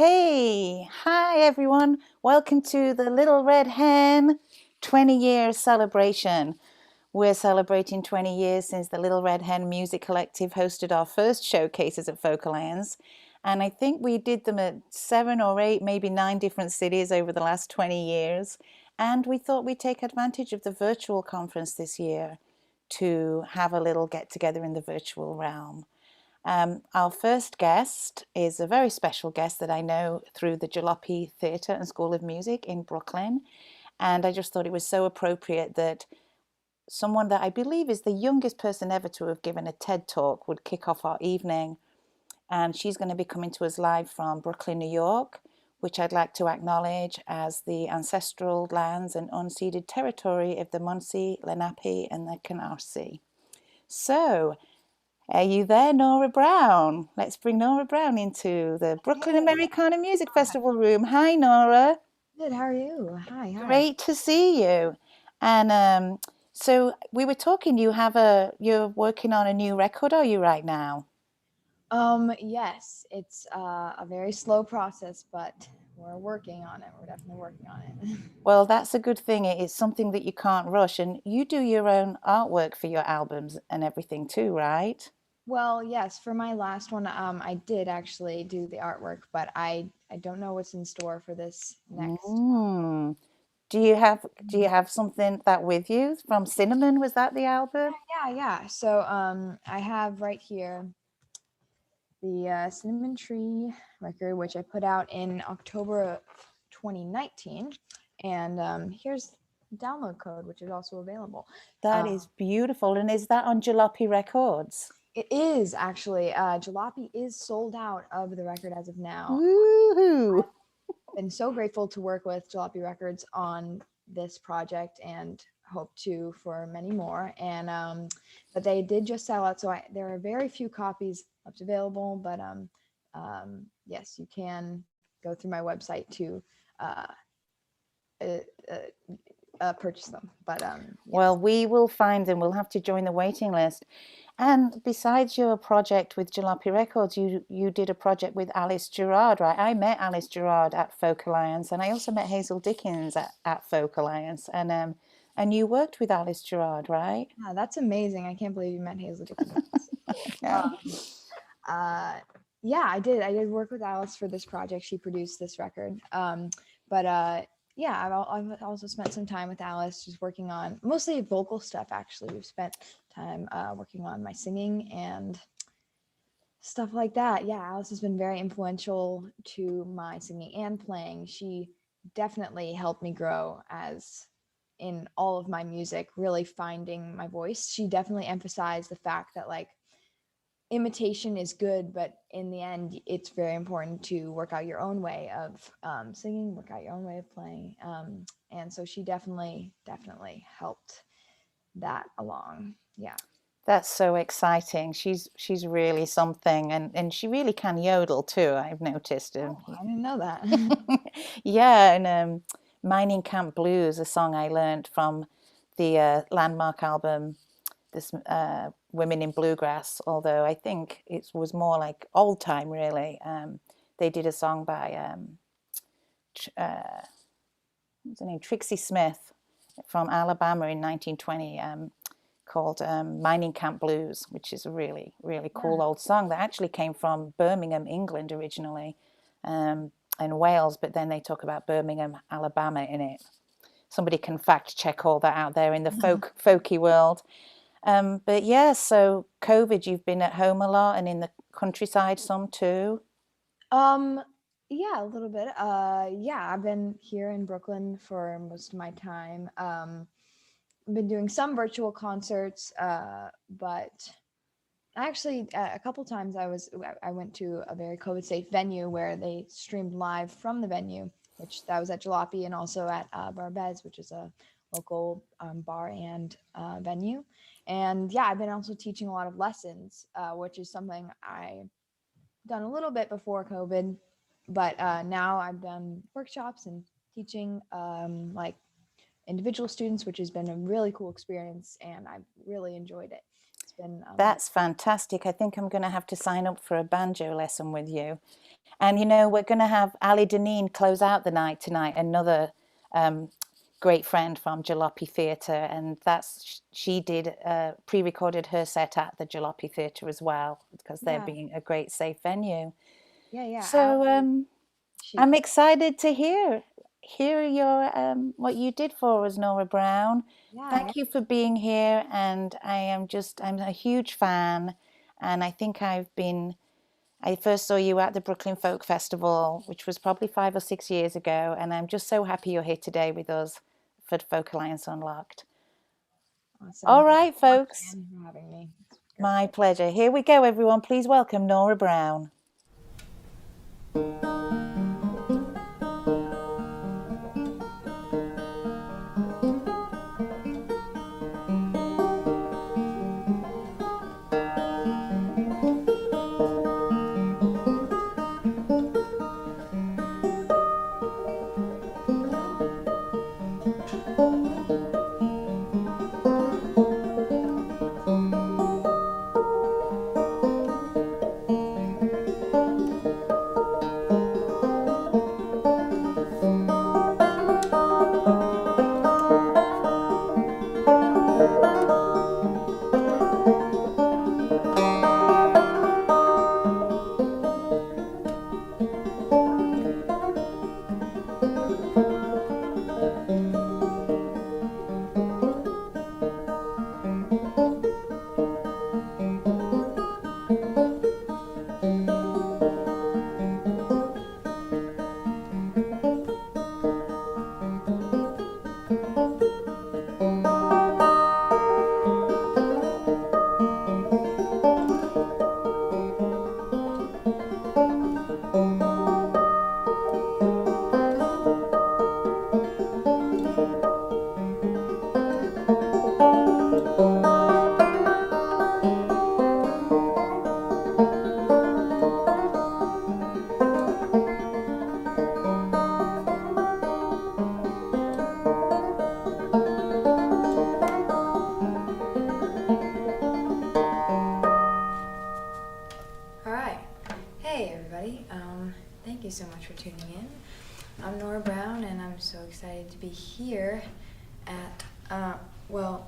Hey, hi everyone. Welcome to the Little Red Hen 20-year celebration. We're celebrating 20 years since the Little Red Hen Music Collective hosted our first showcases at Folk Alliance. And I think we did them at 7 or 8, maybe 9 different cities over the last 20 years. And we thought we'd take advantage of the virtual conference this year to have a little get together in the virtual realm. Our first guest is a very special guest that I know through the Jalopy Theatre and School of Music in Brooklyn. And I just thought it was so appropriate that someone that I believe is the youngest person ever to have given a TED Talk would kick off our evening. And she's going to be coming to us live from Brooklyn, New York, which I'd like to acknowledge as the ancestral lands and unceded territory of the Munsee, Lenape, and the Canarsie. So, are you there, Nora Brown? Let's bring Nora Brown into the Brooklyn Americana Music Festival room. Hi, Nora. Good, how are you? Hi. Great to see you. And so we were talking, you're working on a new record, are you, right now? Yes, it's a very slow process, but we're working on it. We're definitely working on it. Well, that's a good thing. It is something that you can't rush, and you do your own artwork for your albums and everything too, right? Well, yes, for my last one, I did actually do the artwork, but I don't know what's in store for this next. Mm. Do you have something that with you from Cinnamon? Was that the album? Yeah. So I have right here the Cinnamon Tree record, which I put out in October of 2019, and here's the download code, which is also available. That is beautiful. And is that on Jalopy Records? It is actually. Jalopy is sold out of the record as of now. Woohoo! I've been so grateful to work with Jalopy Records on this project and hope to for many more. And but they did just sell out, so there are very few copies left available. But yes, you can go through my website to uh, purchase them. But yes. Well, we will find them. We'll have to join the waiting list. And besides your project with Jalopy Records, you did a project with Alice Gerard, right? I met Alice Gerard at Folk Alliance, and I also met Hazel Dickens at Folk Alliance. And you worked with Alice Gerard, right? Yeah, that's amazing. I can't believe you met Hazel Dickens. Yeah. Yeah, I did. I did work with Alice for this project. She produced this record. But yeah, I've also spent some time with Alice, just working on mostly vocal stuff. Actually, we've spent time working on my singing and stuff like that. Yeah, Alice has been very influential to my singing and playing. She definitely helped me grow as in all of my music, really finding my voice. She definitely emphasized the fact that like imitation is good, but in the end, it's very important to work out your own way of singing, work out your own way of playing. And so she definitely helped that along. Yeah. That's so exciting. She's really something, and she really can yodel too, I've noticed. Oh, I didn't know that. Yeah, and Mining Camp Blues, a song I learned from the landmark album, this Women in Bluegrass, although I think it was more like old time, really. They did a song by, what's her name, Trixie Smith from Alabama in 1920, called Mining Camp Blues, which is a really, really cool old song that actually came from Birmingham, England originally, and Wales, but then they talk about Birmingham, Alabama in it. Somebody can fact check all that out there in the folky world. But yeah, so COVID, you've been at home a lot and in the countryside some too. Yeah, a little bit. Yeah, I've been here in Brooklyn for most of my time. I've been doing some virtual concerts, but actually a couple times I went to a very COVID safe venue where they streamed live from the venue, which that was at Jalopy and also at Barbez, which is a local bar and venue. And yeah, I've been also teaching a lot of lessons, which is something I done a little bit before COVID, but now I've done workshops and teaching like individual students, which has been a really cool experience, and I've really enjoyed it. It's been That's fantastic. I think I'm going to have to sign up for a banjo lesson with you. And, we're going to have Ali Dineen close out the night tonight, another great friend from Jalopy Theatre. And she did pre-recorded her set at the Jalopy Theatre as well, because they're being a great safe venue. Yeah. So I'm excited to hear your what you did for us, Nora Brown. Thank you for being here, and I'm a huge fan, and I think I first saw you at the Brooklyn Folk Festival, which was probably 5 or 6 years ago, and I'm just so happy you're here today with us for Folk Alliance Unlocked. Awesome. All right, folks. Thank you for having me. My pleasure. Here we go, everyone. Please welcome Nora Brown. Thank you so much for tuning in. I'm Nora Brown, and I'm so excited to be here at, well,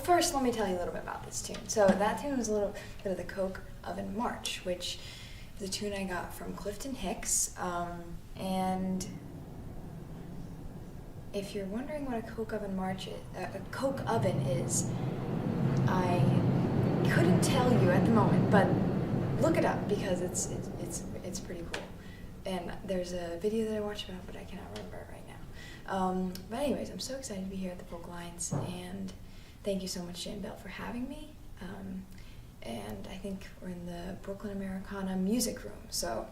first let me tell you a little bit about this tune. So that tune was a little bit of the Coke Oven March, which is a tune I got from Clifton Hicks, and if you're wondering what a Coke Oven March is, a Coke Oven is, I couldn't tell you at the moment, but look it up because it's pretty cool. And there's a video that I watched about, but I cannot remember it right now. But anyways, I'm so excited to be here at the Folk Alliance, and thank you so much, Jane Bell, for having me. And I think we're in the Brooklyn Americana music room, so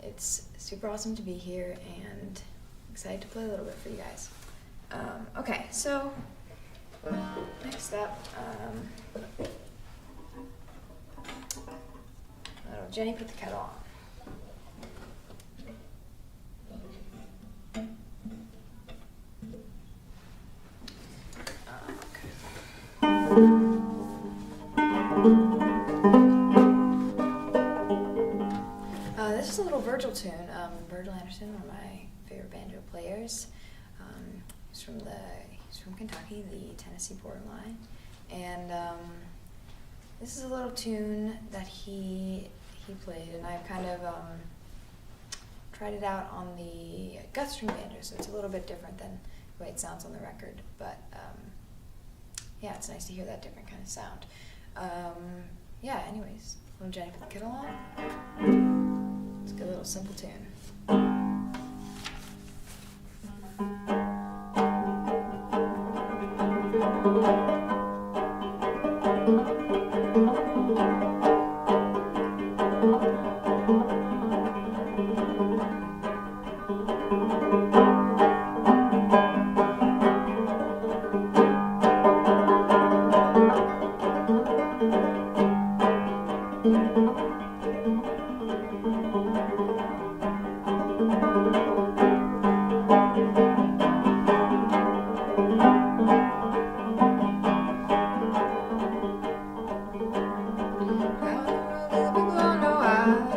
it's super awesome to be here, and excited to play a little bit for you guys. Okay, so next up, Jenny, put the kettle on. This is a little Virgil tune. Virgil Anderson, one of my favorite banjo players. He's from Kentucky, the Tennessee borderline, and this is a little tune that he played, and I've kind of tried it out on the gut string banjo, so it's a little bit different than the way it sounds on the record, but yeah, it's nice to hear that different kind of sound. Yeah, anyways, little Jenny, put the kettle on. It's a good little simple tune.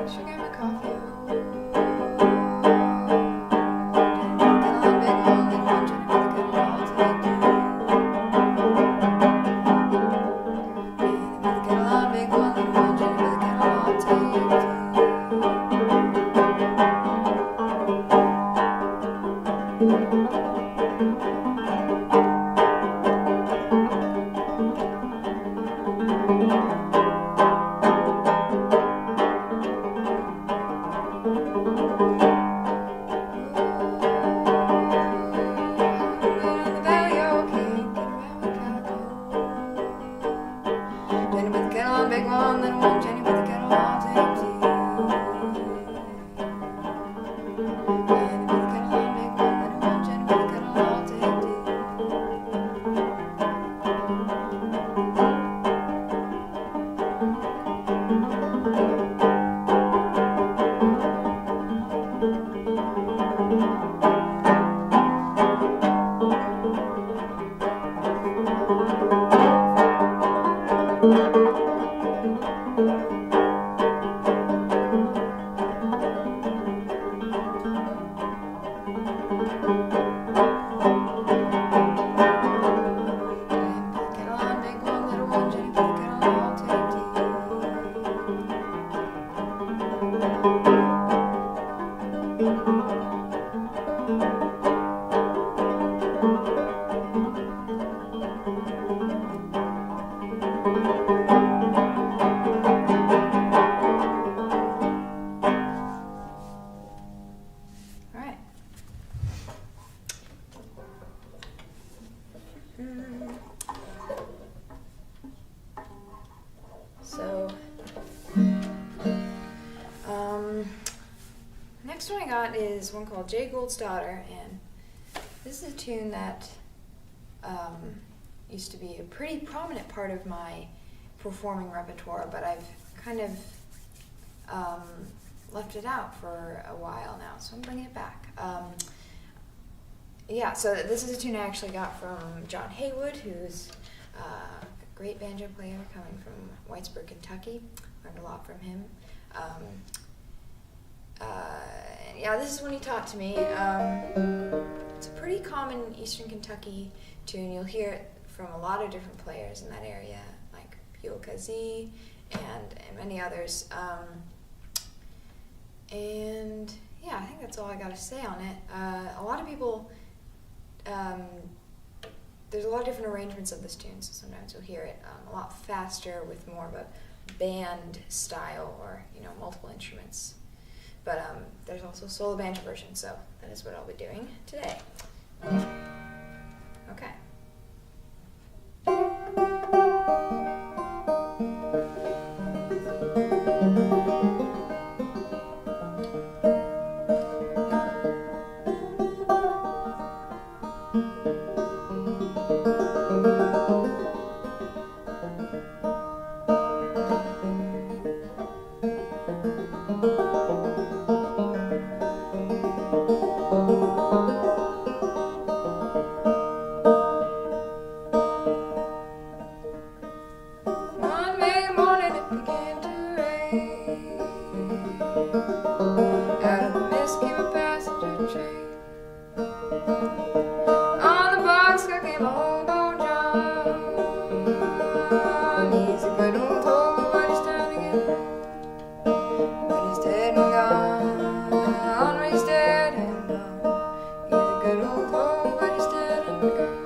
Sugar my coffee. Get on, big one, little one, Jenny, get on, all take tea. All right. So, next one I got is one called Jay Gould's Daughter, and this is a tune that used to be a pretty prominent part of my performing repertoire, but I've kind of left it out for a while now, so I'm bringing it back. Yeah, so this is a tune I actually got from John Haywood, who's a great banjo player coming from Whitesburg, Kentucky. Learned a lot from him. Yeah, this is one he taught to me. It's a pretty common Eastern Kentucky tune. You'll hear it from a lot of different players in that area, like Pio Kazi and many others. And yeah, I think that's all I got to say on it. A lot of people, there's a lot of different arrangements of this tune, so sometimes you'll hear it a lot faster with more of a band style or, multiple instruments. But there's also a solo banjo version, so that is what I'll be doing today. Okay. One May morning it began to rain. Out of the mist came a passenger train. On the boxcar came old John. He's a good old hobo, but he's time to get home. But he's dead and gone. He's dead and gone. He's a good old hobo, but he's dead and gone.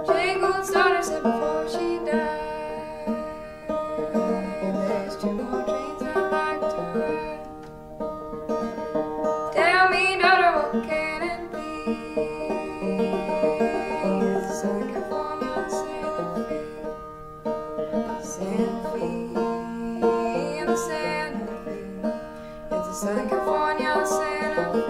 Jay Gould's daughter said before she died, there's two more trains I'd like to ride. Tell me, daughter, what can it be? It's Southern California, Santa Fe. Santa Fe, and the Santa Fe. It's a Southern California, Santa Fe.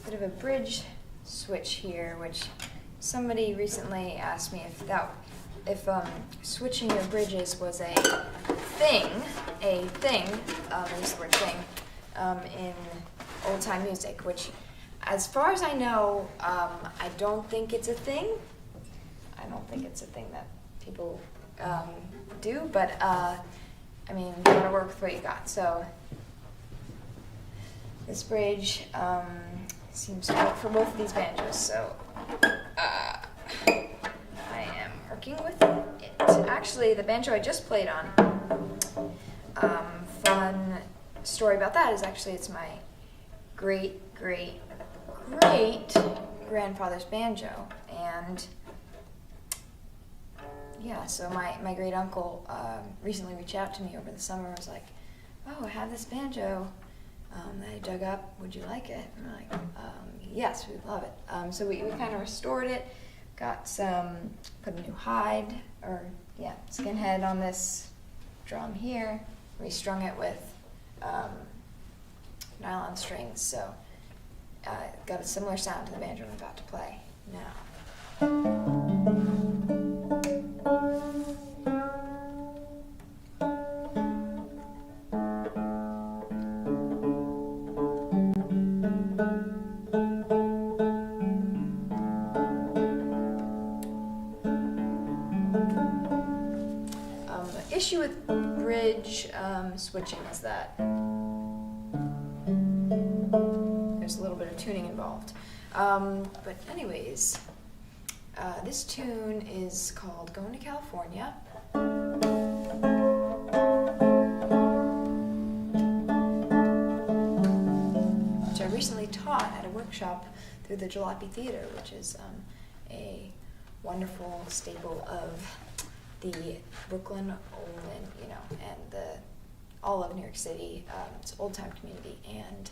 bit of a bridge switch here, which somebody recently asked me if switching your bridges was a thing, I use the word thing, in old-time music, which, as far as I know, I don't think it's a thing. I don't think it's a thing that people do, but I mean, you gotta work with what you got. So this bridge seems to work for both of these banjos, so I am working with it. Actually, the banjo I just played on, fun story about that is actually it's my great grandfather's banjo, and yeah, so my great uncle recently reached out to me over the summer and was like, oh, I have this banjo that I dug up, would you like it? And I'm like, yes, we'd love it. So we kind of restored it, got put a new skin head on this drum here, restrung it with nylon strings, so got a similar sound to the banjo I'm about to play now. The issue with bridge switching is that there's a little bit of tuning involved. But anyways, this tune is called Going to California. Which I recently taught at a workshop through the Jalopy Theater, which is a wonderful staple of the Brooklyn, and all of New York City. It's an old-time community. And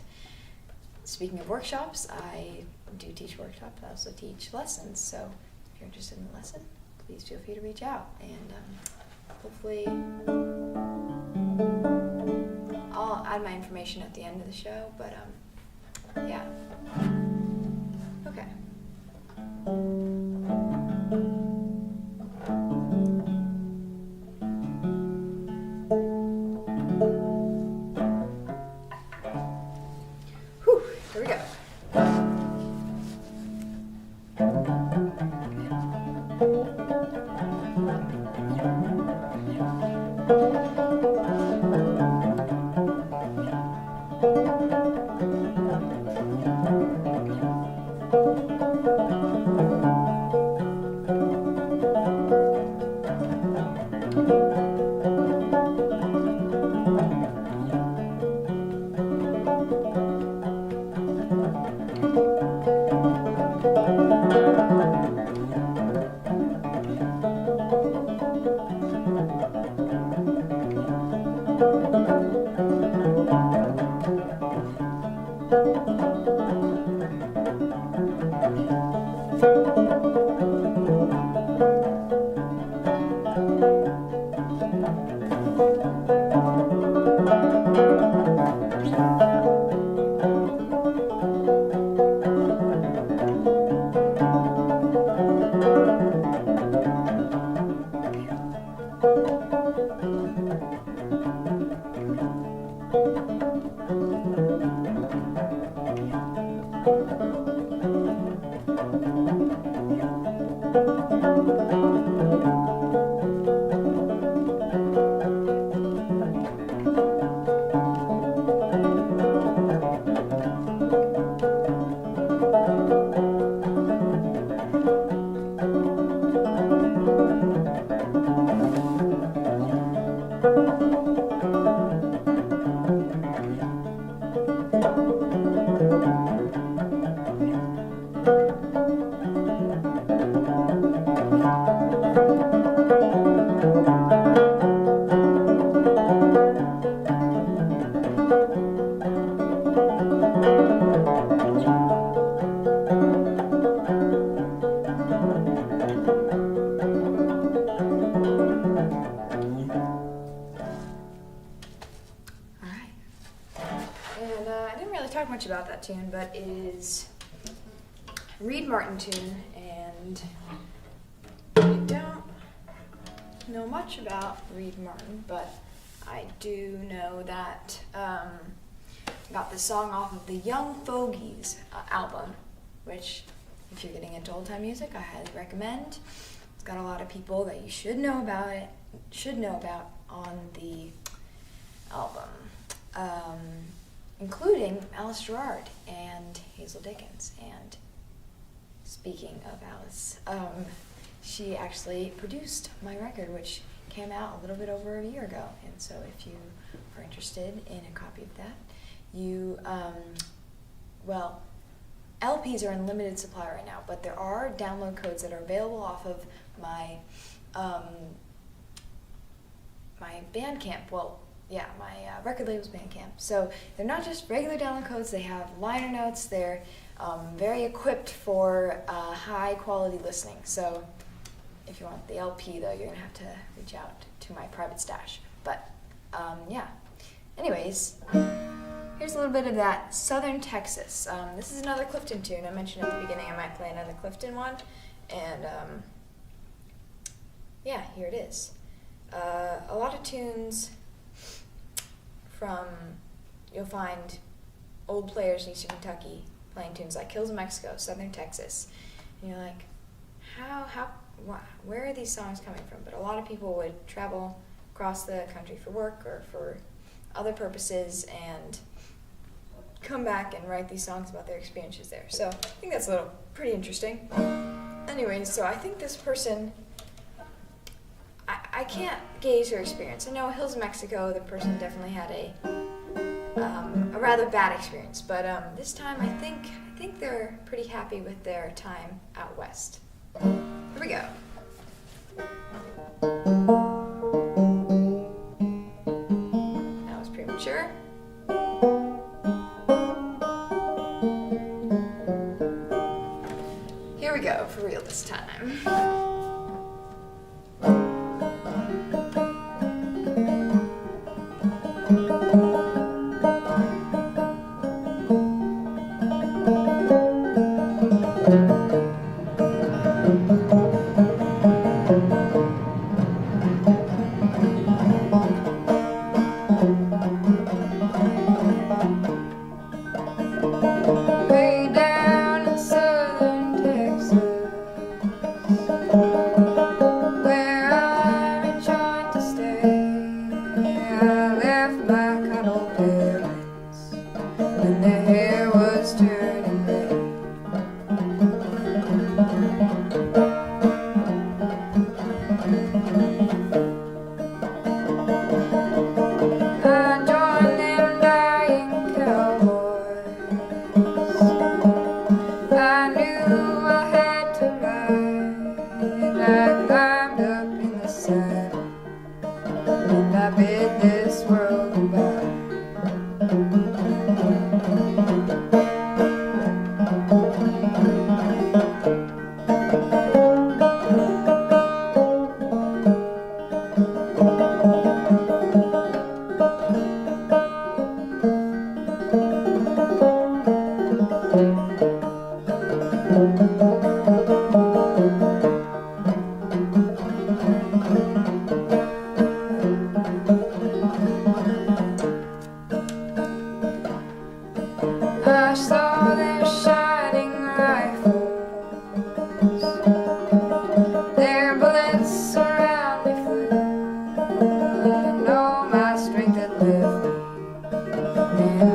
speaking of workshops, I do teach workshops. I also teach lessons. So if you're interested in the lesson, please feel free to reach out. And hopefully I'll add my information at the end of the show. But yeah. Okay. Here we go. Much about that tune, but it is Reed Martin tune, and I don't know much about Reed Martin, but I do know that got this song off of the Young Fogies album, which, if you're getting into old time music, I highly recommend. It's got a lot of people that you should know about on the album, including Alice Gerrard and Hazel Dickens. And speaking of Alice, she actually produced my record, which came out a little bit over a year ago. And so if you are interested in a copy of that, you, LPs are in limited supply right now, but there are download codes that are available off of my my Bandcamp. My record label's Bandcamp. So they're not just regular download codes, they have liner notes, they're very equipped for high quality listening. So if you want the LP though, you're gonna have to reach out to my private stash. But anyways, here's a little bit of that Southern Texas. This is another Clifton tune. I mentioned at the beginning I might play another Clifton one, and here it is. A lot of tunes you'll find old players in Eastern Kentucky playing tunes like Hills of Mexico, Southern Texas, and you're like, where are these songs coming from? But a lot of people would travel across the country for work or for other purposes and come back and write these songs about their experiences there. So I think that's pretty interesting. Anyways, so I think this person, I can't gauge her experience. I know Hills of Mexico, the person definitely had a rather bad experience, but this time I think they're pretty happy with their time out west. Here we go. That was premature. Here we go, for real this time.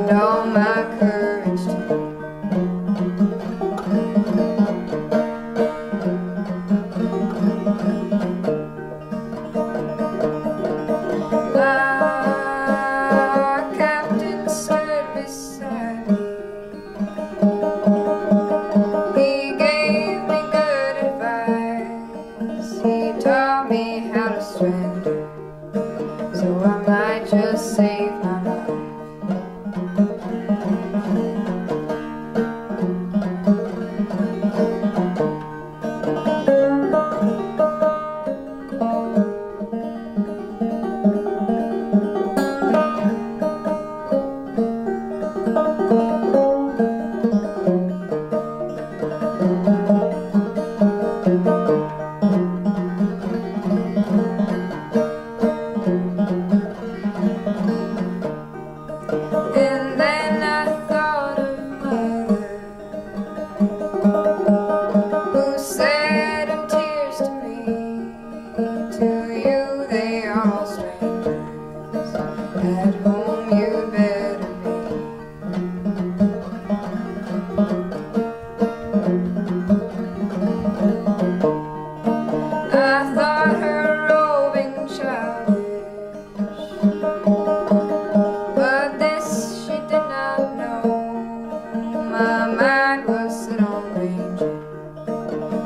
And all my courage too. My mind was set on ranging,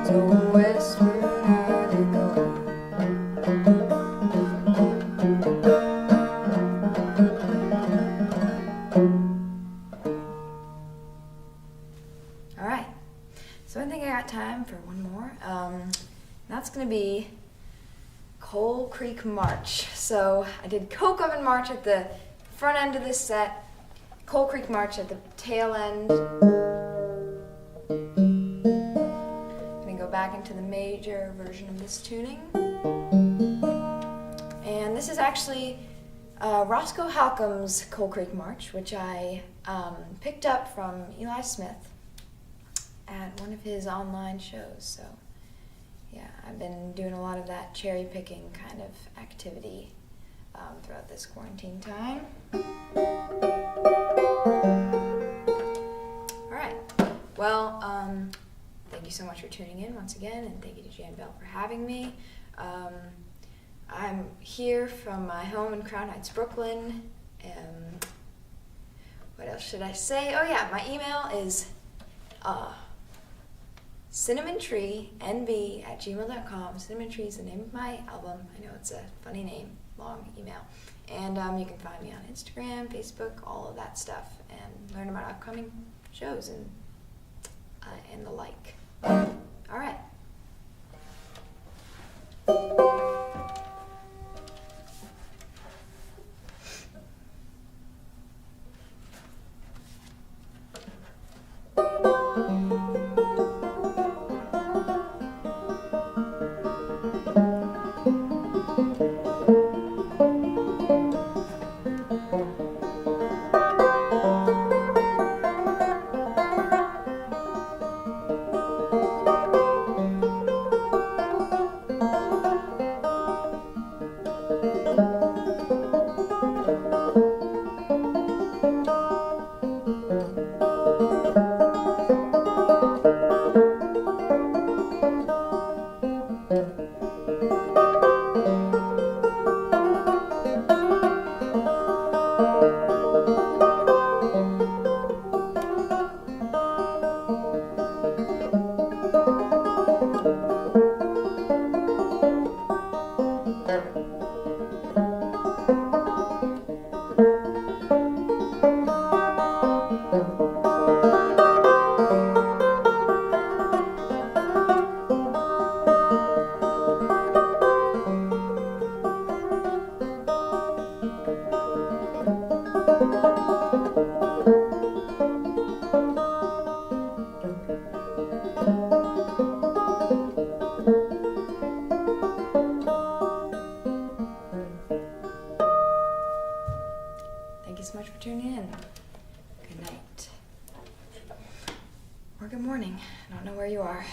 so westward I did go. All right, so I think I got time for one more. That's gonna be Coal Creek March. So I did Coke Oven March at the front end of this set, Coal Creek March at the tail end. I'm gonna go back into the major version of this tuning. And this is actually Roscoe Halcom's Coal Creek March, which I picked up from Eli Smith at one of his online shows. So yeah, I've been doing a lot of that cherry picking kind of activity throughout this quarantine time. All right, well, thank you so much for tuning in once again, and thank you to Jan Bell for having me. I'm here from my home in Crown Heights, Brooklyn. What else should I say? Oh yeah, my email is cinnamontreenb@gmail.com. Cinnamon Tree is the name of my album. I know it's a funny name, long email. And you can find me on Instagram, Facebook, all of that stuff, and learn about upcoming shows and the like. All right. Thank you so much for tuning in. Good night. Or good morning. I don't know where you are.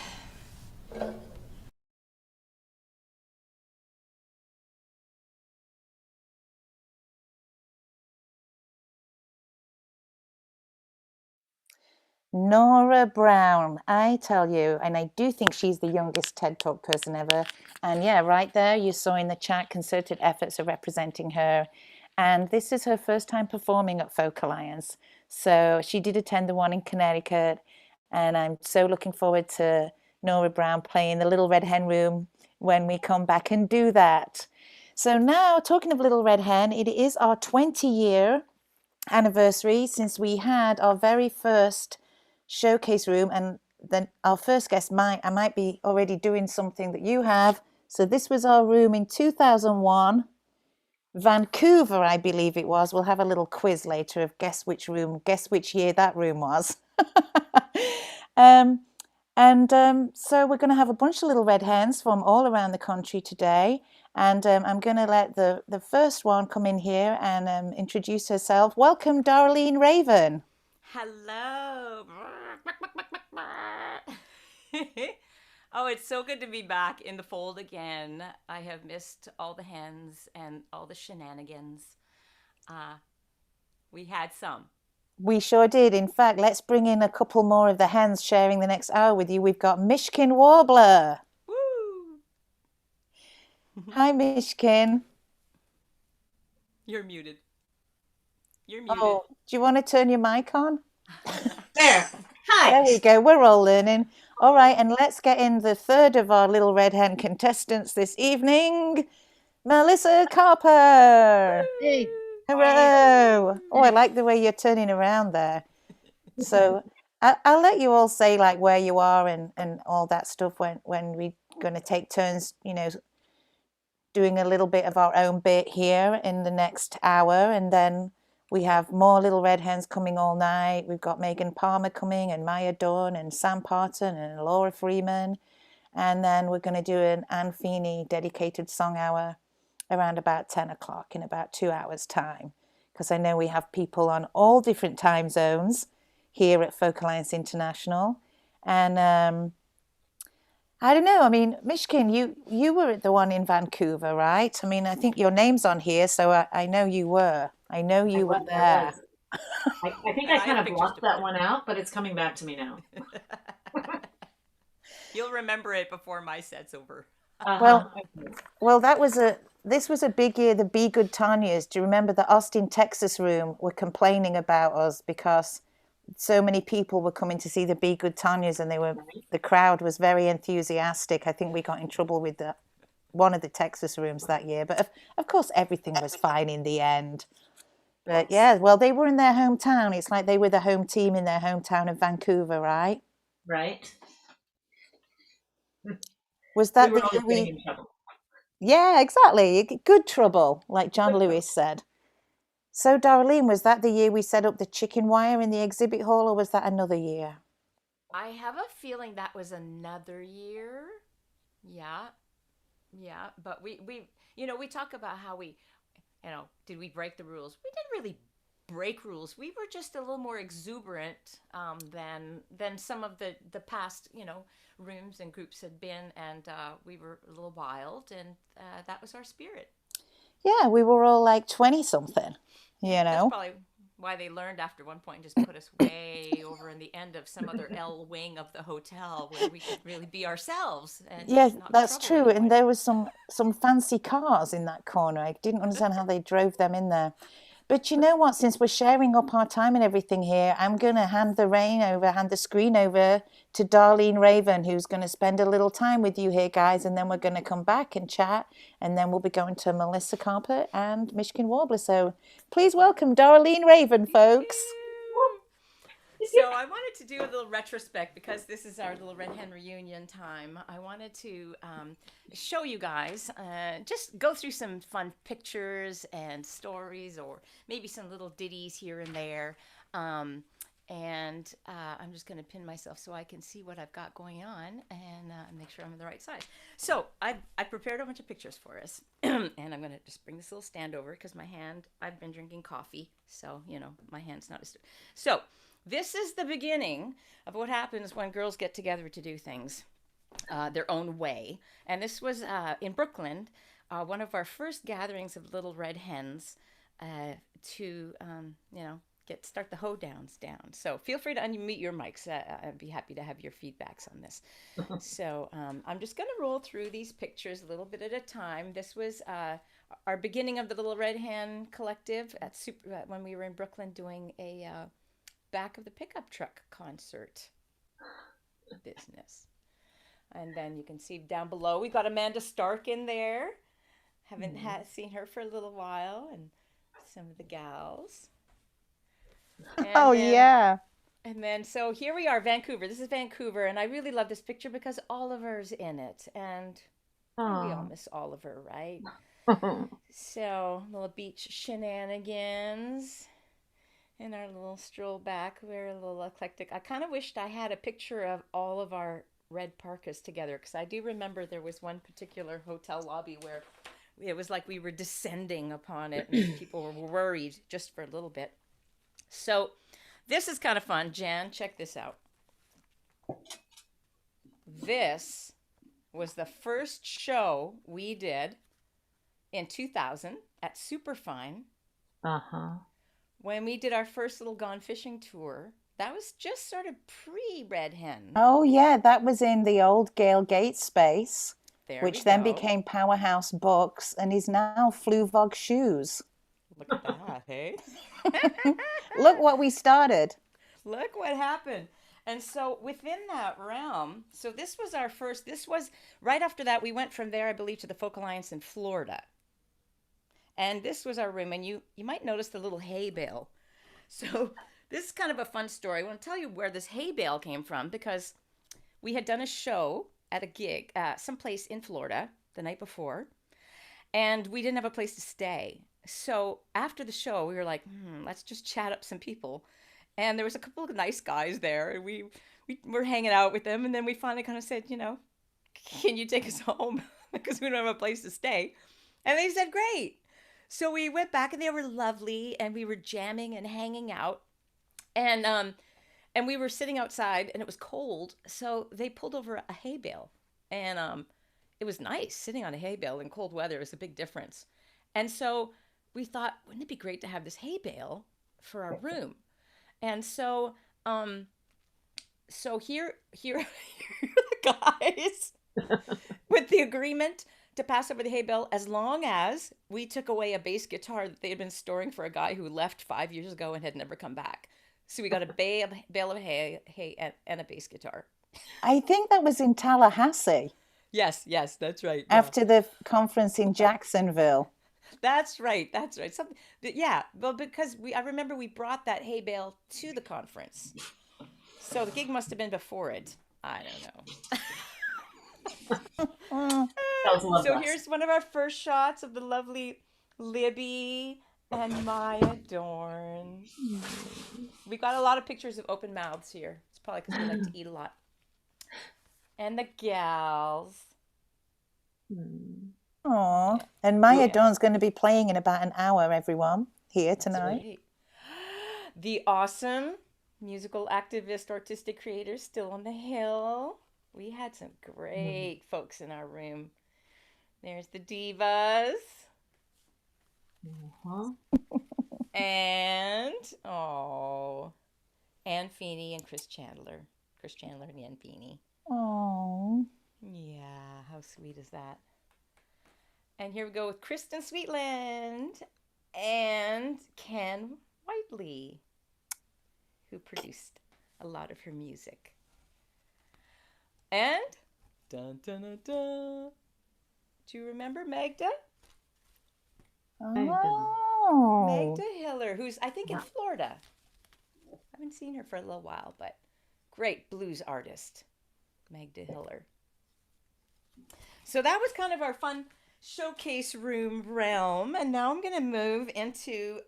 Nora Brown, I tell you, and I do think she's the youngest TED Talk person ever. And yeah, right there, you saw in the chat concerted efforts of representing her. And this is her first time performing at Folk Alliance. So she did attend the one in Connecticut. And I'm so looking forward to Nora Brown playing the Little Red Hen Room when we come back and do that. So now, talking of Little Red Hen, it is our 20-year anniversary since we had our very first showcase room, and then our first guest I might be already doing something that you have. So this was our room in 2001, Vancouver, I believe it was. We'll have a little quiz later of guess which year that room was. So we're going to have a bunch of Little Red Hens from all around the country today. And I'm going to let the first one come in here and introduce herself. Welcome, Darlene Raven. Hello. Oh, it's so good to be back in the fold again. I have missed all the hens and all the shenanigans. We had some. We sure did. In fact, let's bring in a couple more of the hens sharing the next hour with you. We've got Mishkin Warbler. Woo! Hi, Mishkin. You're muted. You're muted. Oh, do you want to turn your mic on? There. There we go. We're all learning. All right, and let's get in the third of our Little Red Hen contestants this evening, Melissa Carper. Hey. Hello. Oh, I like the way you're turning around there. So I'll let you all say like where you are and all that stuff when we're going to take turns, doing a little bit of our own bit here in the next hour. And then we have more Little Red Hens coming all night. We've got Megan Palmer coming and Maya Dawn and Sam Parton and Laura Freeman. And then we're going to do an Anne Feeney dedicated song hour around about 10 o'clock in about 2 hours time. Because I know we have people on all different time zones here at Folk Alliance International. And I don't know. I mean, Mishkin, you were the one in Vancouver, right? I mean, I think your name's on here, so I know you were. I know you were there. I think I kind of blocked that one out, but it's coming back to me now. You'll remember it before my set's over. Well, this was a big year, the Be Good Tanyas. Do you remember the Austin, Texas room were complaining about us because so many people were coming to see the Be Good Tanyas and the crowd was very enthusiastic. I think we got in trouble with one of the Texas rooms that year, but of course everything was fine in the end. But yeah, well, they were in their hometown. It's like they were the home team in their hometown of Vancouver, right? Right. Was that we were the year always getting in trouble. Yeah, exactly. Good trouble, like John Lewis said. So, Darlene, was that the year we set up the chicken wire in the exhibit hall, or was that another year? I have a feeling that was another year. Yeah. But we talk about how did we break the rules? We didn't really break rules. We were just a little more exuberant than some of the past, rooms and groups had been, and we were a little wild, and that was our spirit. Yeah, we were all like 20-something, That's probably why they learned after one point and just put us way over in the end of some other L wing of the hotel where we could really be ourselves. And yes, not that's trouble true. anyone. And there was some fancy cars in that corner. I didn't understand how they drove them in there. But you know what? Since we're sharing up our time and everything here, I'm going to hand the screen over to Darlene Raven, who's going to spend a little time with you here, guys. And then we're going to come back and chat. And then we'll be going to Melissa Carper and Mishkin Warbler. So please welcome Darlene Raven, folks. So I wanted to do a little retrospect because this is our Little Red Hen reunion time. I wanted to show you guys, just go through some fun pictures and stories, or maybe some little ditties here and there. And I'm just going to pin myself so I can see what I've got going on and make sure I'm on the right side. So I prepared a bunch of pictures for us. And I'm going to just bring this little stand over because I've been drinking coffee. So, my hand's not as... So... this is the beginning of what happens when girls get together to do things their own way. And this was in Brooklyn, one of our first gatherings of Little Red Hens to, start the hoedowns down. So feel free to unmute your mics. I'd be happy to have your feedbacks on this. So I'm just going to roll through these pictures a little bit at a time. This was our beginning of the Little Red Hen Collective when we were in Brooklyn doing a... back of the pickup truck concert business. And then you can see down below, we got Amanda Stark in there. Haven't seen her for a little while, and some of the gals. Yeah. And then, so here we are, Vancouver. This is Vancouver, and I really love this picture because Oliver's in it. And we all miss Oliver, right? So, little beach shenanigans. In our little stroll back, we're a little eclectic. I kind of wished I had a picture of all of our red parkas together, because I do remember there was one particular hotel lobby where it was like we were descending upon it and people were worried just for a little bit. So this is kind of fun. Jan, check this out. This was the first show we did in 2000 at Superfine. When we did our first little Gone Fishing tour. That was just sort of pre-Red Hen. Oh, yeah, that was in the old Gale Gate space, which then go. became Powerhouse Books and is now Fluvog Shoes. Look at that, hey? Look what we started. Look what happened. And so within that realm, so this was our first, this was right after that, we went from there, I believe, to the Folk Alliance in Florida. And this was our room. And you might notice the little hay bale. So this is kind of a fun story. I want to tell you where this hay bale came from because we had done a show at a gig someplace in Florida the night before. And we didn't have a place to stay. So after the show, we were like, let's just chat up some people. And there was a couple of nice guys there. And we were hanging out with them. And then we finally kind of said, can you take us home? Because we don't have a place to stay. And they said, great. So we went back and they were lovely. And we were jamming and hanging out. And we were sitting outside and it was cold. So they pulled over a hay bale. And it was nice sitting on a hay bale in cold weather. It was a big difference. And so we thought, wouldn't it be great to have this hay bale for our room? And so, here are the guys with the agreement to pass over the hay bale as long as we took away a bass guitar that they had been storing for a guy who left 5 years ago and had never come back. So we got a bale of hay and a bass guitar. I think that was in Tallahassee. Yes, that's right. After the conference in Jacksonville. That's right. Something, yeah, well, because I remember we brought that hay bale to the conference. So the gig must have been before it. I don't know. So here's one of our first shots of the lovely Libby and Maya Dorn. We got a lot of pictures of open mouths here. It's probably because we like to eat a lot. And the gals. Aw. And Maya Dorn's going to be playing in about an hour, everyone, here tonight. Right. The awesome musical activist, artistic creators still on the hill. We had some great folks in our room. There's the divas. And, Anne Feeney and Chris Chandler. Chris Chandler and Anne Feeney. Oh. Yeah, how sweet is that? And here we go with Kristen Sweetland and Ken Whiteley, who produced a lot of her music. And, dun, dun, dun, dun. Do you remember Magda? Oh. Magda Hiller, who's, I think, in Florida. I haven't seen her for a little while, but great blues artist, Magda Hiller. So that was kind of our fun showcase room realm. And now I'm going to move into,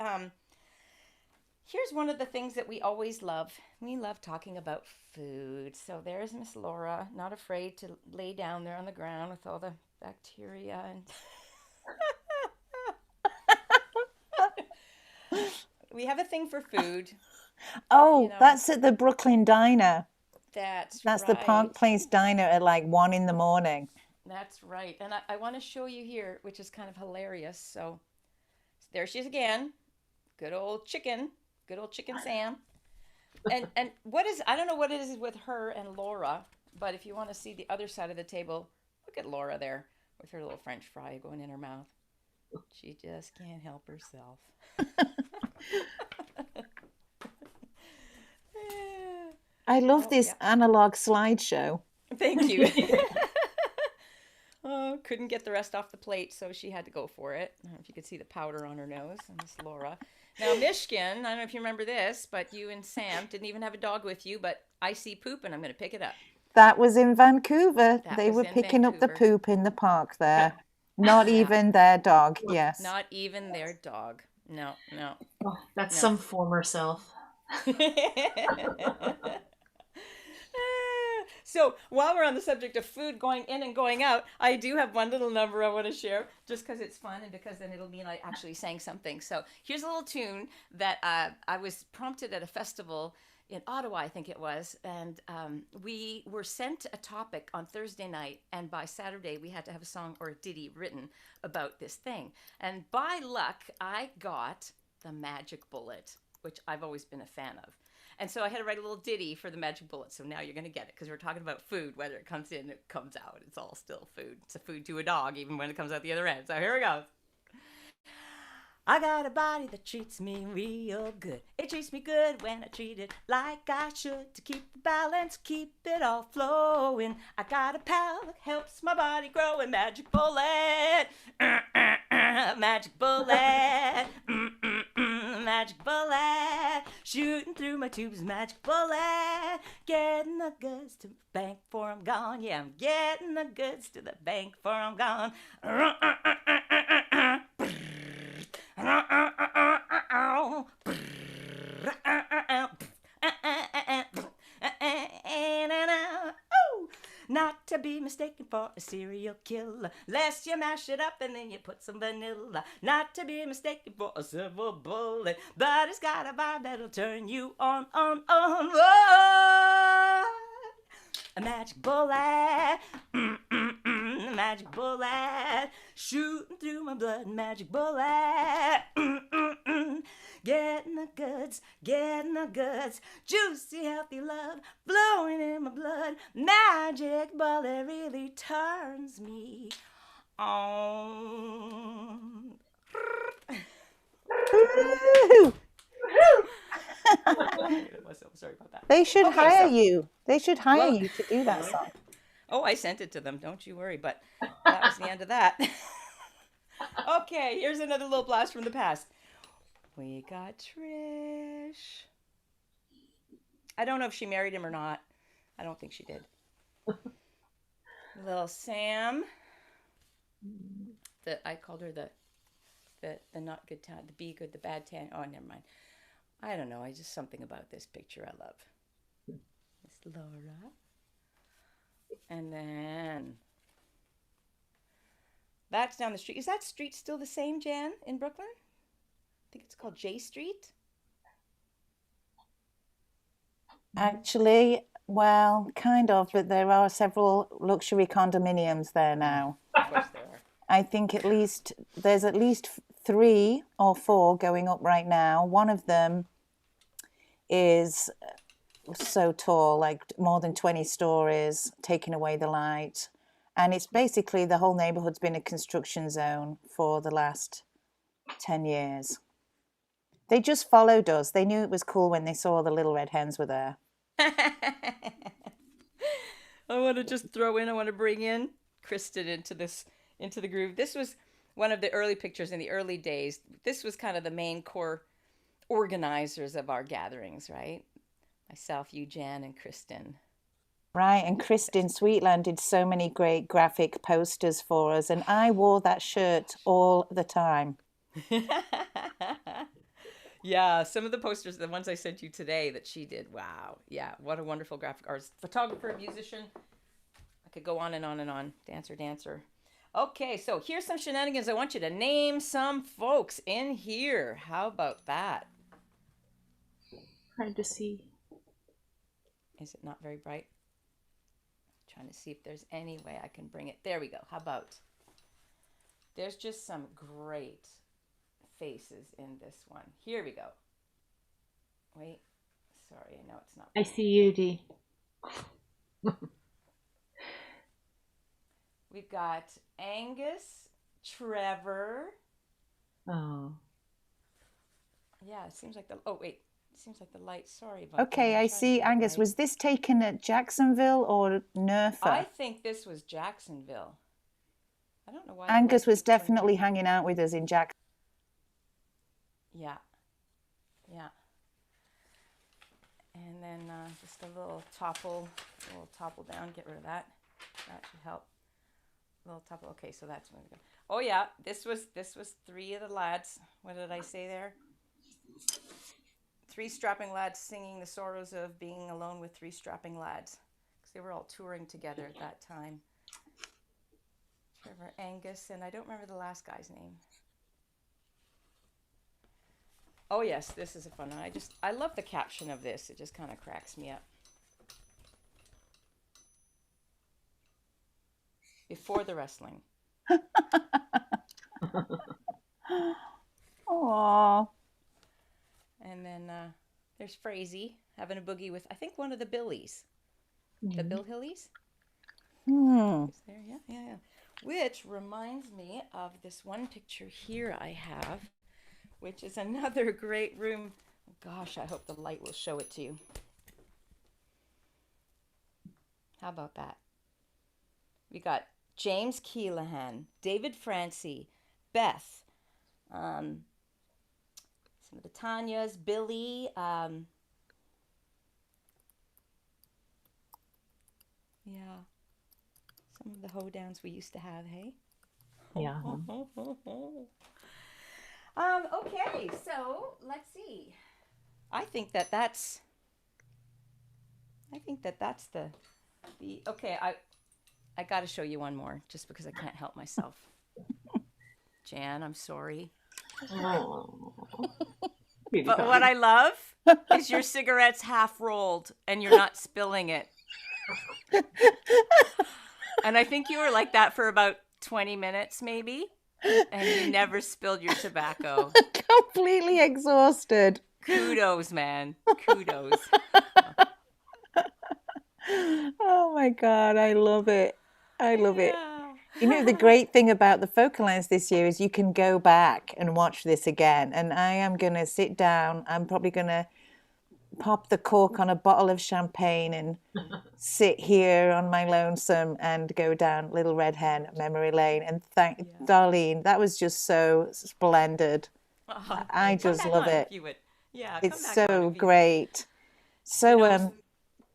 here's one of the things that we always love. We love talking about food. So there's Miss Laura, not afraid to lay down there on the ground with all the bacteria and... We have a thing for food. Oh, that's at the Brooklyn Diner. That's right. The Park Place Diner at like 1 a.m. That's right. And I want to show you here, which is kind of hilarious. So there she is again. Good old Chicken Sam. And what is, I don't know what it is with her and Laura, but if you want to see the other side of the table, look at Laura there with her little French fry going in her mouth. She just can't help herself. I love this analog slideshow. Thank you. Oh, couldn't get the rest off the plate, so she had to go for it. I don't know if you could see the powder on her nose. And Miss Laura. Now, Mishkin, I don't know if you remember this, but you and Sam didn't even have a dog with you, but I see poop and I'm going to pick it up. That was in Vancouver. They were picking up the poop in the park there. Not even their dog, yes. Not even their dog. No. Oh, that's some former self. So while we're on the subject of food going in and going out, I do have one little number I want to share just because it's fun and because then it'll mean I actually sang something. So here's a little tune that I was prompted at a festival in Ottawa, I think it was, and we were sent a topic on Thursday night, and by Saturday we had to have a song or a ditty written about this thing. And by luck, I got the Magic Bullet, which I've always been a fan of. And so I had to write a little ditty for the Magic Bullet, so now you're going to get it, because we're talking about food, whether it comes in, it comes out. It's all still food. It's a food to a dog, even when it comes out the other end. So here we go. I got a body that treats me real good. It treats me good when I treat it like I should. To keep the balance, keep it all flowing. I got a pal that helps my body grow. And magic bullet, magic bullet, magic bullet, shooting through my tubes, magic bullet, getting the goods to the bank before I'm gone. Yeah, I'm getting the goods to the bank before I'm gone. Not to be mistaken for a serial killer, lest you mash it up and then you put some vanilla. Not to be mistaken for a silver bullet, but it's got a vibe that'll turn you on. Whoa! A magic bullet, magic bullet, shooting through my blood, magic bullet, getting the goods, juicy, healthy love, flowing in my blood, magic bullet really turns me on. Sorry about that. They should hire you. They should hire you to do that song. Oh, I sent it to them. Don't you worry. But that was the end of that. Okay, here's another little blast from the past. We got Trish. I don't know if she married him or not. I don't think she did. Little Sam. I called her the not good tan, the be good, the bad tan. Oh, never mind. I don't know. Just something about this picture I love. Miss Laura. And then that's down the street. Is that street still the same, Jan, in Brooklyn? I think it's called J Street. Actually, well, kind of, but there are several luxury condominiums there now. Of course there are. I think there's at least 3 or 4 going up right now. One of them is so tall, like more than 20 stories, taking away the light. And it's basically the whole neighborhood's been a construction zone for the last 10 years. They just followed us. They knew it was cool when they saw the Little Red Hens were there. I want to bring in Kristen into the groove. This was one of the early pictures in the early days. This was kind of the main core organizers of our gatherings, right? Myself, you, Jan, and Kristen. Right, and Kristen Sweetland did so many great graphic posters for us, and I wore that shirt all the time. Yeah, some of the posters, the ones I sent you today that she did, wow. Yeah, what a wonderful graphic artist. Photographer, musician. I could go on and on and on. Dancer. Okay, so here's some shenanigans. I want you to name some folks in here. How about that? Hard to see. Is it not very bright? Trying to see if there's any way I can bring it. There we go. How about? There's just some great faces in this one. Here we go. Wait. Sorry, I know it's not. I see you, Dee. We've got Angus, Trevor. Oh. Yeah, it seems like the. Oh wait, it seems like the light. Sorry about that. Okay, I see. Angus, was this taken at Jacksonville or Nerfa? I think this was Jacksonville. I don't know why. Angus was definitely hanging out with us in Jacksonville. Yeah. And then just a little topple down. Get rid of that. That should help. A little topple. Okay, so that's moving. Oh yeah, this was 3 of the lads. What did I say there? 3 strapping lads singing the sorrows of being alone with 3 strapping lads, because they were all touring together at that time. Trevor, Angus, and I don't remember the last guy's name. Oh yes, this is a fun one. I love the caption of this. It just kind of cracks me up. Before the wrestling. Aww. And then there's Frazee having a boogie with, I think, one of the Billies. The Bill Hillies? Is there? Yeah. Which reminds me of this one picture here I have. which is another great room. Gosh, I hope the light will show it to you. How about that? We got James Keelahan, David Francie, Beth, some of the Tanyas, Billy, yeah, some of the hoedowns we used to have, hey? Yeah. Okay, so let's see. I think that's the okay, I got to show you one more just because I can't help myself. Jan, I'm sorry. Oh. But what I love is your cigarette's half rolled and you're not spilling it. And I think you were like that for about 20 minutes maybe, and you never spilled your tobacco. Completely exhausted. Kudos, man. Kudos. Oh my God, I love it. I love it. Yeah. You know, the great thing about the focal lens this year is you can go back and watch this again. And I am going to sit down. I'm probably going to pop the cork on a bottle of champagne and sit here on my lonesome and go down Little Red Hen memory lane and thank Darlene. That was just so splendid. I just love it. If you would. Yeah, It's come back on so if you- great. So, You know,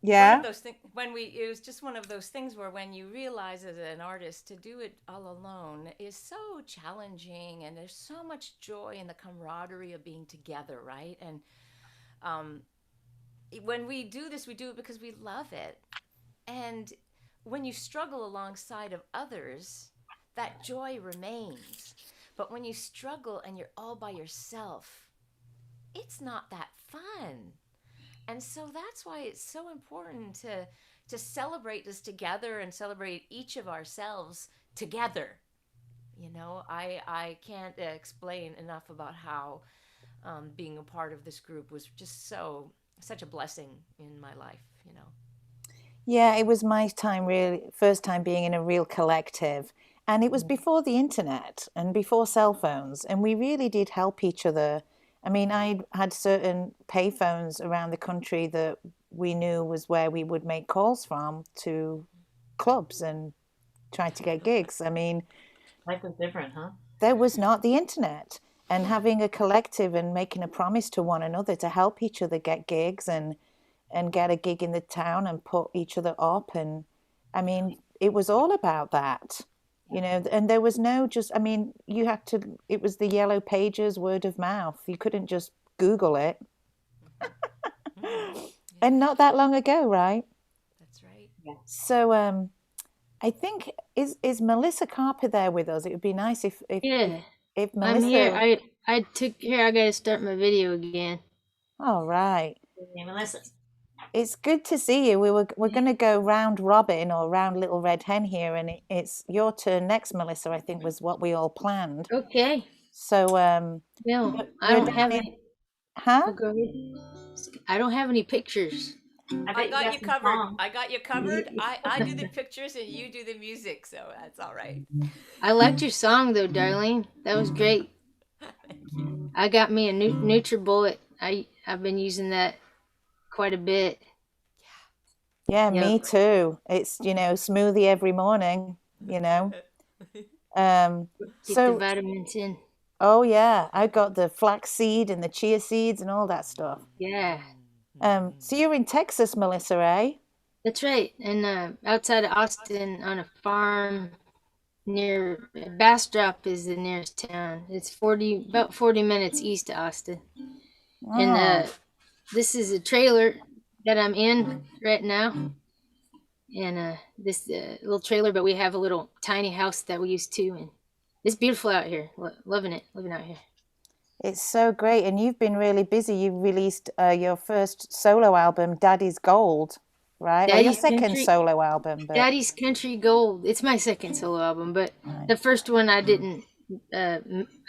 yeah. One of those things it was just one of those things where when you realize as an artist to do it all alone is so challenging, and there's so much joy in the camaraderie of being together, right? And when we do this, we do it because we love it. And when you struggle alongside of others, that joy remains. But when you struggle and you're all by yourself, it's not that fun. And so that's why it's so important to celebrate this together and celebrate each of ourselves together. You know, I can't explain enough about how being a part of this group was just such a blessing in my life, you know. Yeah, it was my time, really, first time being in a real collective. And it was before the internet and before cell phones. And we really did help each other. I mean, I had certain payphones around the country that we knew was where we would make calls from to clubs and try to get gigs. I mean, Life was different, huh? there was not the internet. And having a collective and making a promise to one another to help each other get gigs and get a gig in the town and put each other up. And I mean, it was all about that. You know, and there was no just, I mean, it was the yellow pages, word of mouth. You couldn't just Google it. And not that long ago, right? That's right. Yeah. So I think, is Melissa Carper there with us? It would be nice if Yeah, if I'm Melissa... here. I gotta start my video again. All right. Hey, Melissa. It's good to see you. We're going to go round robin or round Little Red Hen here, and it's your turn next, Melissa, I think was what we all planned. Okay. So, No, I don't have any. Huh? Oh, go ahead. I don't have any pictures. I got you covered. I got you covered. I do the pictures and you do the music, so that's all right. I liked your song though, Darlene. That was great. Thank you. I got me a NutriBullet. I've been using that quite a bit. Yeah, Yep. me too. It's, smoothie every morning, Get the So, vitamins in. oh yeah, I got the flax seed and the chia seeds and all that stuff. Yeah, So you're in Texas, Melissa, eh? that's right. And outside of Austin on a farm near Bastrop is the nearest town. It's about 40 minutes east of Austin. Oh, And this is a trailer that I'm in right now. And this little trailer, but we have a little tiny house that we use too. And it's beautiful out here. Loving it, living out here. it's so great. And you've been really busy. You released your first solo album, Daddy's Gold, right? Or your Daddy's second Country- solo album. But Daddy's Country Gold. It's my second solo album, but the first one I didn't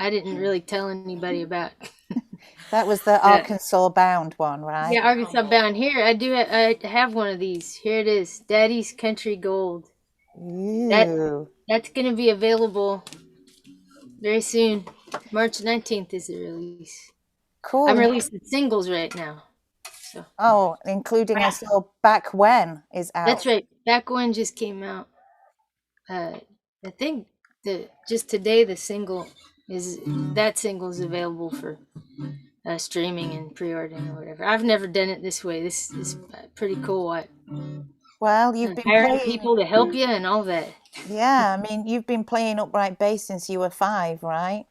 really tell anybody about. that was the Arkansas Bound one, right? Yeah, Arkansas Bound. Here, I have one of these. Here it is, Daddy's Country Gold. Ooh. That's going to be available very soon. March 19th is the release. Cool. I'm releasing singles right now. So. Oh, including I saw Back When is out. That's right. Back When just came out. I think just today the single is available for streaming and pre-ordering or whatever. I've never done it this way. This is pretty cool. Well, you've been hiring playing people to help you and all that. Yeah, I mean, you've been playing upright bass since you were 5, right?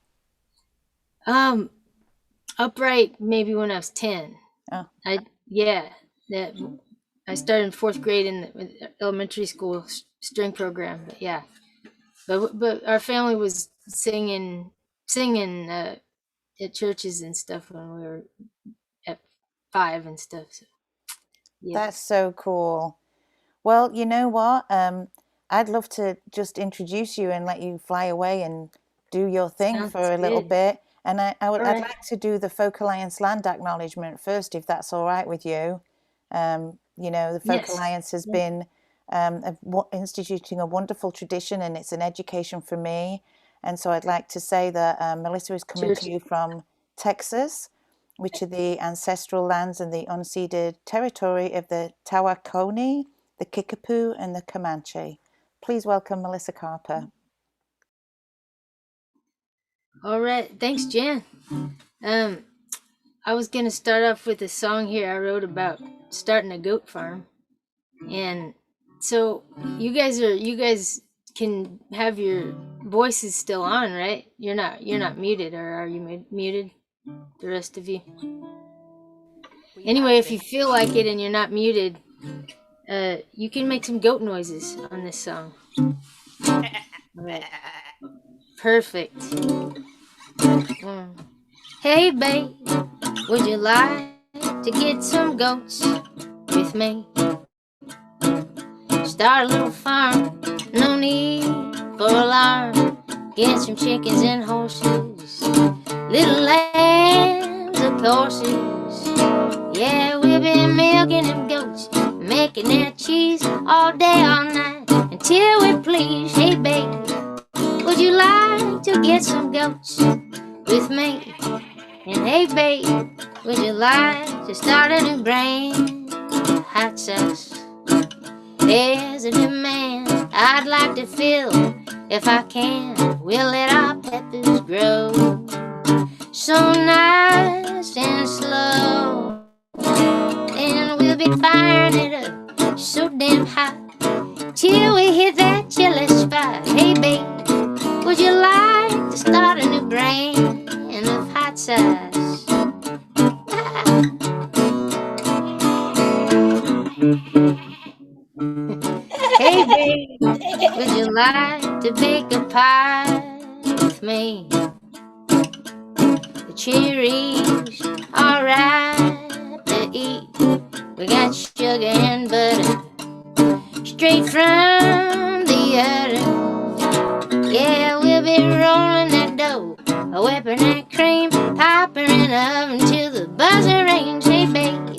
Upright maybe when I was 10. Oh. I started in 4th grade in the elementary school string program. But yeah, but our family was singing at churches and stuff when we were at 5 and stuff. So yeah. That's so cool. Well, you know what? I'd love to just introduce you and let you fly away and do your thing Sounds for a little good. bit. And I'd right. like to do the Folk Alliance land acknowledgement first, if that's all right with you. You know, the Folk Yes. Alliance has been instituting a wonderful tradition, and it's an education for me. And so I'd like to say that Melissa is coming to you from Texas, which are the ancestral lands and the unceded territory of the Tawakoni, the Kickapoo, and the Comanche. Please welcome Melissa Carper. All right. Thanks, Jan. I was going to start off with a song here I wrote about starting a goat farm. And so you guys can have your voices still on, right? You're not muted, or are you muted, the rest of you? Anyway, if you feel like it and you're not muted, you can make some goat noises on this song. All right. Perfect. Hey, babe, would you like to get some goats with me? Start a little farm, no need for alarm. Get some chickens and horses, little lambs of horses. Yeah, we'll be milking them goats, making that cheese all day, all night, until we please. Hey, baby, would you like to get some goats with me? And hey, babe, would you like to start a new brand of hot sauce? There's a demand I'd like to fill. If I can, we'll let our peppers grow so nice and slow. And we'll be firing it up so damn hot till we hit that chilly spot. Hey, babe, would you like to start a new brand of hot sauce? Hey, babe, would you like to bake a pie with me? The cherries are ripe to eat. We got sugar and butter straight from the udder. Yeah, we'll be rolling that dough, whipping that cream, popping in the oven till the buzzer rings. Hey, babe,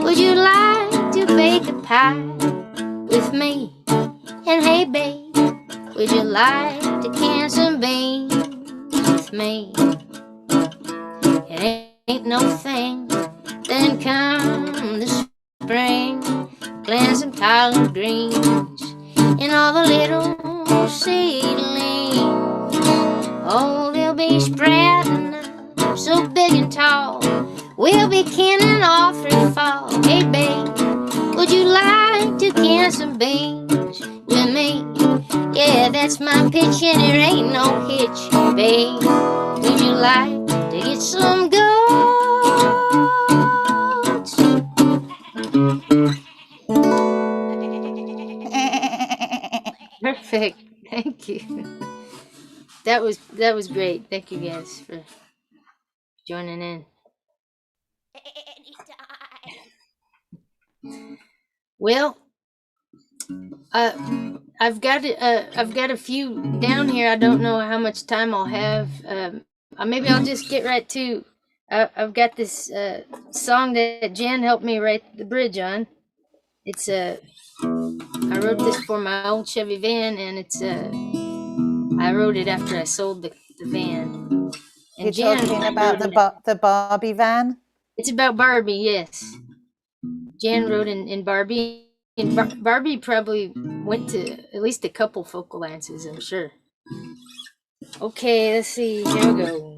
would you like to bake a pie with me? And hey, babe, would you like to can some beans with me? It ain't no thing. Then come the spring, plant some collard greens and all the little seedlings. Oh, they'll be sprouting up so big and tall. We'll be canning all through fall. Hey, babe, would you like to can some beans with me? Yeah, that's my pitch and there ain't no hitch, babe. Would you like to get some goats? Perfect. Thank you. That was great. Thank you guys for joining in. Well, I've got a few down here. I don't know how much time I'll have. Maybe I'll just get right to. I've got this song that Jan helped me write the bridge on. It's I wrote this for my old Chevy van, and it's I wrote it after I sold the van. You're Jan talking about wrote in the Barbie van? It's about Barbie, yes. Jan wrote in Barbie. And Barbie probably went to at least a couple focal lances, I'm sure. Okay, let's see. Here we go.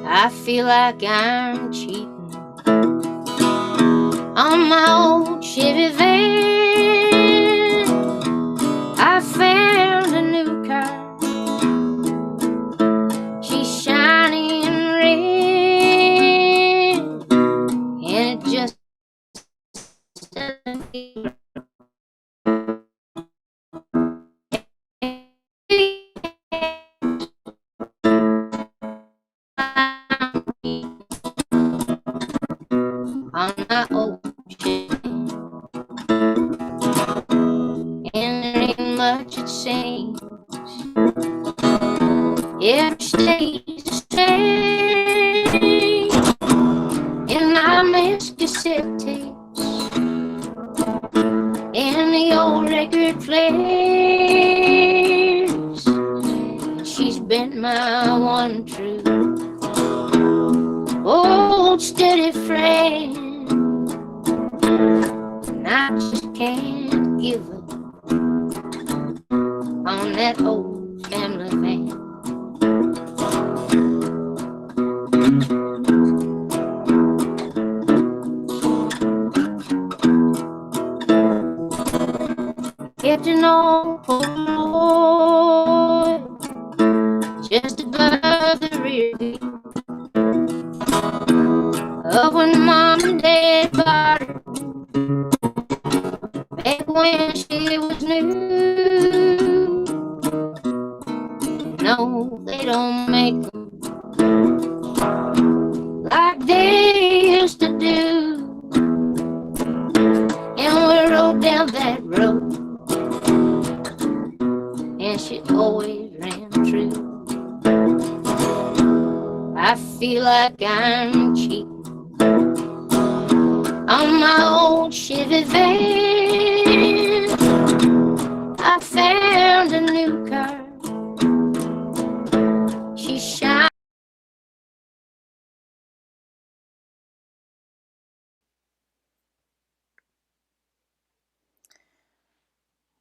I feel like I'm cheating on my old Chevy van. I found a new car. She's shiny and red, and it just doesn't feel on my old Chevy. And there ain't much it seems. Every stays the same. And I miss cassette tapes and the old record players. She's been my one true old steady friend. And I just can't give up on that old family van. Kept an old Polaroid just above the rear view of when Mom and Dad bought her back when she was new. No, they don't make them like they used to do. And we rode down that road, and she always ran true. I feel like I'm cheating on my old Chevy van. I found a new car. She shines.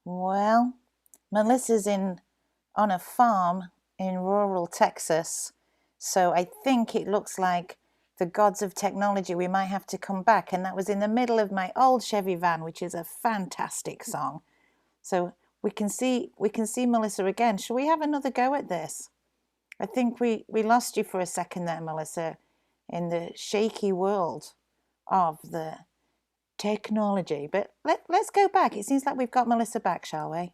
Well, Melissa's on a farm in rural Texas, so I think it looks like the gods of technology, we might have to come back. And that was in the middle of my old Chevy van, which is a fantastic song. So we can see Melissa again. Shall we have another go at this? I think we lost you for a second there, Melissa, in the shaky world of the technology. But let's go back. It seems like we've got Melissa back, shall we?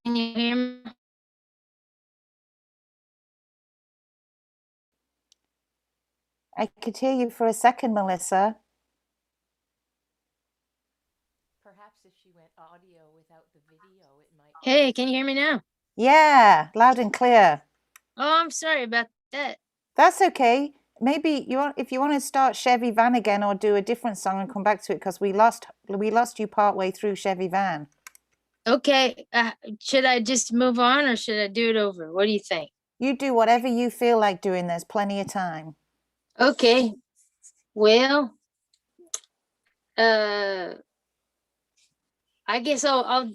Can you hear me? I could hear you for a second, Melissa. Perhaps if she went audio without the video, it might. Hey, can you hear me now? Yeah, loud and clear. Oh, I'm sorry about that. That's okay. Maybe if you want to start Chevy Van again or do a different song and come back to it, because we lost you partway through Chevy Van. Okay, should I just move on or should I do it over? What do you think? You do whatever you feel like doing. There's plenty of time. Okay. Well, I guess I'll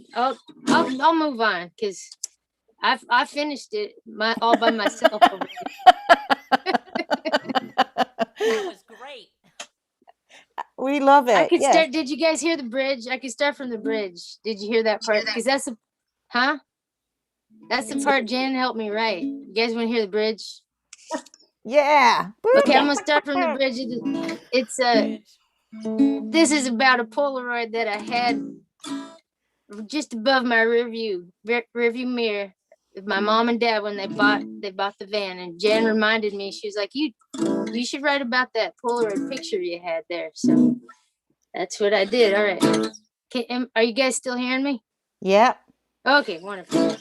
move on because I finished it all by myself. That was great. We love it. I could yeah. start. Did you guys hear the bridge? I could start from the bridge. Did you hear that part? Because that's the part Jen helped me write. You guys want to hear the bridge? Yeah. Okay, I'm gonna start from the bridge. It's This is about a Polaroid that I had just above my rearview mirror with my mom and dad when they bought the van. And Jen reminded me, she was like, you should write about that Polaroid picture you had there. So that's what I did. All right. Are you guys still hearing me? Yeah. Okay, wonderful.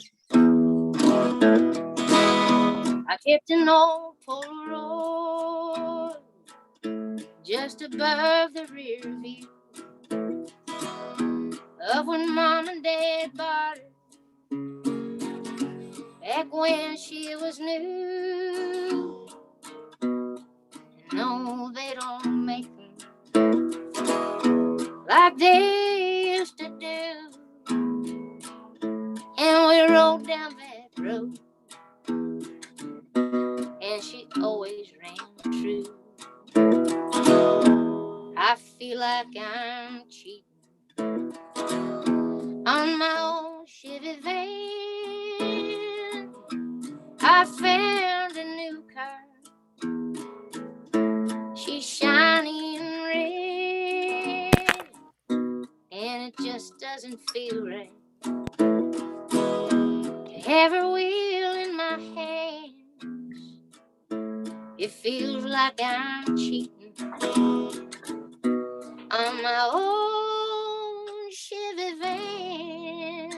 I kept an old Polaroid just above the rear view of when Mom and Dad bought it back when she was new. And no, they don't make them like they used to do. And we rode down that road, and she always ran true. I feel like I'm cheating on my old Chevy van. I found a new car. She's shiny and red, and it just doesn't feel right to have her wheel in my hands. It feels like I'm cheating on my old Chevy van.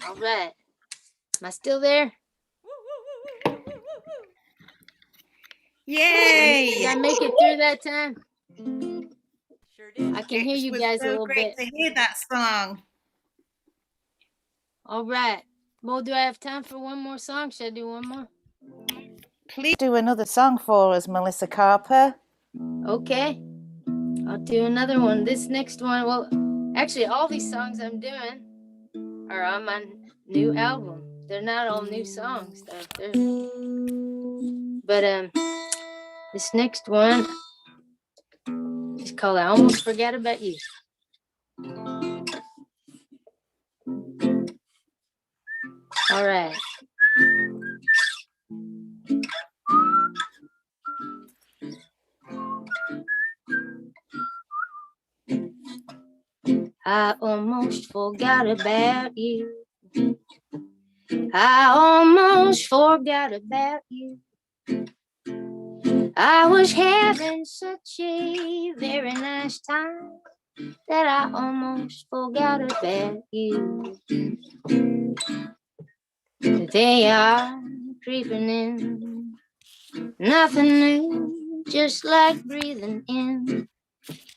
All right. Am I still there? Yay! Did I make it through that time? Sure did. I can hear you guys a little bit. To hear that song. All right. Well, do I have time for one more song? Should I do one more? Please do another song for us, Melissa Carper. Okay. I'll do another one. This next one, well, actually, all these songs I'm doing are on my new album. They're not all new songs, though. But this next one is called I Almost Forgot About You. All right. I almost forgot about you. I almost forgot about you. I was having such a very nice time that I almost forgot about you. They are creeping in, nothing new, just like breathing in.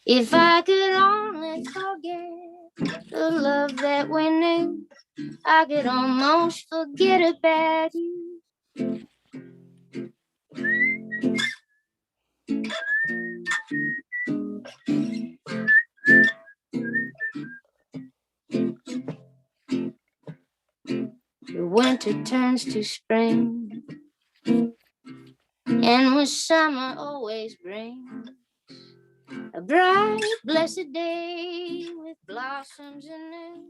If I could only forget the love that we knew, I could almost forget about you. The winter turns to spring, and with summer always brings a bright, blessed day with blossoms anew,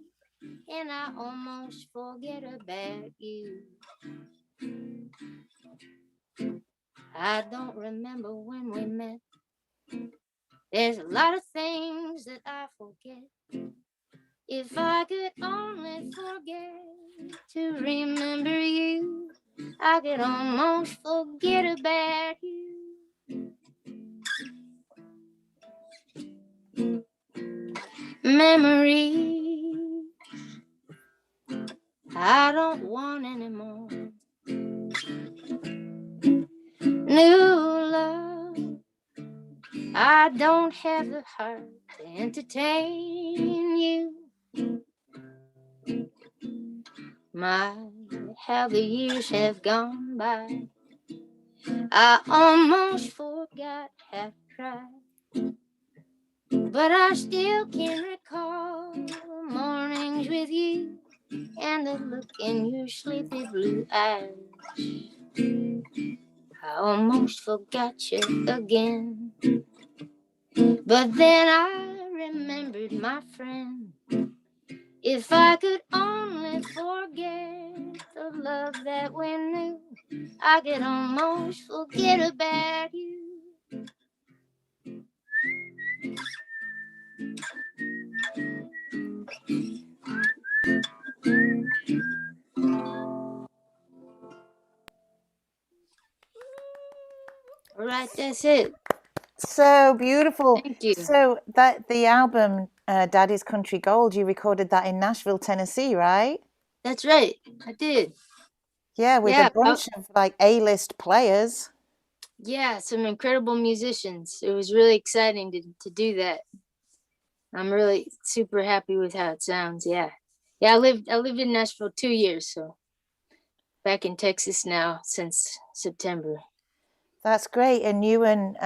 and I almost forget about you. I don't remember when we met. There's a lot of things that I forget. If I could only forget to remember you, I could almost forget about you. Memories I don't want anymore. New love, I don't have the heart to entertain you. My, how the years have gone by. I almost forgot how to cry, but I still can recall mornings with you and the look in your sleepy blue eyes. I almost forgot you again, but then I remembered, my friend, if I could only forget the love that we knew, I could almost forget about you. All right, that's it. So beautiful. Thank you. So that the album Daddy's Country Gold, you recorded that in Nashville, Tennessee, right? That's right. I did. Yeah, with a bunch of like A-list players. Yeah, some incredible musicians. It was really exciting to do that. I'm really super happy with how it sounds. Yeah. I lived in Nashville 2 years, so back in Texas now since September. That's great. And you and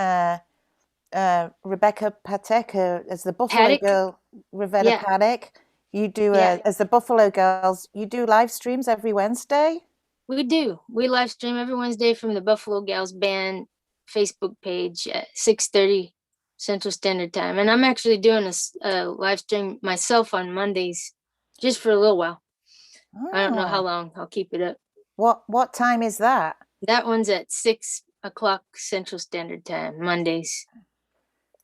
Rebecca Patek as the Buffalo Paddock? Girl, Rebecca Paddock. You do as the Buffalo Girls. You do live streams every Wednesday. We do. We live stream every Wednesday from the Buffalo Gals Band Facebook page at 6:30 Central Standard Time, and I'm actually doing a live stream myself on Mondays, just for a little while. I don't know how long I'll keep it up. What time is that? That one's at 6 o'clock Central Standard Time, Mondays.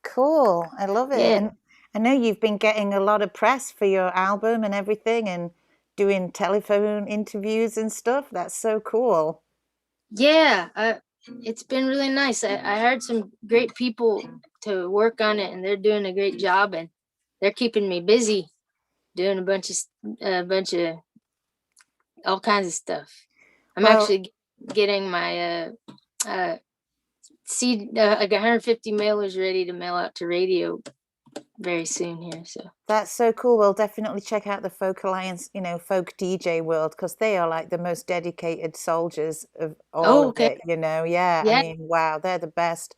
Cool. I love it. Yeah. And I know you've been getting a lot of press for your album and everything and doing telephone interviews and stuff. That's so cool. Yeah, it's been really nice. I hired some great people to work on it, and they're doing a great job, and they're keeping me busy doing a bunch of all kinds of stuff. I'm actually getting my like 150 mailers ready to mail out to radio very soon here. So that's so cool. We'll definitely check out the Folk Alliance, folk DJ world, because they are like the most dedicated soldiers of all of it, Yeah. I mean, wow, they're the best.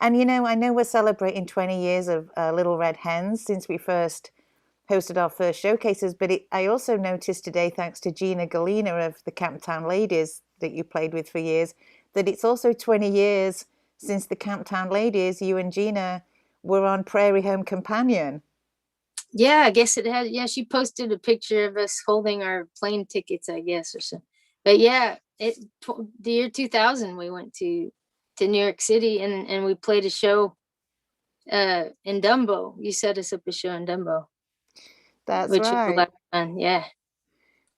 And, I know we're celebrating 20 years of Little Red Hens since we first hosted our first showcases, but I also noticed today, thanks to Gina Galina of the Camptown Ladies that you played with for years, that it's also 20 years since the Camptown Ladies, you and Gina, were on Prairie Home Companion. Yeah, I guess it had. Yeah, she posted a picture of us holding our plane tickets, I guess, or so. But yeah, the year 2000, we went to New York City and we played a show in Dumbo. You set us up a show in Dumbo. That's which right. Was a lot of fun. Yeah.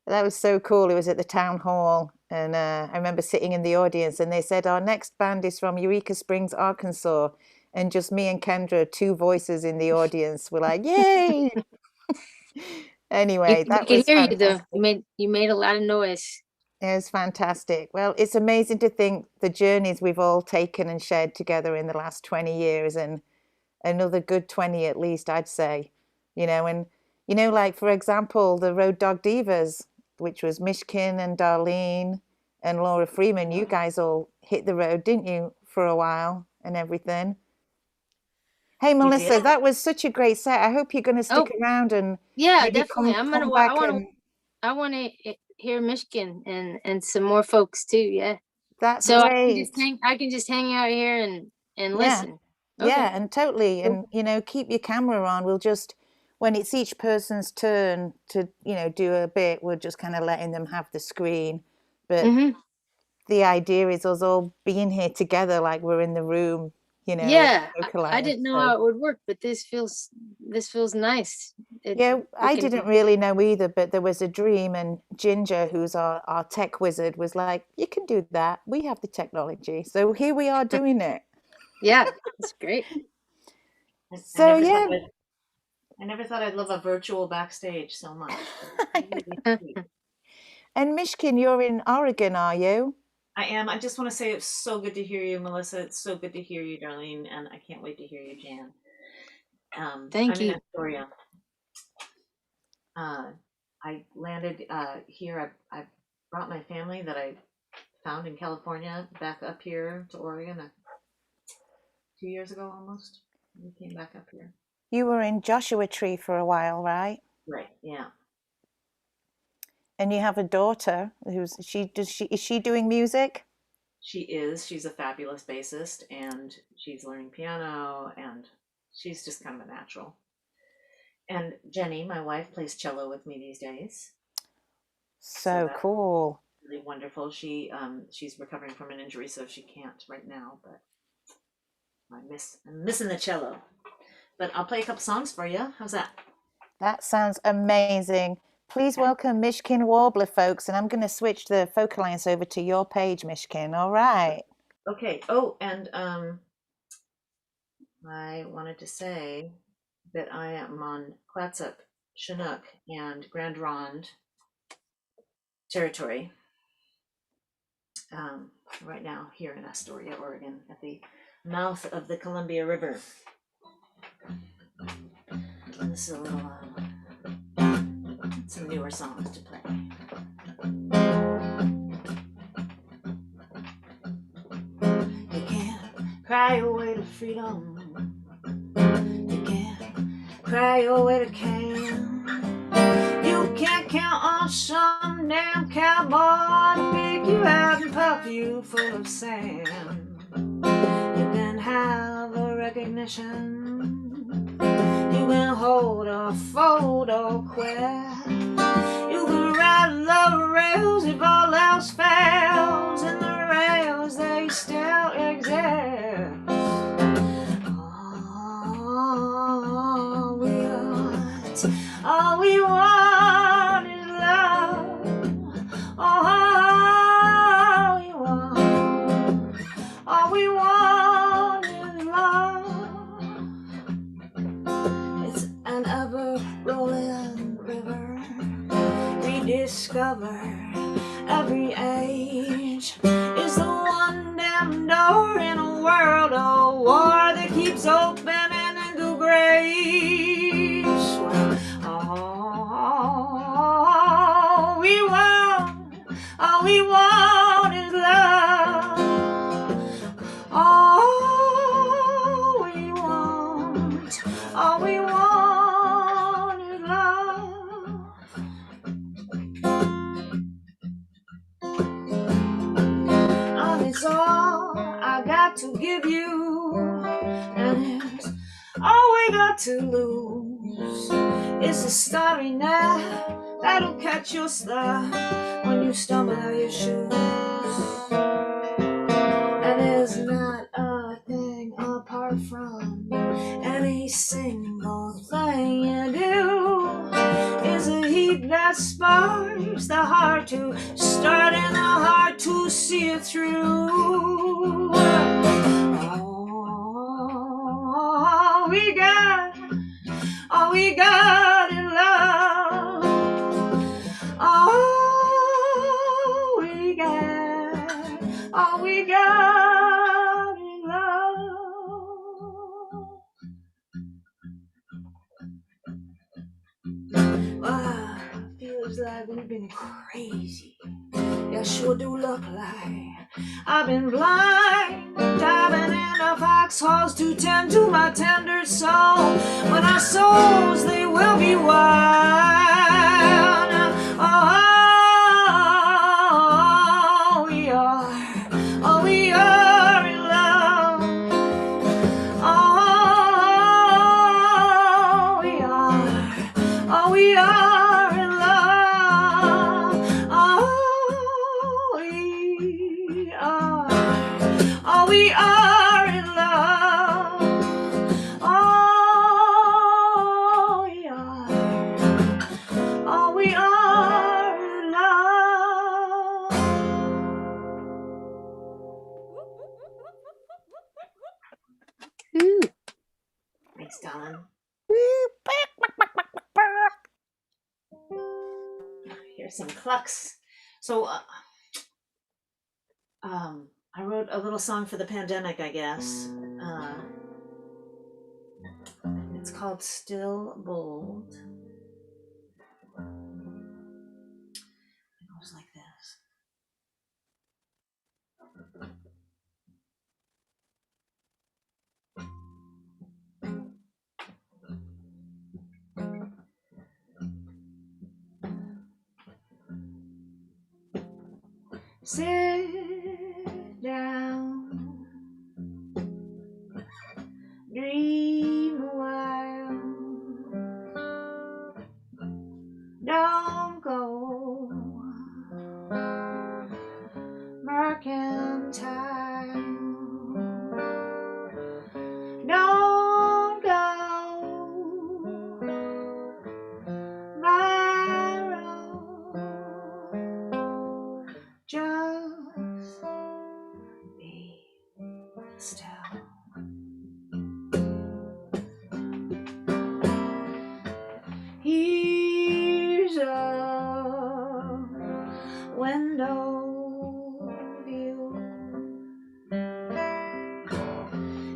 That was so cool. It was at the town hall, and I remember sitting in the audience, and they said, our next band is from Eureka Springs, Arkansas, and just me and Kendra, two voices in the audience, were like, yay! Anyway, that was hear fantastic. You though. You made a lot of noise. It was fantastic. Well, it's amazing to think the journeys we've all taken and shared together in the last 20 years, and another good 20 at least, I'd say, and like, for example, the Road Dog Divas, which was Mishkin and Darlene and Laura Freeman, you guys all hit the road, didn't you, for a while and everything? Hey, Melissa, that was such a great set. I hope you're going to stick around and definitely. I want to hear Mishkin and some more folks too. Yeah, that's so great. I can just hang out here and listen. Yeah, and totally. And keep your camera on. We'll just, when it's each person's turn to do a bit, we're just kind of letting them have the screen. But the idea is us all being here together, like we're in the room. I didn't know how it would work, but this feels nice. I didn't really know either, but there was a dream, and Ginger, who's our tech wizard, was like, you can do that. We have the technology. So here we are doing it. Yeah, it's great. So I never thought I'd love a virtual backstage so much. And Mishkin, you're in Oregon, are you? I am. I just want to say it's so good to hear you, Melissa. It's so good to hear you, Darlene, and I can't wait to hear you, Jan. Thank you. I'm in Astoria. I landed here. I brought my family that I found in California back up here to Oregon 2 years ago almost. We came back up here. You were in Joshua Tree for a while, right? Right, yeah. And you have a daughter is she doing music? She is. She's a fabulous bassist, and she's learning piano, and she's just kind of a natural. And Jenny, my wife, plays cello with me these days. So cool. really wonderful. She's recovering from an injury, so she can't right now. But I'm missing the cello. But I'll play a couple songs for you. How's that? That sounds amazing. Please welcome Mishkin Warbler, folks, and I'm going to switch the focal lines over to your page, Mishkin. All right. Okay. Oh, and I wanted to say that I am on Clatsop, Chinook, and Grand Ronde territory right now here in Astoria, Oregon, at the mouth of the Columbia River. And this is a little some newer songs to play. You can't cry away to freedom. You can't cry away to can. You can't count on some damn cowboy to pick you out and puff you full of sand. You can have a recognition. You can hold or fold or quit. You can ride the rails if all else fails, and the rails they still exist. All we want is love. All we want is love. It's an ever-rolling river. Rediscover every age. Is the one damn door in a world of war that keeps opening into graves. All we want is love. All we want is love. It's all I got to give you, and it's all we got to lose. It's a starry night that'll catch your step when you stumble out your shoes. And there's not a thing apart from any single thing you do. Is a heat that sparks the heart to start and the heart to see it through. All we got is love. All we got is love. Feels like we've been crazy. Yeah, sure do look like I've been blind, diving into foxholes to tend to my tender soul. When our souls, they will be wild. Oh, we are in love. Oh, we are in love. We are in love. We are in love. Ooh. Thanks, Don. Here's some clucks. So, I wrote a little song for the pandemic, I guess. It's called Still Bold. It goes like this. Sit down, dream a while, don't go window view.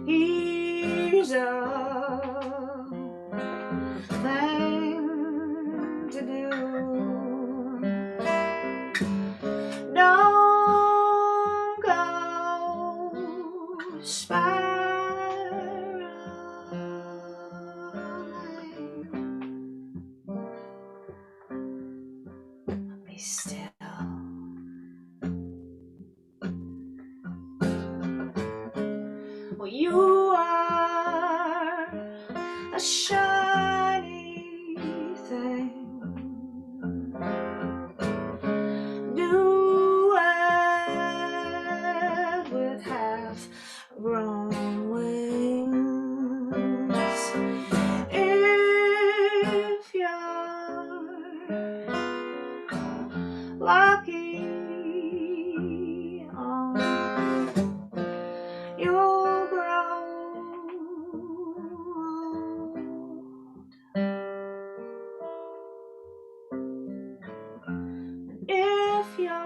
Here's a thing to do. Don't go spiraling. Be still. Well, you are a shiny thing. Do it with half-grown wings. If you're lucky, you'll grow old. If you're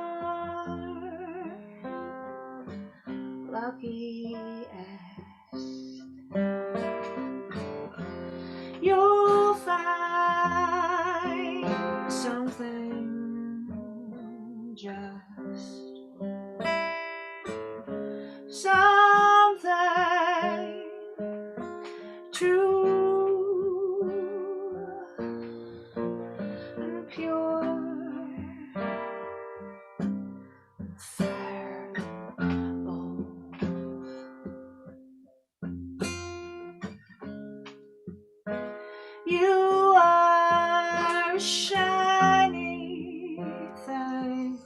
lucky, you'll find something just something true and pure, fair, bold. You are a shiny thing.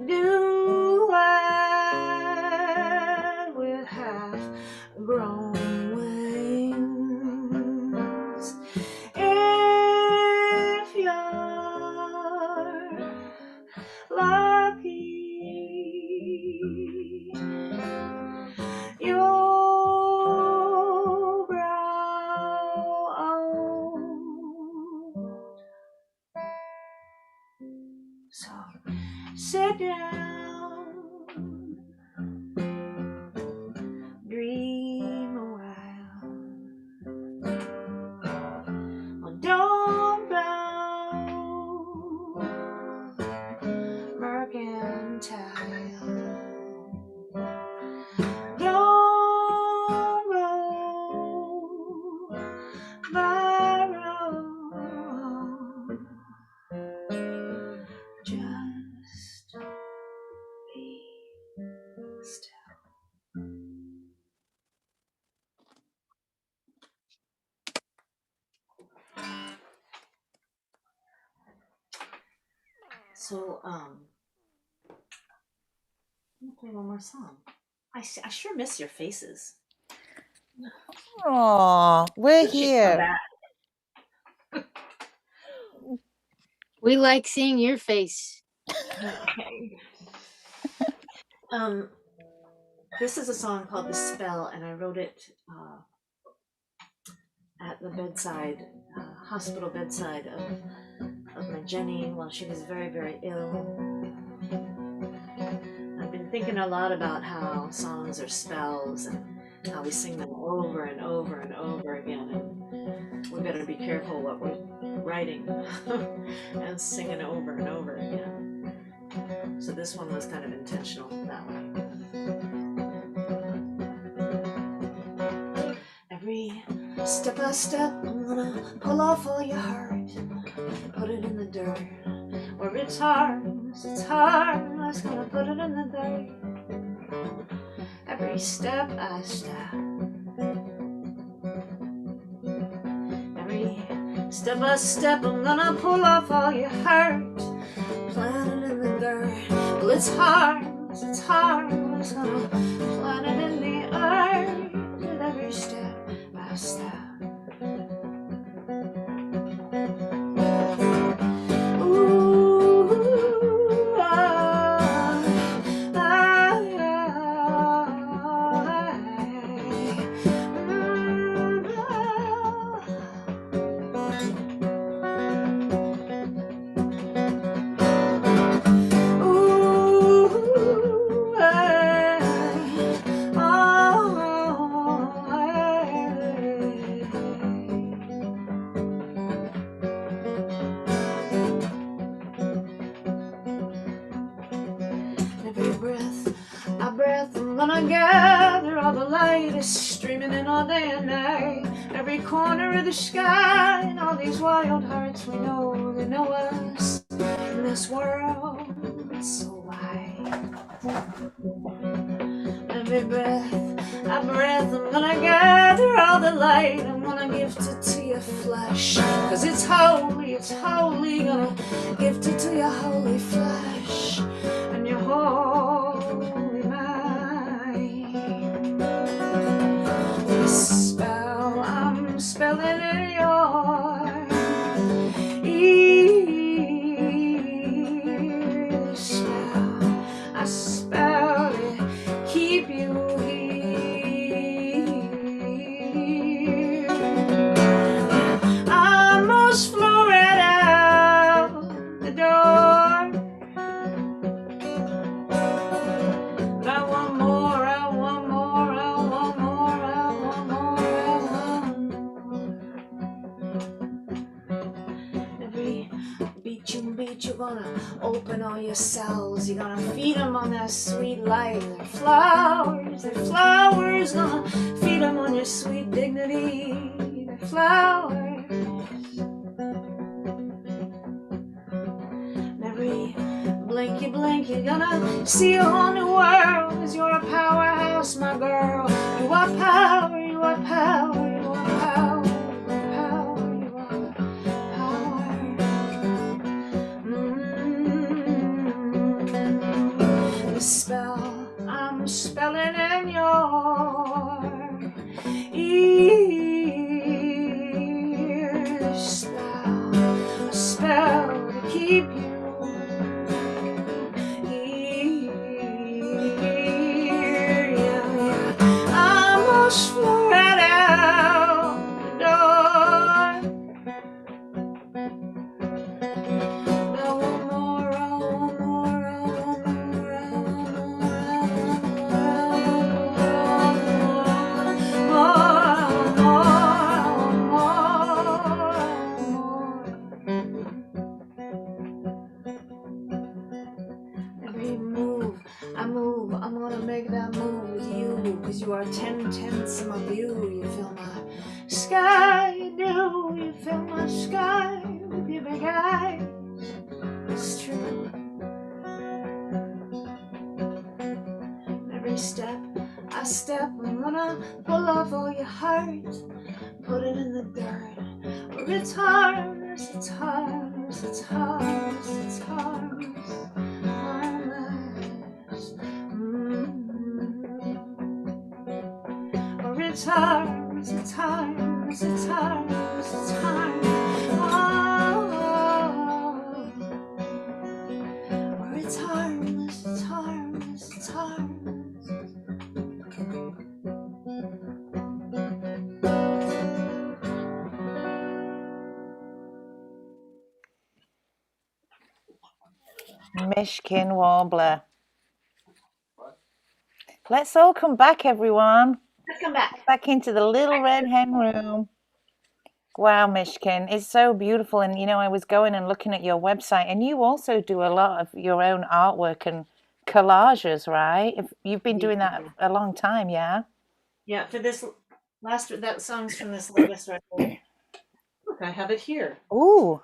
Do it with half-grown wings. If you're lucky, you'll grow old. So sit down, dream a while. Well, don't go mercantile. Don't go viral. Just be still. So, I'm gonna play one more song. I sure miss your faces. Aw, we're You should come here. back. We like seeing your face. Okay. This is a song called "The Spell," and I wrote it at the bedside, hospital bedside of my Jenny while she was very, very ill. I've been thinking a lot about how songs are spells and how we sing them over and over and over again, and we better be careful what we're writing and singing over and over again. So this one was kind of intentional that way. Every step by step, I'm gonna pull off all your heart and put it in the dirt. Where it's hard, I'm just gonna put it in the dirt. Every step I step, every step by step, I'm gonna pull off all your hurt, plant it in the dirt. Well, it's hard, I'm just gonna plant it in the earth with every step I step. gonna gather all the light is streaming in all day and night. Every corner of the sky and all these wild hearts we know, they know us in this world so wide. Every breath I breath, I'm gonna gather all the light. I'm gonna gift it to your flesh, 'cause it's holy, gonna gift it to your holy flesh and your holy mind. This spell I'm spelling in your ear. This spell I spell it, keep you here. I almost flew right out the door, but I want more, I want more, I want more, I want more, I want more. Every beat, you're gonna open all your cells. You're gonna feed them on that sweet light. They're flowers, gonna feed them on your sweet dignity. They're flowers. And every blink you blink, you're gonna see a whole new world. 'Cause you're a powerhouse, my girl. You are power, you are power, you are power, you are power, you are power. The spell I'm spelling in your ear. The spell, a spell to keep you here. Yeah, yeah. I almost flew right out the door. I want more, I want more, I want more, I want Every move I move, I'm gonna make that move with you, 'cause you are 10/10 of my view. You fill my sky, you do. You fill my sky with your big eyes. It's true. Every step I step, I'm gonna pull off all your heart, put it in the dirt. Or it's harmless, it's harmless, it's harmless, it's harmless, harmless. Or it's harmless, it's harmless, it's harmless, it's harmless. Or it's harmless, it's harmless, it's harmless. Mishkin Warbler. Let's all come back, everyone. Let's come back. Back into the Little Red Hen room. Wow, Mishkin, it's so beautiful. And, you know, I was going and looking at your website, and you also do a lot of your own artwork and collages, right? You've been doing that a long time, yeah? Yeah, for this that song's from this latest record. Look, I have it here. Ooh.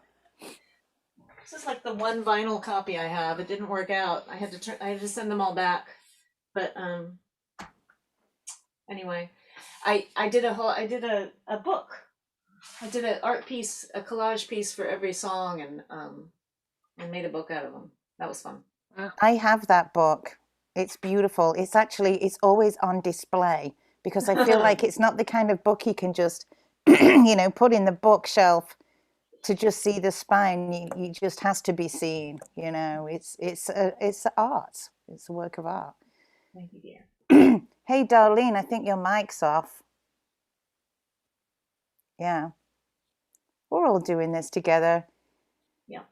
This is like the one vinyl copy I have. It didn't work out. I had to send them all back. But anyway, I did a book. I did an art piece, a collage piece for every song, and made a book out of them. That was fun. I have that book. It's beautiful. It's always on display because I feel like it's not the kind of book you can just, put in the bookshelf to just see the spine. It just has to be seen. It's art. It's a work of art. Thank you, dear. Hey, Darlene, I think your mic's off. Yeah. We're all doing this together. Yeah.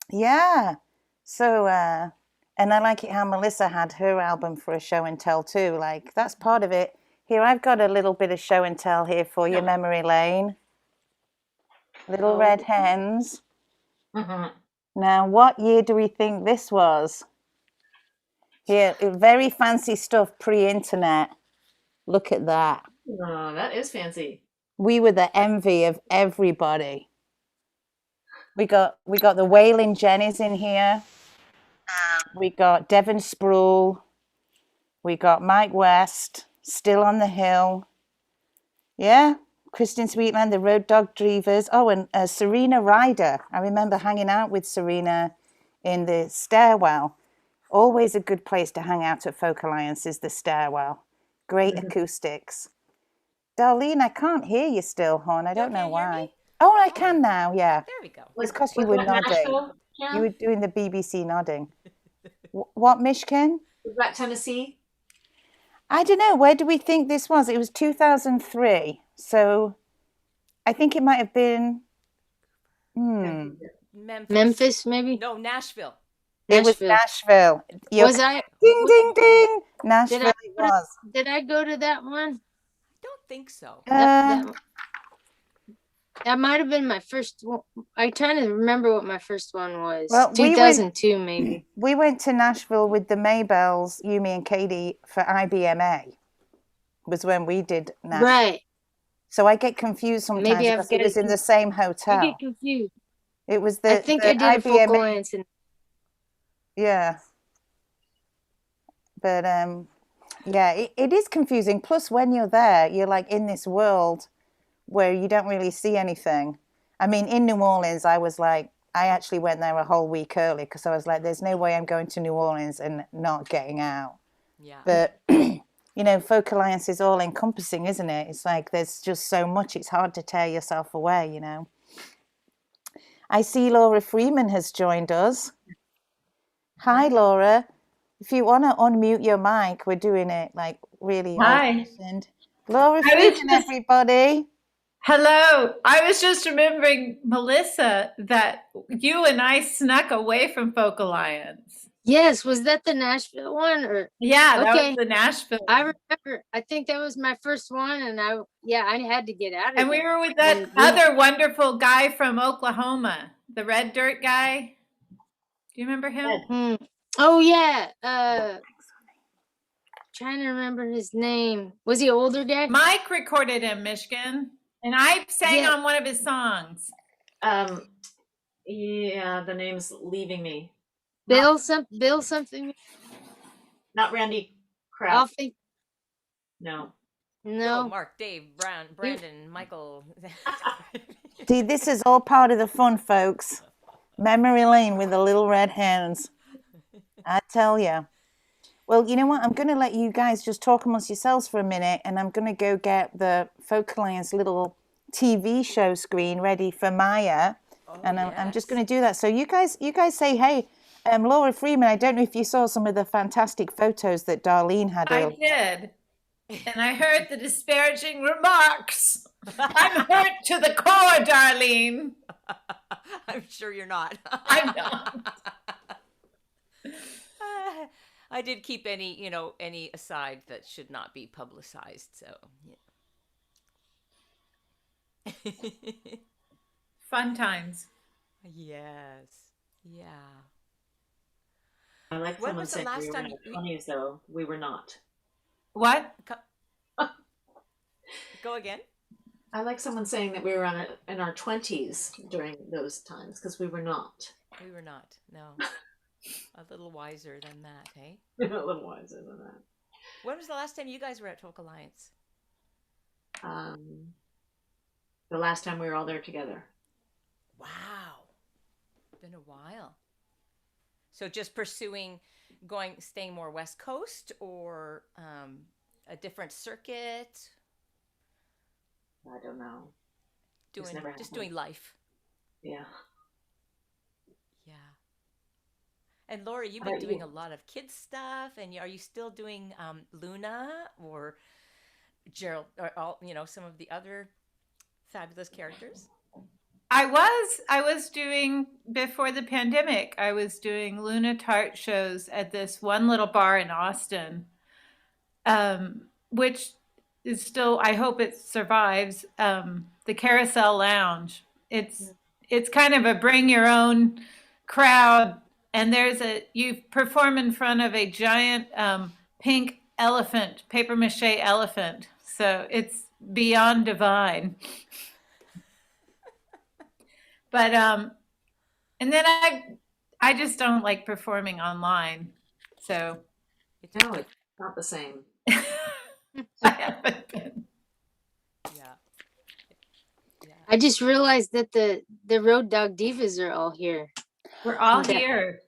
Yeah. So, and I like it how Melissa had her album for a show and tell too. Like, that's part of it. Here, I've got a little bit of show and tell here for you, Memory Lane. Little Red Hens. Mm-hmm. Now, what year do we think this was? Here, very fancy stuff pre-internet. Look at that. Oh, that is fancy. We were the envy of everybody. We got the Wailing Jennies in here. We got Devon Sproul. We got Mike West, Still on the Hill. Yeah, Kristen Sweetland, the Road Dog Drivers. Oh, and Serena Ryder. I remember hanging out with Serena in the stairwell. Always a good place to hang out at Folk Alliance is the stairwell. Great acoustics. Darlene, I can't hear you still, hon. I don't know why. Oh, I can now, yeah. There we go. It's because you were that nodding. Nashville, You Jan? were doing the BBC nodding. What, Mishkin? Was that Tennessee? I don't know. Where do we think this was? It was 2003. So I think it might have been. Memphis, maybe? No, Nashville. It was Nashville. Was I? Ding, ding, ding. Nashville it was. Did I go to that one? Don't think so. That might have been my first one. I'm trying to remember what my first one was. Well, 2002, maybe. We went to Nashville with the Maybells, Yumi and Katie, for IBMA. Was when we did Nashville. Right. So I get confused sometimes Maybe because it was in the same hotel. I get confused. It was I think I did IBMA. Folk Alliance. Yeah. But yeah, it is confusing. Plus, when you're there, you're like in this world where you don't really see anything. I mean, in New Orleans, I was like, I actually went there a whole week early because I was like, there's no way I'm going to New Orleans and not getting out. Yeah. But, you know, Folk Alliance is all encompassing, isn't it? It's like there's just so much, it's hard to tear yourself away, you know. I see Laura Freeman has joined us. Hi, Laura. If you want to unmute your mic, we're doing it like really old-fashioned. Laura Freeman, everybody. Hello. I was just remembering, Melissa, that you and I snuck away from Folk Alliance. Yes, was that the Nashville one? Or Yeah, that Okay. was the Nashville. I remember. I think that was my first one, and I had to get out of And we there. were with that other wonderful guy from Oklahoma, the red dirt guy. Do you remember him? Oh yeah. Trying to remember his name. Was he an older guy? Mike recorded him, Mishkin, and I sang Yeah. on one of his songs. Yeah, the name's leaving me. Bill something. Not Randy I'll Kraft. think. No. No. Mark, Dave, Brandon, Michael. See, this is all part of the fun, folks. Memory lane with the Little Red Hens. I tell you. Well, you know what? I'm going to let you guys just talk amongst yourselves for a minute, and I'm going to go get the Folk Alliance little TV show screen ready for Maya, and I'm just going to do that. So you guys say, hey, Laura Freeman. I don't know if you saw some of the fantastic photos that Darlene had. I did. And I heard the disparaging remarks. I'm hurt to the core, Darlene. I'm sure you're not. I'm not. I did keep any aside that should not be publicized. So, yeah. Fun times. Yes. Yeah. I like When someone was the saying last we were time in our 20s, though. We were not. What? Go again? I like someone saying that we were in our 20s during those times, because we were not. We were not. No. A little wiser than that, eh? A little wiser than that. When was the last time you guys were at Folk Alliance? The last time we were all there together. Wow. Been a while. So just staying more West Coast, or a different circuit? I don't know. Just happened. doing life. Yeah. Yeah. And Laura, you've been doing a lot of kids stuff, and are you still doing Luna or Gerald, or some of the other fabulous characters? I was doing, before the pandemic, I was doing Luna Tart shows at this one little bar in Austin, which is still, I hope it survives, the Carousel Lounge. It's kind of a bring your own crowd and you perform in front of a giant pink elephant, paper mache elephant. So it's beyond divine. But and then I just don't like performing online. So No, it's not the same. I haven't been. Yeah. I just realized that the Road Dog Divas are all here. We're all Okay. here.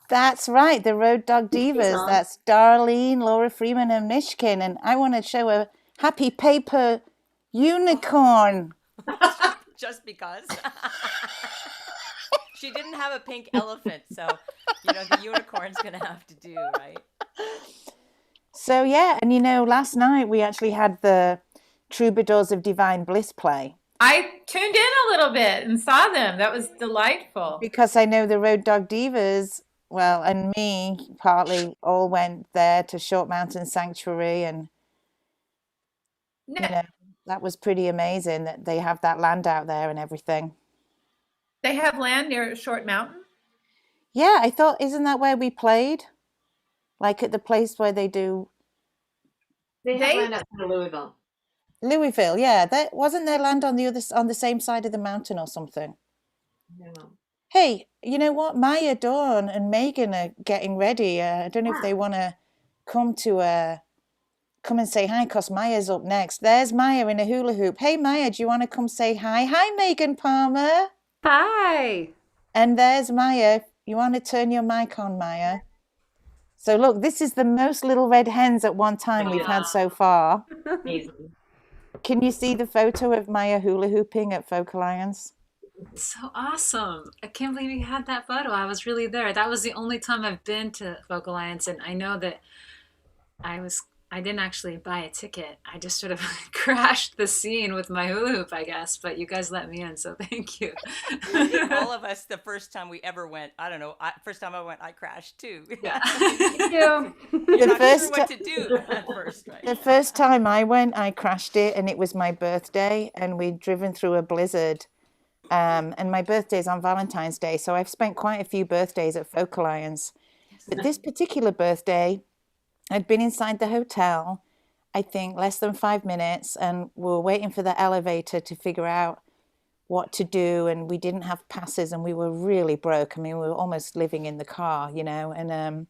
That's right, the Road Dog Divas. on. That's Darlene, Laura Freeman, and Mishkin. And I want to show a happy paper unicorn. Just because. She didn't have a pink elephant, so the unicorn's gonna have to do, right? So yeah, and last night we actually had the Troubadours of Divine Bliss play. I tuned in a little bit and saw them. That was delightful. Because I know the Road Dog Divas, well, and me partly all went there to Short Mountain Sanctuary, and that was pretty amazing that they have that land out there and everything. They have land near Short Mountain? Yeah, I thought, isn't that where we played? Like at the place where they do... They have land outside of Louisville. Louisville, yeah. Wasn't there land on the same side of the mountain or something? No. Hey, you know what? Maya, Dawn, and Megan are getting ready. I don't know if they want to come and say hi, because Maya's up next. There's Maya in a hula hoop. Hey, Maya, do you want to come say hi? Hi, Megan Palmer. Hi. And there's Maya. You want to turn your mic on, Maya? So look, this is the most Little Red Hens at one time we've had so far. Amazing. Can you see the photo of Maya hula hooping at Folk Alliance? So awesome. I can't believe you had that photo. I was really there. That was the only time I've been to Folk Alliance, and I know that I didn't actually buy a ticket. I just sort of crashed the scene with my hula hoop, I guess, but you guys let me in, so thank you. All of us, the first time we ever went, I don't know, first time I went, I crashed too. Yeah. Thank you. You're not sure what to do at first, right? The first time I went, I crashed it, and it was my birthday, and we'd driven through a blizzard. And my birthday's on Valentine's Day, so I've spent quite a few birthdays at Folk Alliance. But this particular birthday, I'd been inside the hotel, I think less than 5 minutes, and we were waiting for the elevator to figure out what to do, and we didn't have passes, and we were really broke. I mean, we were almost living in the car, and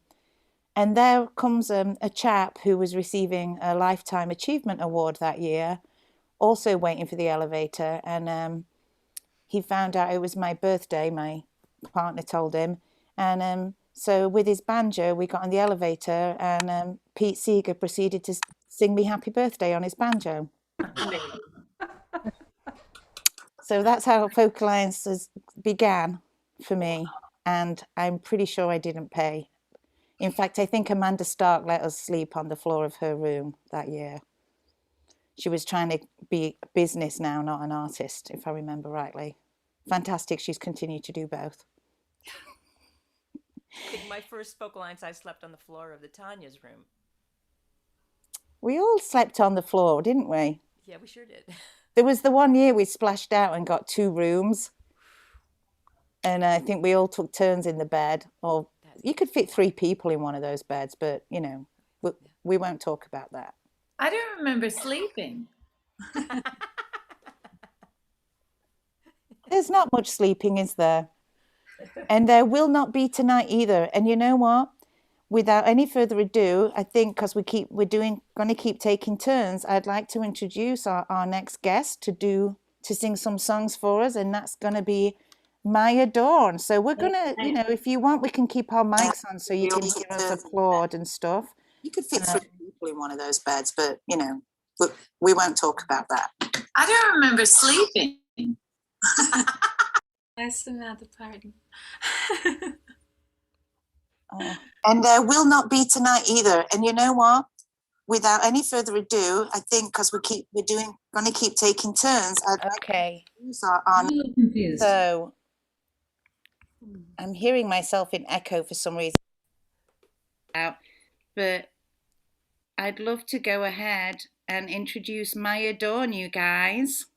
there comes a chap who was receiving a Lifetime Achievement Award that year, also waiting for the elevator, and he found out it was my birthday, my partner told him, and so with his banjo, we got on the elevator, and Pete Seeger proceeded to sing me happy birthday on his banjo. So that's how Folk Alliance began for me, and I'm pretty sure I didn't pay. In fact, I think Amanda Stark let us sleep on the floor of her room that year. She was trying to be business now, not an artist, if I remember rightly. Fantastic, she's continued to do both. I think my first Folk Alliance, I slept on the floor of the Tanya's room. We all slept on the floor, didn't we? Yeah, we sure did. There was the one year we splashed out and got 2 rooms. And I think we all took turns in the bed. Or you could fit 3 people in one of those beds, but, we won't talk about that. I don't remember sleeping. There's not much sleeping, is there? And there will not be tonight either. And you know what? Without any further ado, I think because we're going to keep taking turns, I'd like to introduce our next guest to sing some songs for us, and that's going to be Maya Dawn. So we're going to, if you want, we can keep our mics on so you can hear us applaud and stuff. You could fit 3 people in one of those beds, but, we won't talk about that. I don't remember sleeping. I wasn't at the party. Oh. And there will not be tonight either. And you know what? Without any further ado, I think because we're going to keep taking turns. Okay. I'm a little confused. So I'm hearing myself in echo for some reason. But I'd love to go ahead and introduce Maya Dawn, you guys.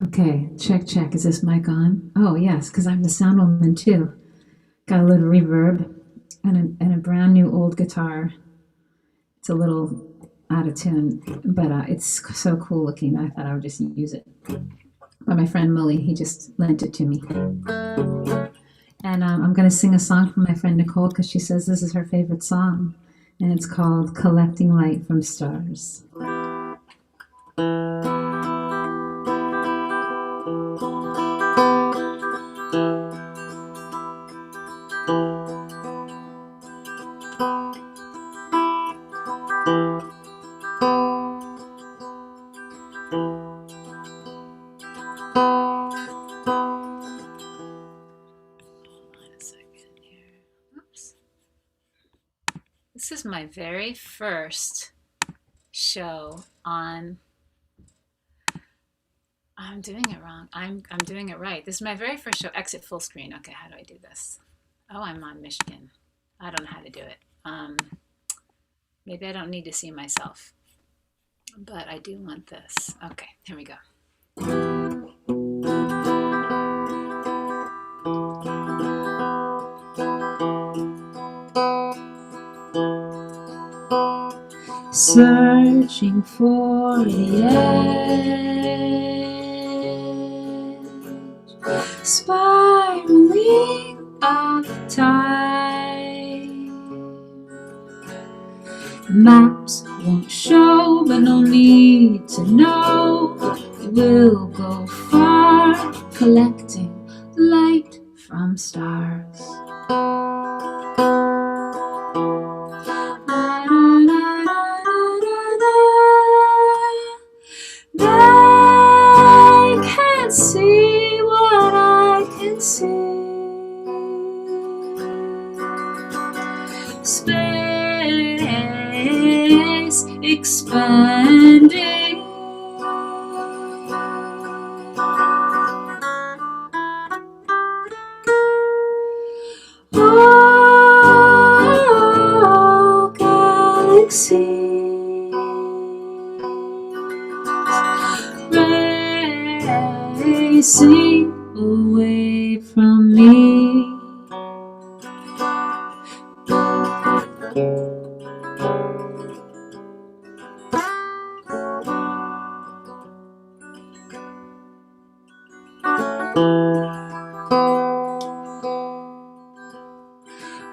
Okay, check, check. Is this mic on? Oh, yes, because I'm the sound woman too. Got a little reverb and a brand new old guitar. It's a little out of tune, but it's so cool looking. I thought I would just use it. But my friend Mully, he just lent it to me. And I'm going to sing a song from my friend Nicole because she says this is her favorite song. And it's called Collecting Light from Stars. This is my very first show on. I'm doing it wrong. I'm doing it right. This is my very first show. Exit full screen. Okay, how do I do this? Oh, I'm on Mishkin. I don't know how to do it. Maybe I don't need to see myself, but I do want this. Okay, here we go. Searching for the edge, spiraling up time. Maps won't show, but no need to know. We'll go far, collecting light from stars. They can't see what I can see. Space expanding. Oh, galaxies. Racing away from me.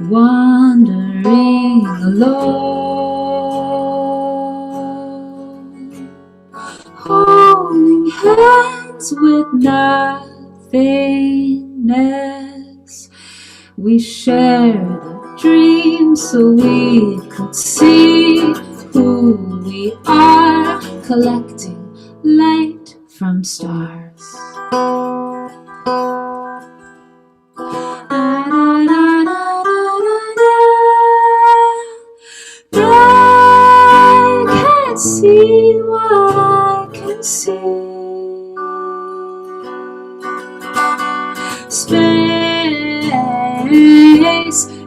Wandering alone, holding hands with nothingness. We shared a dream so we could see who we are, collecting light from stars. They can't see what I can see. Space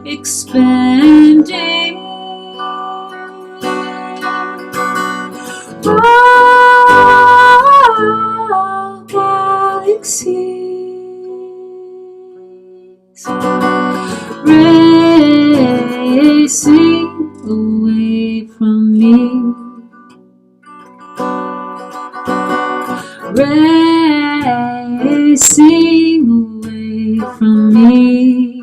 expanding. Oh, galaxies racing away from me. Racing away from me.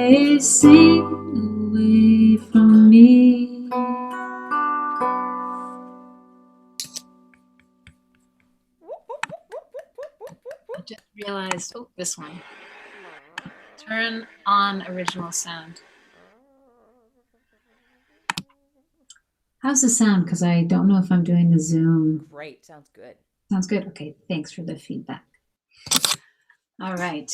Racing away from me. I just realized, oh, this one. Turn on original sound. How's the sound? Because I don't know if I'm doing the Zoom. Great, sounds good. Sounds good. Okay, thanks for the feedback. All right.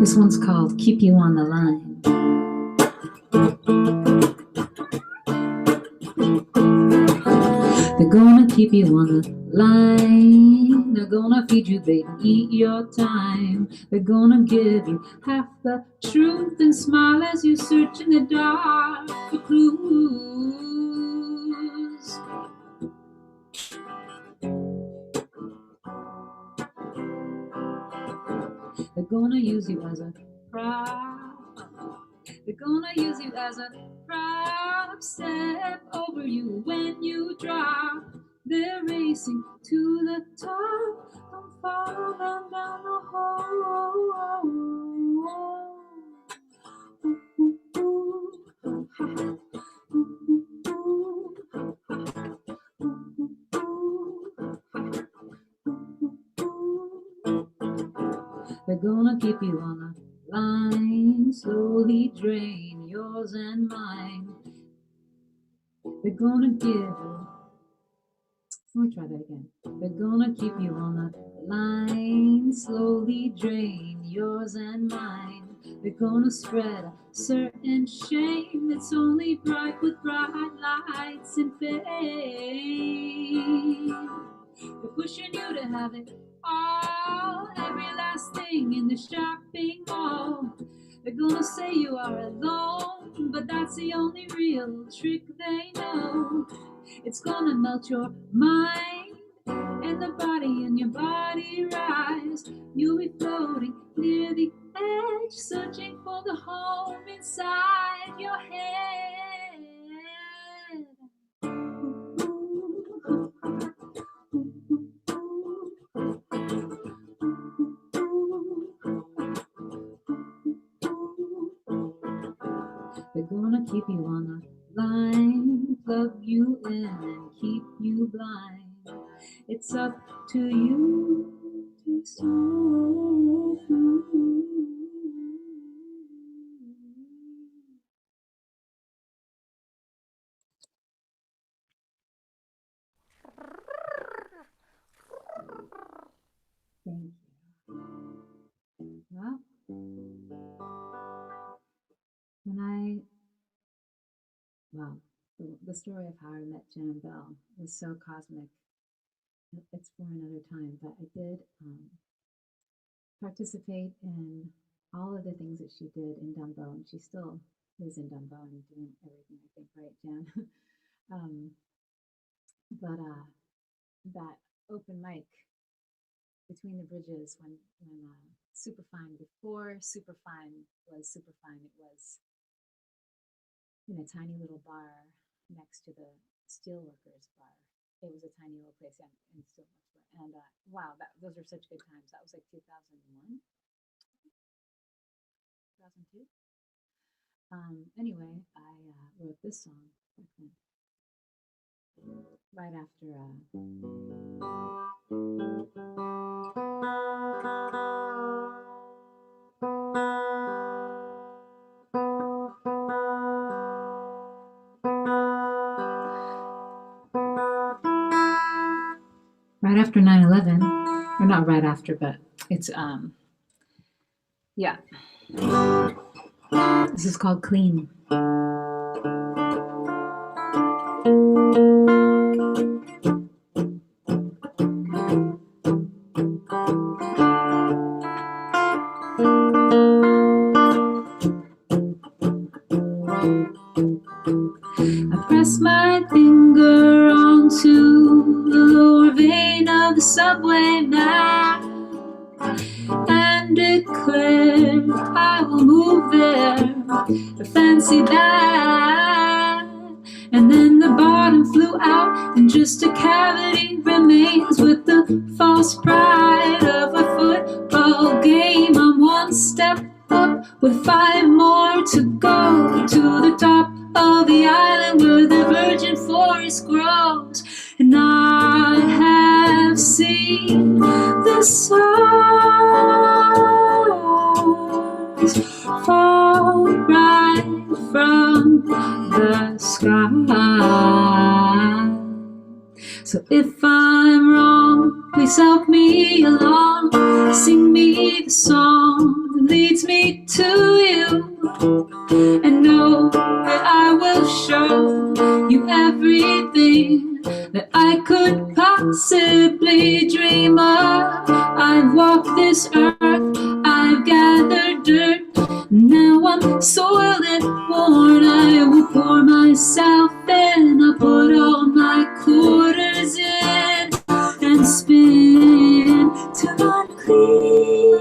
This one's called Keep You on the Line. They're gonna keep keep you on the line. They're gonna feed you, they eat your time. They're gonna give you half the truth and smile as you search in the dark for clues. They're gonna use you as a prop. They're gonna use you as a prop. Step over you when you drop. They're racing to the top. Don't follow them down the hole. They're gonna keep you on the line, slowly drain yours and mine. They're gonna give you. Let me try that again. They're gonna keep you on the line, slowly drain yours and mine. They're gonna spread a certain shame that's only bright with bright lights and fame. They're pushing you to have it all, every last thing in the shopping mall. They're gonna say you are alone, but that's the only real trick they know. It's gonna melt your mind and the body in your body rise. You'll be floating near the edge, searching for the home inside your head. They're gonna keep you on the line, plug you in and keep you blind. It's up to you to stay through. Thank you. Well, the story of how I met Jan Bell was so cosmic. It's for another time, but I did participate in all of the things that she did in Dumbo, and she still is in Dumbo and doing everything, I think, right, Jan? But that open mic between the bridges when Superfine, before Superfine was Superfine, it was in a tiny little bar next to the Steelworkers bar. It was a tiny little place in Steelworkers bar. And wow, those were such good times. That was like 2001, 2002. Anyway, I wrote this song right after right after 9/11, or not right after, but it's yeah. This is called Clean. I press my finger onto the lower vein of the subway map and declare I will move there, a fancy bag. And then the bottom flew out and just a cavity remains with the false pride of a football game. I'm one step up with 5 more to go to the top of the island where the virgin forest grows. And I have seen the stars fall right from the sky. So if I'm wrong, please help me along. Sing me the song that leads me to you, and know that I will show you everything that I could possibly dream of. I've walked this earth, I've gathered dirt. Now I'm soiled and worn. I will pour myself in. I'll put all my quarters in and spin till I'm clean.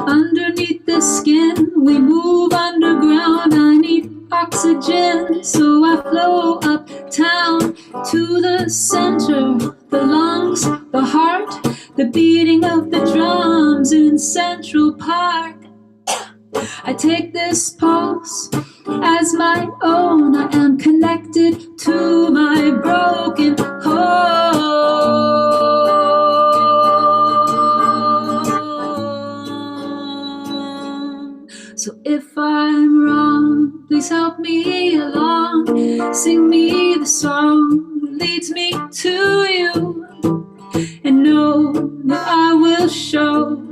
Underneath the skin, we move underground. I need oxygen, so I flow uptown to the center, the lungs, the heart, the beating of the drums in Central Park. I take this pulse as my own. I am connected to my broken home. So if I'm wrong, please help me along. Sing me the song that leads me to you. And know that I will show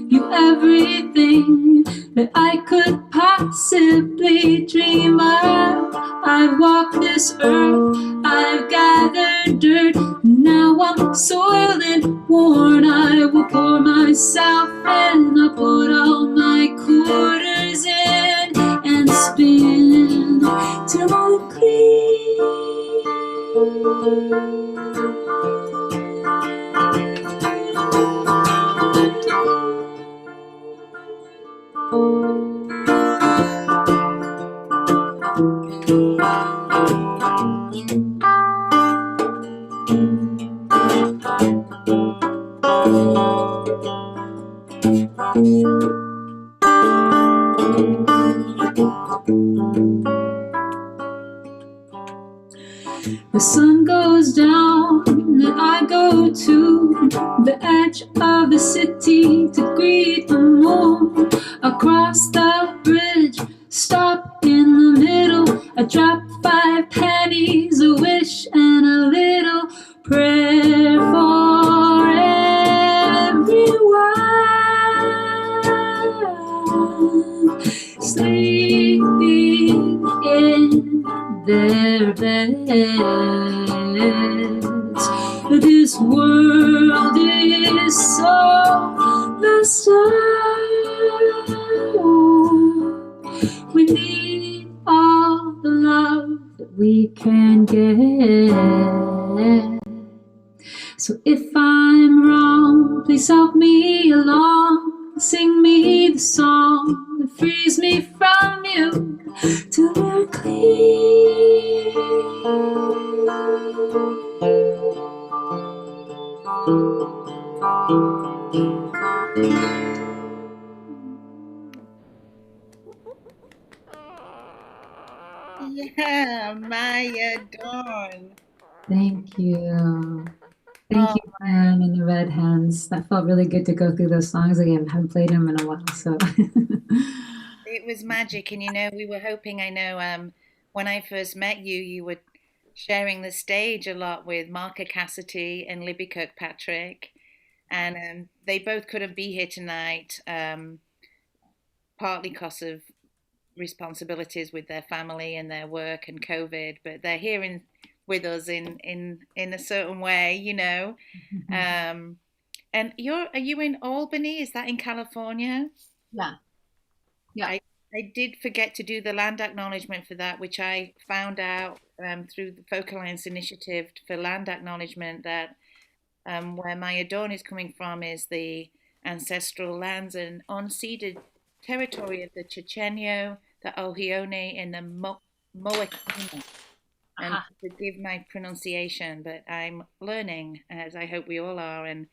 you everything that I could possibly dream of. I've walked this earth, I've gathered dirt. Now I'm soiled and worn. I will pour myself in. I'll put all my quarters in and spin till I'm clean. The sun goes down and I go to the edge of the city to greet the moon. Across the bridge, stop in the middle. I drop 5 pennies, a wish and a little prayer for everyone sleeping in their beds. This world is so messed up. We need all the love that we can get. So if I'm wrong, please help me along. Sing me the song that frees me from you till we're clean. Yeah, Maya Dawn. Thank you. Thank you, Anne and the Red Hens. That felt really good to go through those songs again. I haven't played them in a while, so. It was magic, and we were hoping. I know when I first met you, you were sharing the stage a lot with Marka Cassidy and Libby Kirkpatrick, and they both couldn't be here tonight, partly because of responsibilities with their family and their work and COVID, but they're here with us in a certain way, And are you in Albany? Is that in California? Yeah. I did forget to do the land acknowledgement for that, which I found out through the Folk Alliance Initiative for Land Acknowledgement that where Maya Dawn is coming from is the ancestral lands and unceded territory of the Chochenyo, the Ohlone, and the Moekina. And forgive my pronunciation, but I'm learning, as I hope we all are. And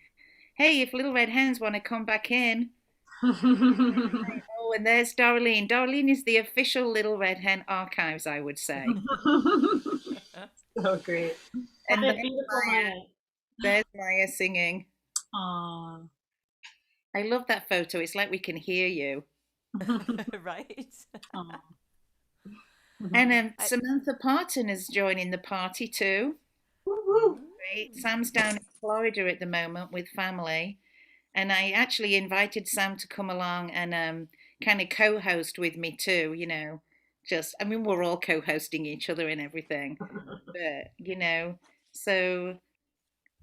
hey, if Little Red Hens want to come back in. Oh, and there's Darlene. Darlene is the official Little Red Hen archives, I would say. So great. And there's Maya singing. Aww. I love that photo. It's like we can hear you. Right. And Samantha Parton is joining the party too. Woo-woo. great. Sam's down in Florida at the moment with family, and I actually invited Sam to come along and kind of co-host with me too. Just I mean we're all co-hosting each other and everything, but so.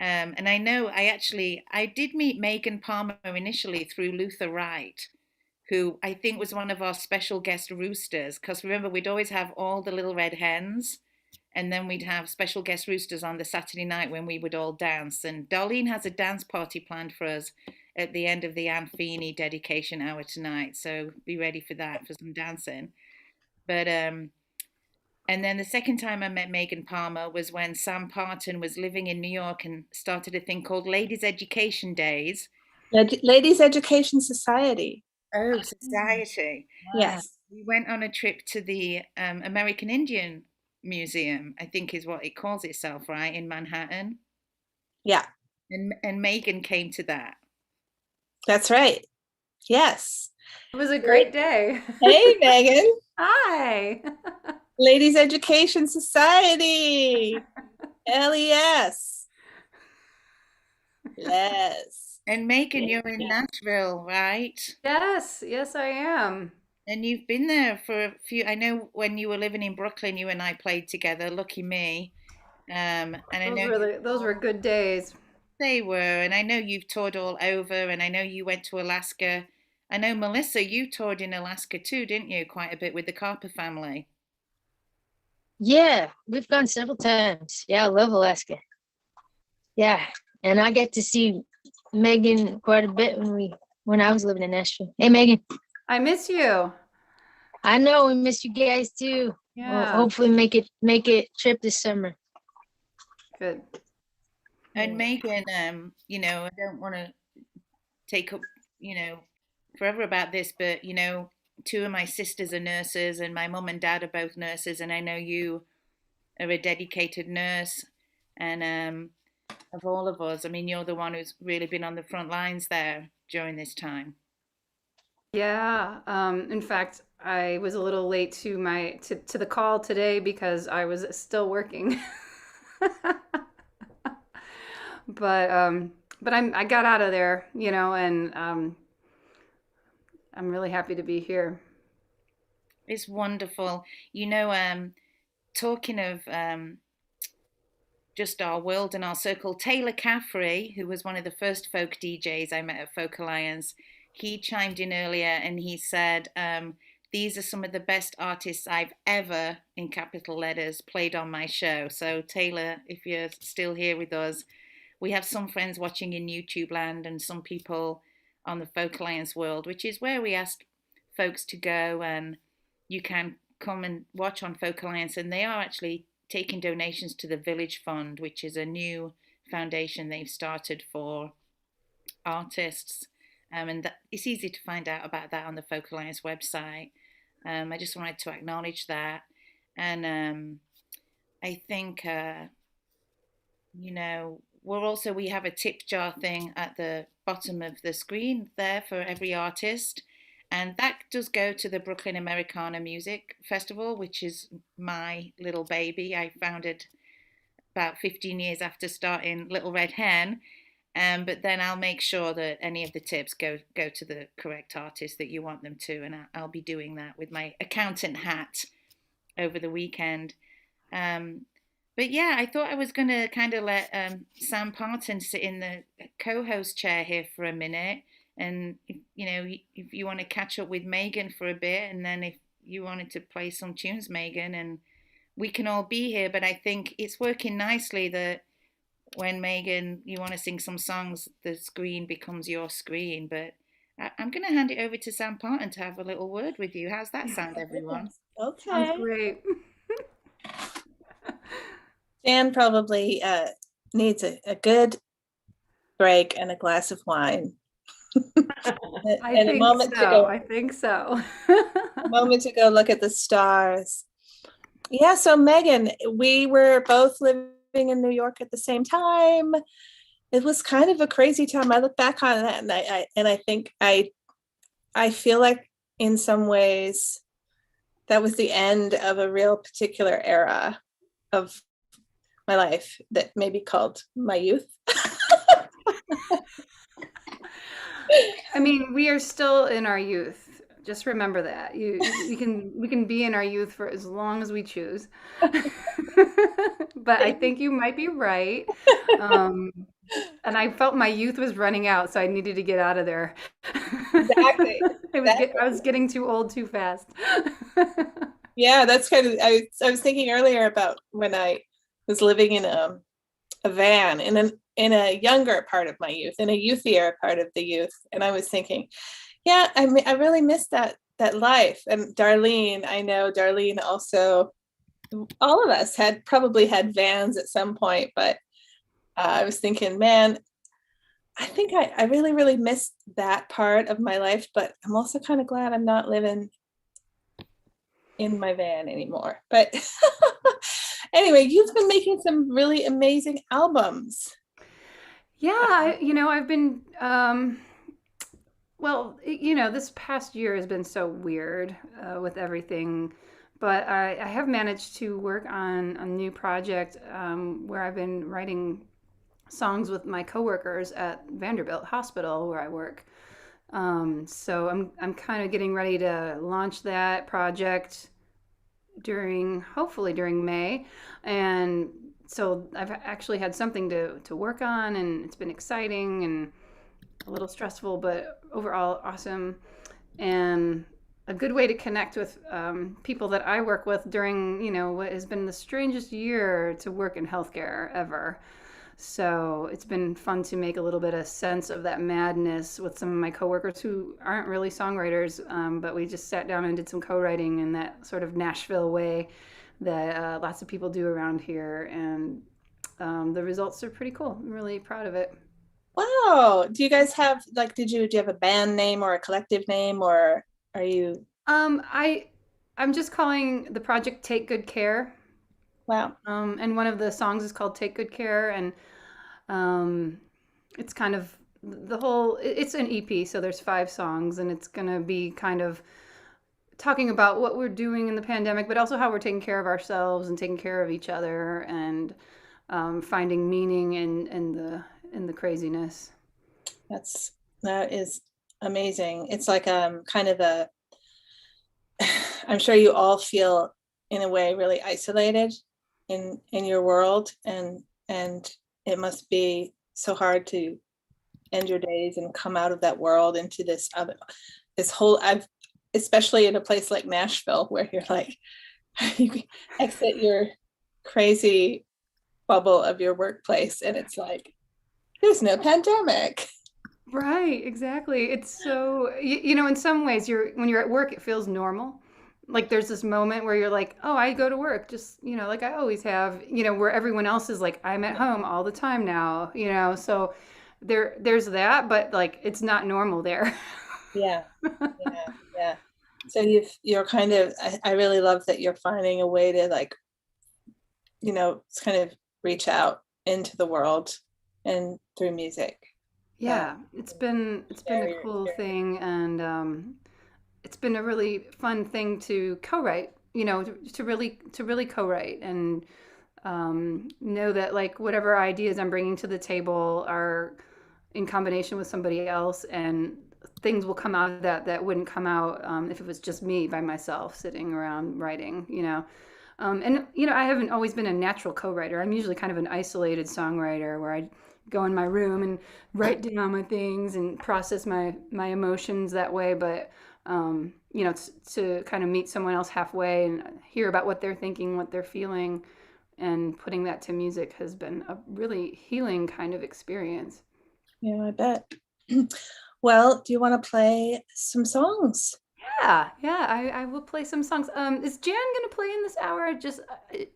And I know I did meet Megan Palmer initially through Luther Wright, who I think was one of our special guest roosters. Because remember, we'd always have all the Little Red Hens, and then we'd have special guest roosters on the Saturday night when we would all dance. And Darlene has a dance party planned for us at the end of the Anne Feeney dedication hour tonight. So be ready for that, for some dancing. But and then the second time I met Megan Palmer was when Sam Parton was living in New York and started a thing called Ladies Education Days. Ladies Education Society. Oh, society. Yes. We went on a trip to the American Indian Museum, I think is what it calls itself, right, in Manhattan. Yeah. And Megan came to that. That's right. Yes. It was a great day. Hey, Megan. Hi. Ladies Education Society. LES. Yes. And Megan, you're in Nashville, right? Yes, I am. And you've been there for a few. I know when you were living in Brooklyn, you and I played together. Lucky me. And I know those were good days. They were, and I know you've toured all over, and I know you went to Alaska. I know Melissa, you toured in Alaska too, didn't you? Quite a bit with the Carper family. Yeah, we've gone several times. Yeah, I love Alaska. Yeah, and I get to see Megan quite a bit when I was living in Nashville. Hey, Megan. I miss you. I know we miss you guys too. Yeah. We'll hopefully make it trip this summer. Good. And Megan, I don't want to take up, forever about this, but two of my sisters are nurses, and my mum and dad are both nurses, and I know you are a dedicated nurse, and of all of us, I mean, you're the one who's really been on the front lines there during this time. Yeah. In fact, I was a little late to the call today because I was still working. But I got out of there, and I'm really happy to be here. It's wonderful. Talking of just our world and our circle, Taylor Caffrey, who was one of the first folk DJs I met at Folk Alliance, he chimed in earlier and he said, these are some of the best artists I've ever, in capital letters, played on my show. So Taylor, if you're still here with us, we have some friends watching in YouTube land and some people on the Folk Alliance world, which is where we asked folks to go, and you can come and watch on Folk Alliance, and they are actually taking donations to the Village Fund, which is a new foundation they've started for artists, and it's easy to find out about that on the Folk Alliance website. I just wanted to acknowledge that, and I think we have a tip jar thing at the bottom of the screen there for every artist, and that does go to the Brooklyn Americana Music Festival, which is my little baby. I founded about 15 years after starting Little Red Hen, but then I'll make sure that any of the tips go to the correct artist that you want them to, and I'll be doing that with my accountant hat over the weekend. But yeah, I thought I was going to kind of let Sam Parton sit in the co-host chair here for a minute. And, if you want to catch up with Megan for a bit, and then if you wanted to play some tunes, Megan, and we can all be here. But I think it's working nicely that when Megan, you want to sing some songs, the screen becomes your screen. But I'm going to hand it over to Sam Parton to have a little word with you. How's that sound, everyone? Okay. Sounds great. Dan probably needs a good break and a glass of wine. I think so. A moment to go look at the stars. Yeah, so Megan, we were both living in New York at the same time. It was kind of a crazy time. I look back on that and I think I feel like in some ways that was the end of a real particular era of my life that may be called my youth. I mean, we are still in our youth. Just remember that. We can be in our youth for as long as we choose. But I think you might be right. And I felt my youth was running out, so I needed to get out of there. Exactly. I was getting too old too fast. Yeah, that's kind of, I was thinking earlier about when I was living in a van in a younger part of my youth, in a youthier part of the youth, and I was thinking, yeah, I really miss that life. And Darlene, I know Darlene also, all of us probably had vans at some point, but I was thinking, man, I think I really, really missed that part of my life, but I'm also kind of glad I'm not living in my van anymore. But anyway, you've been making some really amazing albums. Yeah, I've been, well, this past year has been so weird with everything, but I have managed to work on a new project where I've been writing songs with my coworkers at Vanderbilt Hospital where I work. So I'm kind of getting ready to launch that project hopefully during May. And so I've actually had something to work on, and it's been exciting and a little stressful, but overall awesome. And a good way to connect with people that I work with during, what has been the strangest year to work in healthcare ever. So it's been fun to make a little bit of sense of that madness with some of my coworkers who aren't really songwriters, but we just sat down and did some co-writing in that sort of Nashville way that lots of people do around here. And the results are pretty cool. I'm really proud of it. Wow. Do you guys have, like, do you have a band name or a collective name, or are you? I'm just calling the project Take Good Care. Wow. And one of the songs is called Take Good Care, and it's kind of it's an EP, so there's 5 songs, and it's gonna be kind of talking about what we're doing in the pandemic, but also how we're taking care of ourselves and taking care of each other, and finding meaning in the craziness. That is amazing. It's like kind of I'm sure you all feel in a way really isolated in your world, and it must be so hard to end your days and come out of that world into this whole, especially in a place like Nashville where you're like, you exit your crazy bubble of your workplace and it's like there's no pandemic. Right, exactly. It's so, in some ways when you're at work it feels normal. Like there's this moment where you're like, oh, I go to work just, like I always have, where everyone else is like, I'm at home all the time now, so there's that, but like it's not normal there. Yeah. So you're kind of, I really love that you're finding a way to like, kind of reach out into the world and through music. Yeah, it's been a cool thing, and it's been a really fun thing to co-write, to really co-write and know that like whatever ideas I'm bringing to the table are in combination with somebody else, and things will come out of that wouldn't come out if it was just me by myself sitting around writing, and I haven't always been a natural co-writer. I'm usually kind of an isolated songwriter where I go in my room and write down my things and process my emotions that way, but to kind of meet someone else halfway and hear about what they're thinking, what they're feeling, and putting that to music has been a really healing kind of experience. Yeah, I bet. Well, do you want to play some songs? Yeah, I will play some songs. Is Jan gonna play in this hour?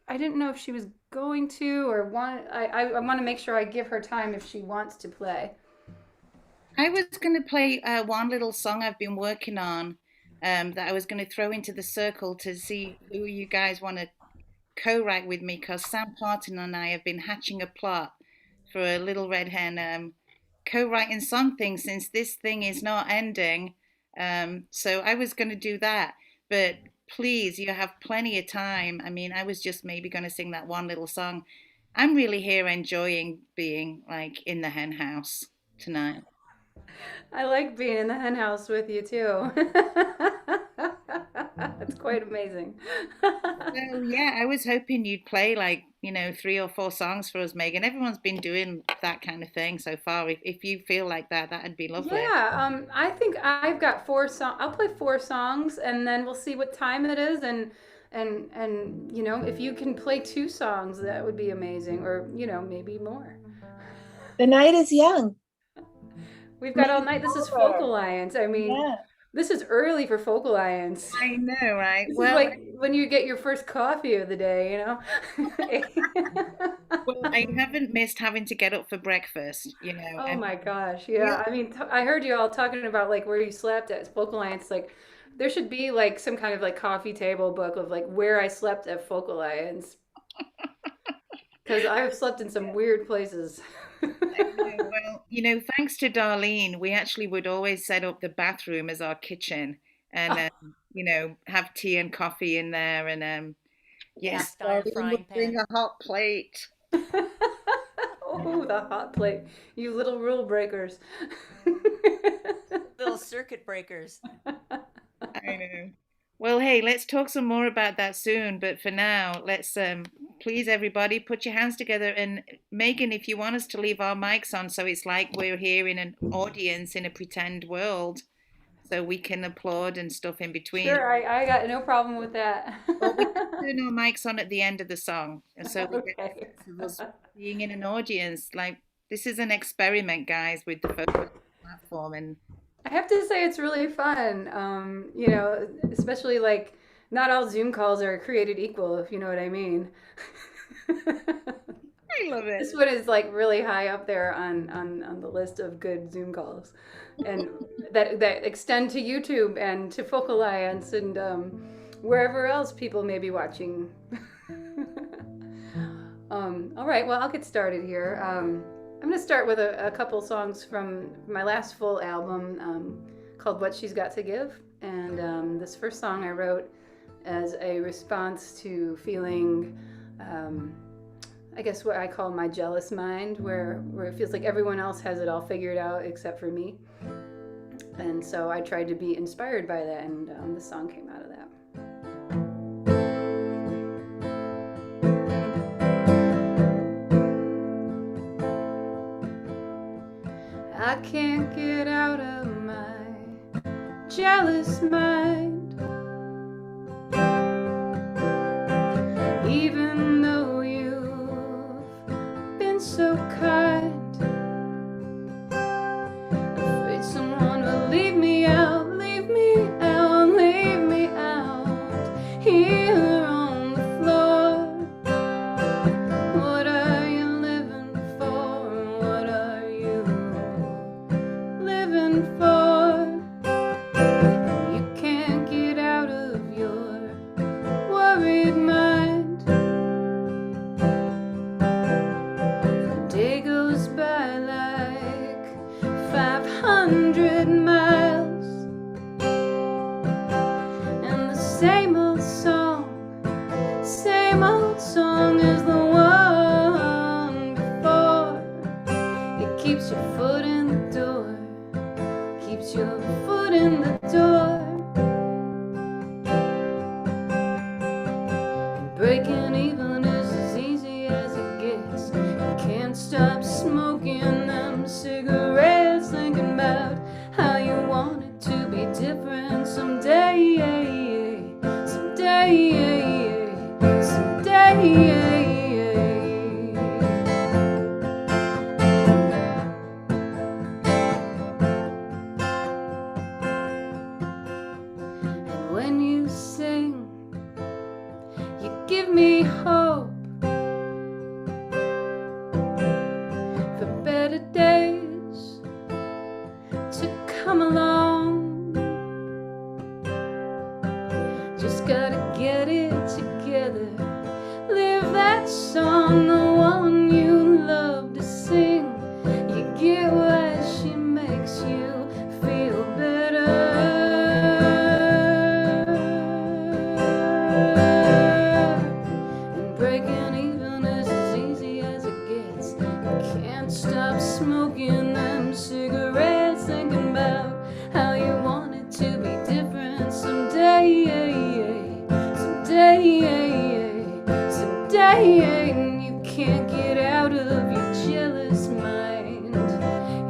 I didn't know if she was going to or want. I want to make sure I give her time if she wants to play. I was going to play one little song I've been working on that I was going to throw into the circle to see who you guys want to co-write with me, because Sam Parton and I have been hatching a plot for a Little Red Hen co-writing song thing since this thing is not ending. So I was going to do that, but please, you have plenty of time. I mean, I was just maybe going to sing that one little song I'm really here enjoying being like in the hen house tonight. I like being in the hen house with you too. It's quite amazing. So yeah, I was hoping you'd play like, 3 or 4 songs for us, Megan. Everyone's been doing that kind of thing so far. If you feel like that, that'd be lovely. Yeah, I think I've got 4 songs. I'll play 4 songs, and then we'll see what time it is, and if you can play 2 songs, that would be amazing, or maybe more. The night is young. We've got all night. This is Folk Alliance. I mean, Yeah. this is early for Folk Alliance. I know, right? This Well, is like when you get your first coffee of the day, well, I haven't missed having to get up for breakfast, Oh and my gosh, yeah. I mean, I heard you all talking about like where you slept at Folk Alliance. Like, there should be like some kind of like coffee table book of like where I slept at Folk Alliance. Because I've slept in some weird places. Well, thanks to Darlene, we actually would always set up the bathroom as our kitchen and, have tea and coffee in there. And yes, Iron Darlene frying would bring pan. a hot plate. Oh, the hot plate. You little rule breakers. Little circuit breakers. I know. Well, hey, let's talk some more about that soon. But for now, let's please everybody put your hands together. And Megan, if you want us to leave our mics on, so it's like we're here in an audience in a pretend world, so we can applaud and stuff in between. Sure, I got no problem with that. Well, we can turn our mics on at the end of the song, and so we Okay. get us being in an audience. Like, this is an experiment, guys, with the photo platform, and I have to say it's really fun. Especially like not all Zoom calls are created equal, if you know what I mean. I love it. This one is like really high up there on the list of good Zoom calls, and that extend to YouTube and to Folk Alliance and wherever else people may be watching. All right, well, I'll get started here. I'm going to start with a couple songs from my last full album called What She's Got to Give. And this first song I wrote as a response to feeling, I guess what I call my jealous mind, where it feels like everyone else has it all figured out except for me. And so I tried to be inspired by that, and this song came out of that. I can't get out of my jealous mind, even though you've been so kind. Afraid someone will leave me out, leave me out, leave me out here on the floor. What are you living for? What are you living for? You can't get out of your worried mind. The day goes by like 500 miles, and the same old song is the one before. It keeps your foot in the door, keeps your foot in the door. And breaking even is as easy as it gets. You can't stop smoking them cigarettes, thinking about how you want it to be different someday, someday, someday. And when you sing, you give me hope for better days. can't stop smoking them cigarettes, thinking about how you want it to be different someday, someday, and you can't get out of your jealous mind,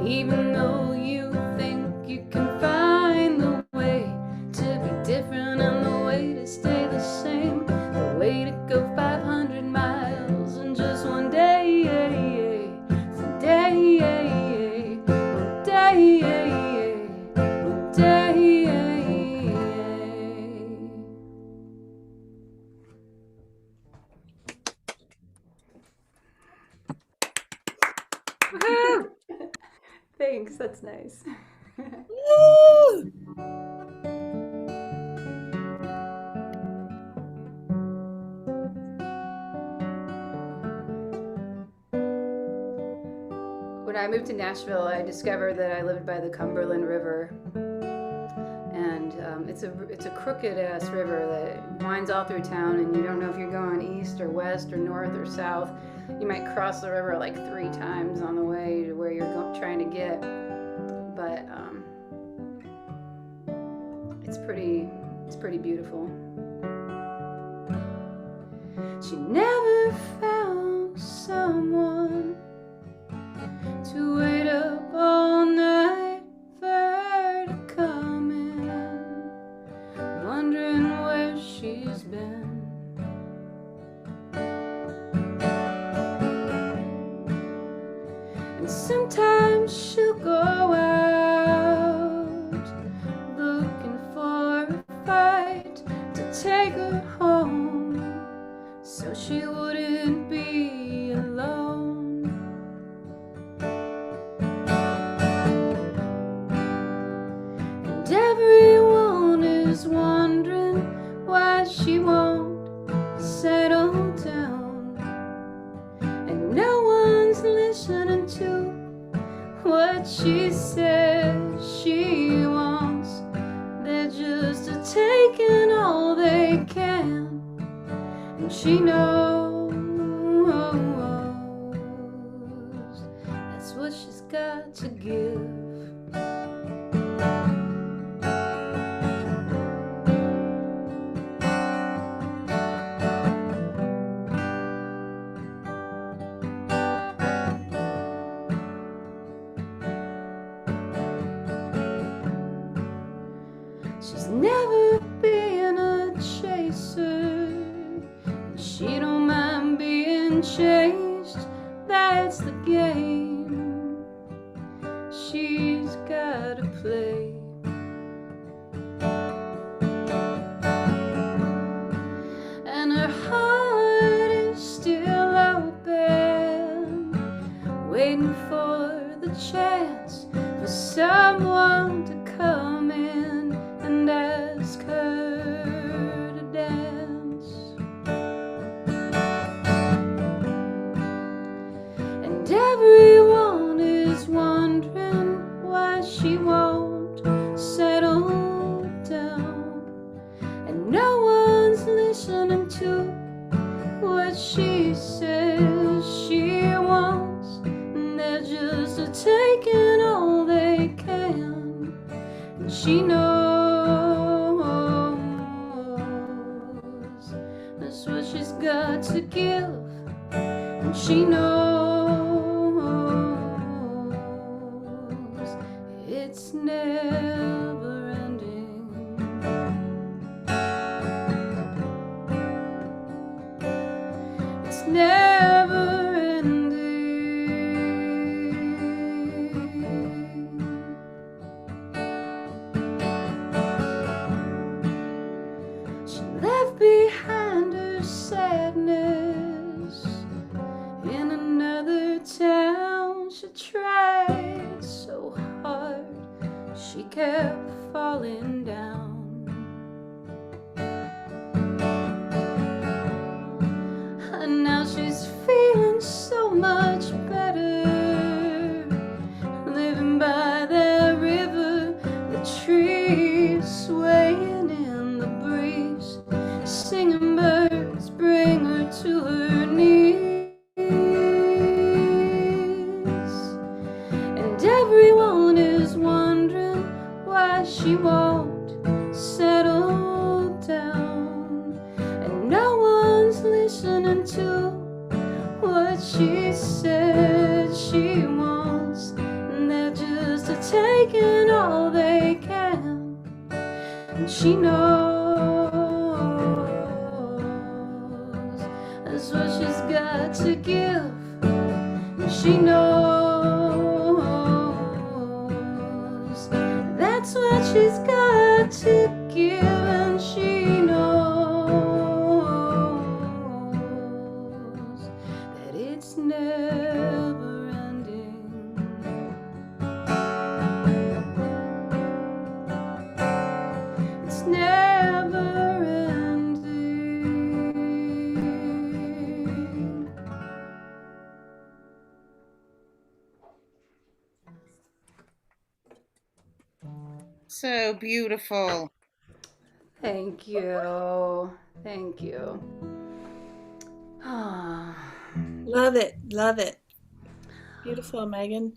even though you think you can find the way to be different and the way to stay the same, the way to go 500 miles in just one day, someday, one day, one day. Thanks, that's nice. Woo! When I moved to Nashville, I discovered that I lived by the Cumberland River, and it's a crooked ass river that winds all through town, and you don't know if you're going east or west or north or south. You might cross the river like 3 times on the way to where you're trying to get, but it's pretty beautiful. She never found someone to wait up all night for her to come in, wondering where she's been. And sometimes she'll go out looking for a fight to take her home, so she wouldn't be alone. And everyone is wondering why she won't settle down, and no one's listening to what she says she wants. They're just taking all they can, and she knows that's what she's got to give. She's never been a chaser, and she don't mind being chased. That's the game she's gotta play. And her heart is still open, waiting for the chance for someone to come in and ask her to dance. And everyone is wondering why she won't settle down, and no one's listening to what she says she wants, and they're just taking all they can, and she knows that's what she's got to give, and she knows it's never ending. It's never ending. She left behind her sadness in another town. She tried so hard, she kept falling down. And now she's feeling so much better, living by the river, the trees swaying in the breeze, singing birds bring her to her knees. all they can, and she knows that's what she's got to give, and she knows that's what she's got to give, and she knows that it's never ending. It's never ending. So beautiful. Thank you. Thank you. Love it. Love it. Beautiful, Megan.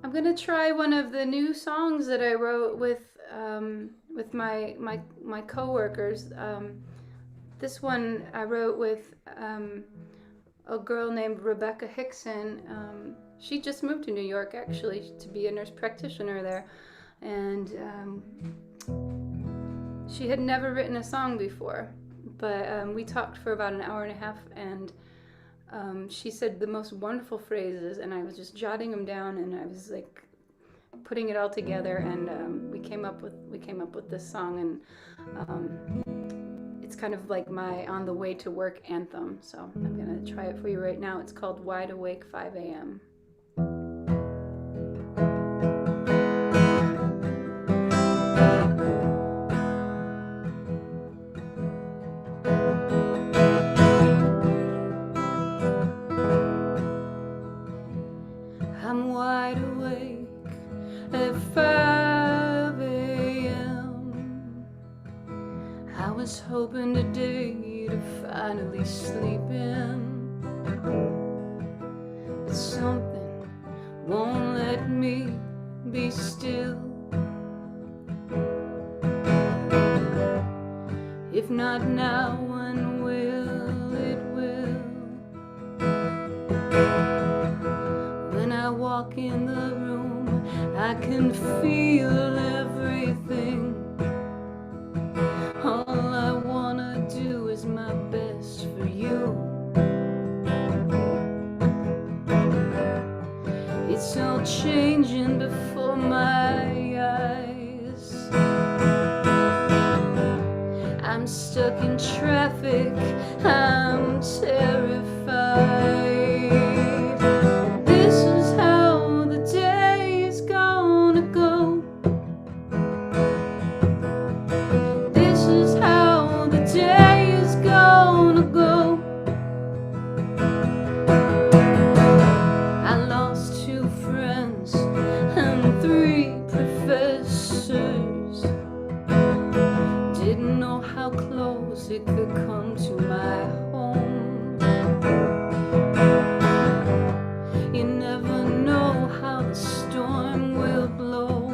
I'm gonna try one of the new songs that I wrote with my coworkers. This one I wrote with a girl named Rebecca Hickson. She just moved to New York actually to be a nurse practitioner there, and she had never written a song before. But we talked for about an hour and a half, and she said the most wonderful phrases, and I was just jotting them down, and I was like putting it all together, and we came up with this song, and it's kind of like my on the way to work anthem. So I'm gonna try it for you right now. It's called Wide Awake 5 a.m. I'm wide awake at 5 a.m. I was hoping today to finally sleep in, but something won't let me be still. If not now, when will it will? When I walk in the room, I can feel everything. All I wanna do is my best for you. It's all changing before my eyes. I'm stuck in traffic, I'm terrified. This is how the day is gonna go. This is how the day is gonna go. I lost 2 friends and 3 professors. Didn't know how close it could come to my home. You never know how the storm will blow,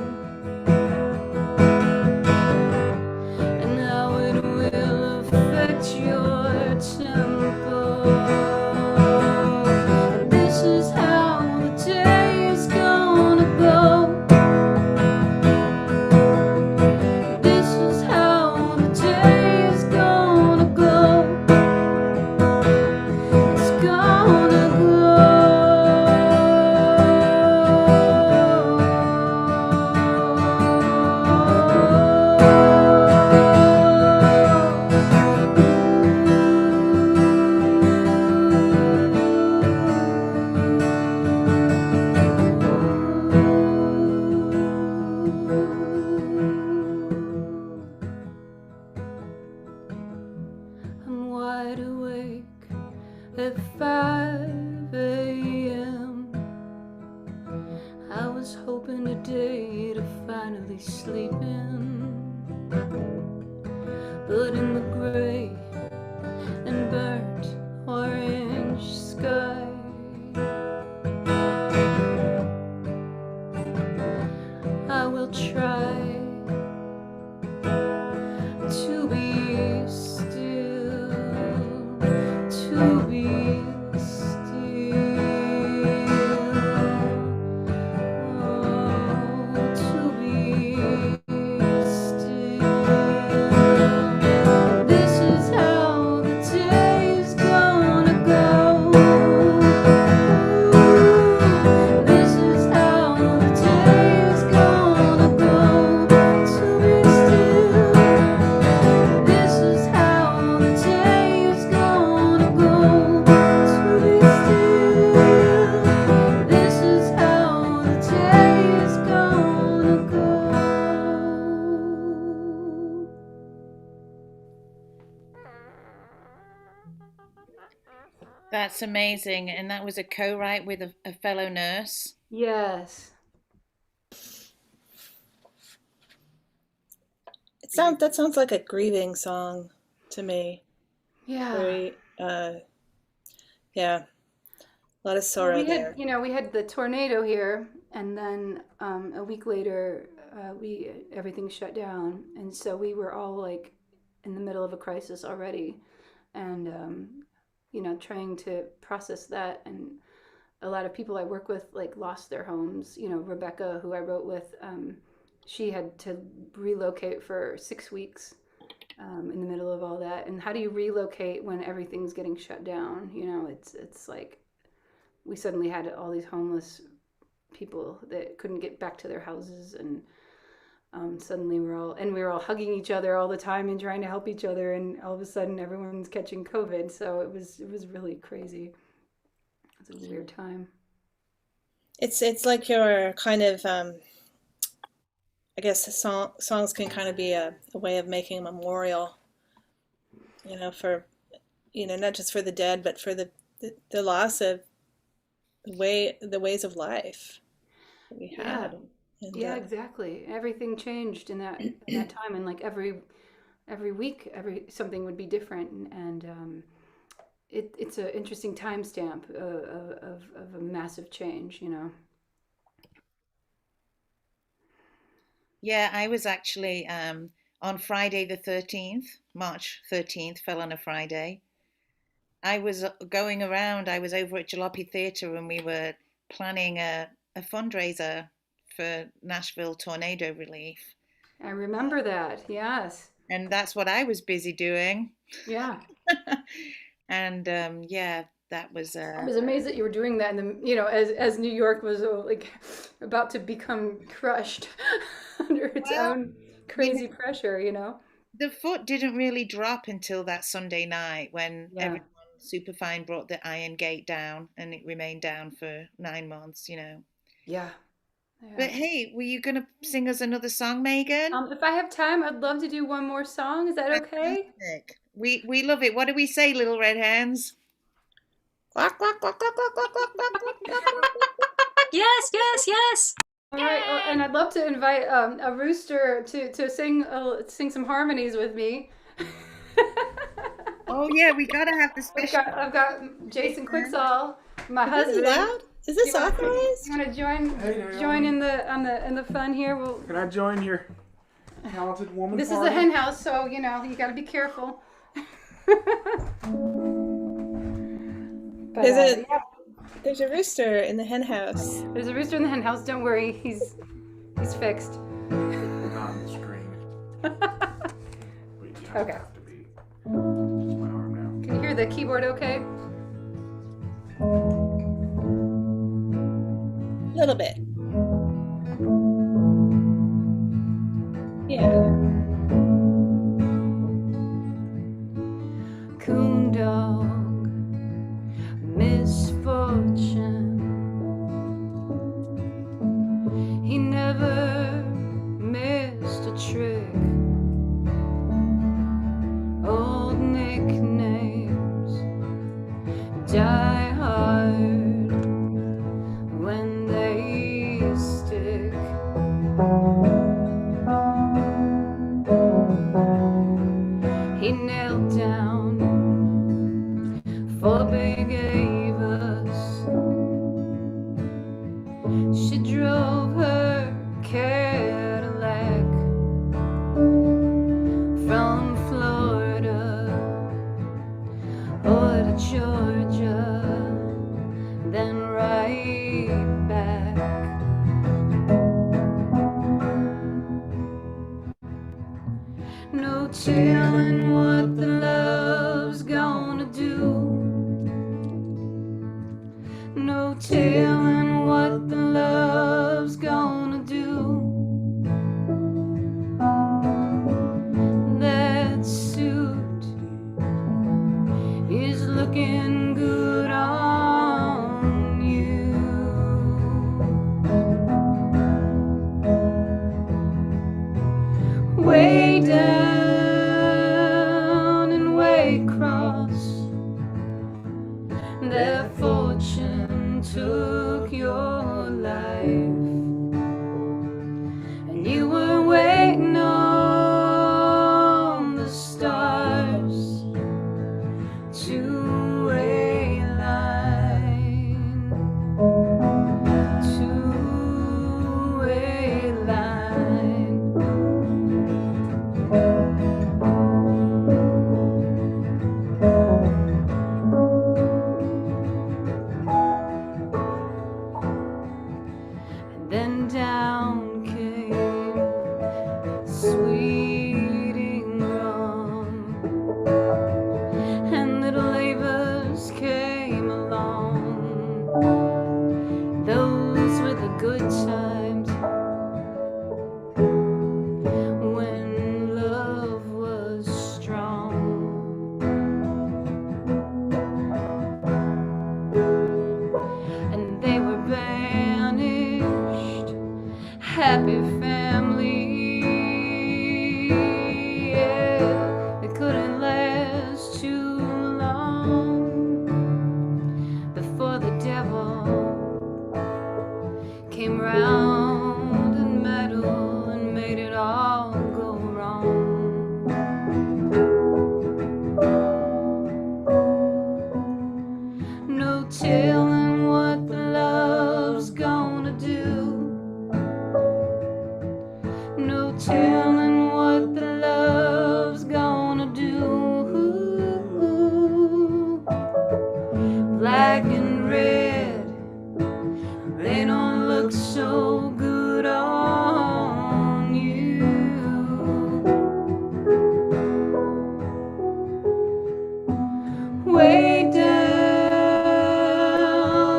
and how it will affect your tempo. And this is how the day is gonna go. This is how the day is gonna go. It's gonna go. I'm wide awake at 5 a.m. I was hoping today to finally sleep in, but in the gray and burnt orange sky, I will try to be still, to be still. That's amazing. And that was a co-write with a fellow nurse. Yes. That sounds like a grieving song to me. Yeah. Very, yeah, a lot of sorrow we there. had, we had the tornado here, and then a week later, everything shut down, and so we were all like in the middle of a crisis already, and trying to process that. And a lot of people I work with like lost their homes. Rebecca, who I wrote with, she had to relocate for 6 weeks in the middle of all that. And how do you relocate when everything's getting shut down? It's like we suddenly had all these homeless people that couldn't get back to their houses, and suddenly we were all hugging each other all the time and trying to help each other, and all of a sudden everyone's catching COVID. So it was really crazy. It's a weird time. It's like your kind of, I guess songs can kind of be a way of making a memorial, for, not just for the dead, but for the loss of the ways of life that we had. And, Yeah, exactly. Everything changed in that time, and like every week, something would be different, and it's an interesting timestamp of a massive change. Yeah, I was actually on Friday the 13th, March 13th, fell on a Friday. I was going around, I was over at Jalopy Theatre, and we were planning a fundraiser for Nashville tornado relief. I remember that, yes. And that's what I was busy doing. Yeah. And yeah, that was. I was amazed that you were doing that, and as New York was like about to become crushed under its own crazy pressure. The foot didn't really drop until that Sunday night when everyone Superfine brought the Iron Gate down, and it remained down for 9 months. Yeah. But hey, were you gonna sing us another song, Megan? If I have time, I'd love to do one more song. Is that okay? Fantastic. We love it. What do we say, Little Red Hens? Quack, quack, quack, quack, quack, quack, quack, quack, quack, quack. Yes, yes, yes. All right, and I'd love to invite a rooster to sing some harmonies with me. Oh yeah, we gotta have the special. I've got Jason Quicksall, my husband. Is this loud? Is this authorized? You want to join in the fun here? Can I join your talented woman? This party? is a hen house, so you got to be careful. But, There's a rooster in the hen house. There's a rooster in the hen house. Don't worry, he's fixed. Not on the screen. Wait, you Okay. have to be. It's my arm now. Can you hear the keyboard okay? A little bit. Yeah. Coon dog, misfortune. He never missed a trick. Old nicknames die hard when they stick. He knelt down for Big Ava's. She drove her Cadillac from Florida or to Georgia, then right back. No telling what the love's gonna do. No telling what the love's gonna do. That suit is looking good on you. Way down and way across, there fortune took your life, and you were waiting on the stars to align, to align. And then down came sweeting rum, and little labors came along. Those were the good times when love was strong. And they were banished, happy family. Yeah, they couldn't last too long before the devil came round and meddled and made it all go wrong. No telling what the love's gonna do. No telling what the love's gonna do. Black and red, they don't look so good on you. Way down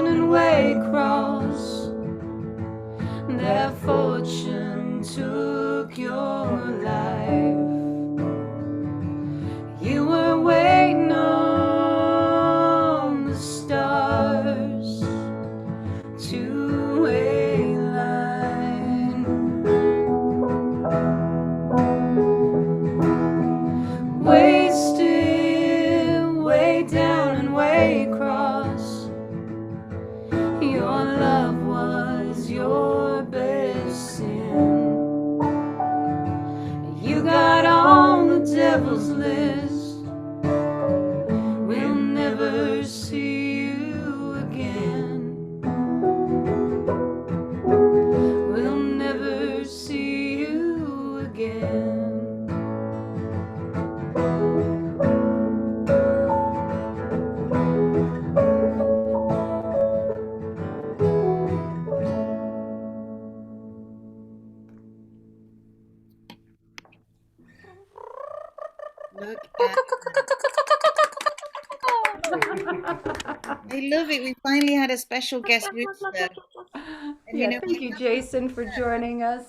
and way across, their fortune took your life. You were waiting on the stars to align. Wasted, way down and way across, your love was your best sin. You got on the devil's list. We'll never see you again. We'll never see you again. Look at I love it. We finally had a special guest rooster. And Yeah, thank you, Jason, for joining us.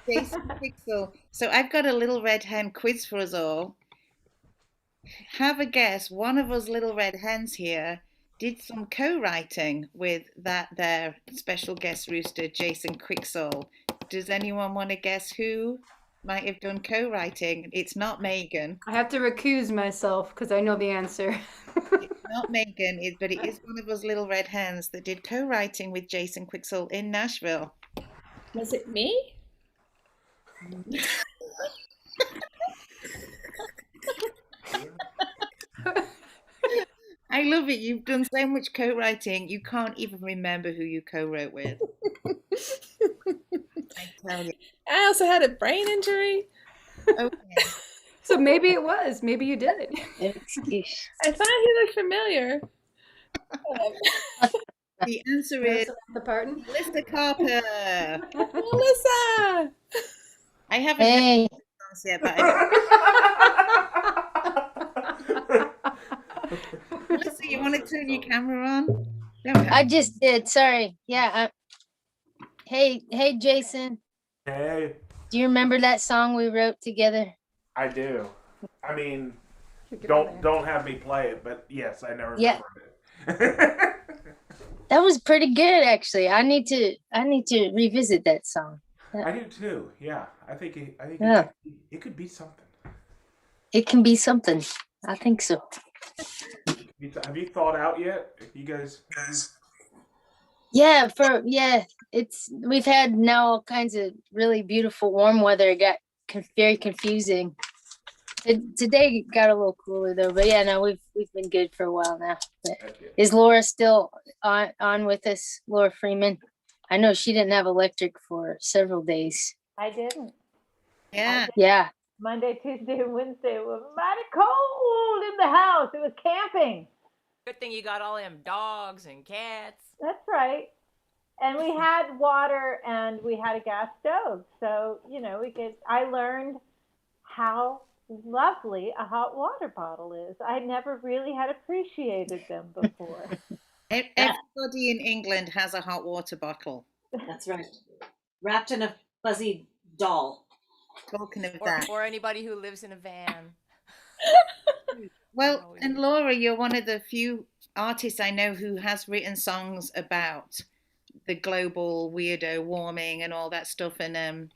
Jason Pixel. So I've got a little red hen quiz for us all. Have a guess. One of us little red hens here did some co-writing with that there special guest rooster, Jason Quicksall. Does anyone want to guess who might have done co-writing? It's not Megan. I have to recuse myself because I know the answer. It's not Megan, but it is one of us little red hens that did co-writing with Jason Quicksall in Nashville. Was it me? I love it. You've done so much co-writing, you can't even remember who you co-wrote with. I tell you. I also had a brain injury. Okay. So maybe it was. Maybe you did it. Excuse. I thought he looked familiar. The answer is the pardon? Melissa Carper. Melissa! I haven't Hey. yet, but Melissa, you want to turn your camera on? I just did. Sorry. Yeah. Hey, Jason. Hey, Do you remember that song we wrote together? I do. I mean, Get on there. don't have me play it, but yes, I never Yeah. remembered it. That was pretty good, actually. I need to revisit that song. I do too. Yeah, I think Yeah. it could be something. It can be something. I think so. It could Have you thawed out yet? You guys? Yeah, we've had now all kinds of really beautiful warm weather. It got very confusing. Today got a little cooler though, but yeah, no, we've been good for a while now. But is Laura still on with us, Laura Freeman? I know she didn't have electric for several days. I didn't. Yeah. Yeah. Monday, Tuesday, and Wednesday were mighty cold in the house. It was camping. Good thing you got all them dogs and cats. That's right. And we had water and we had a gas stove. So, I learned how lovely a hot water bottle is. I never really had appreciated them before. Everybody in England has a hot water bottle. That's right. Wrapped in a fuzzy doll. Talking of that. Or anybody who lives in a van. Well, and Laura, you're one of the few artists I know who has written songs about the global weirdo warming and all that stuff. And,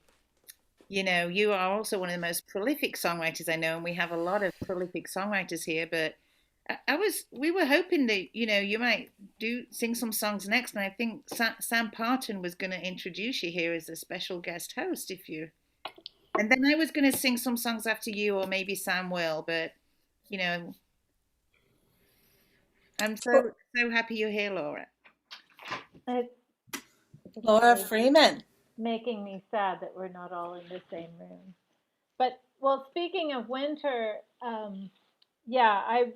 you are also one of the most prolific songwriters I know, and we have a lot of prolific songwriters here. But we were hoping that, you might sing some songs next. And I think Sam Parton was going to introduce you here as a special guest host and then I was going to sing some songs after you, or maybe Sam will, but, I'm so happy you're here, Laura. It's Laura Freeman. Making me sad that we're not all in the same room. But, well, speaking of winter, I've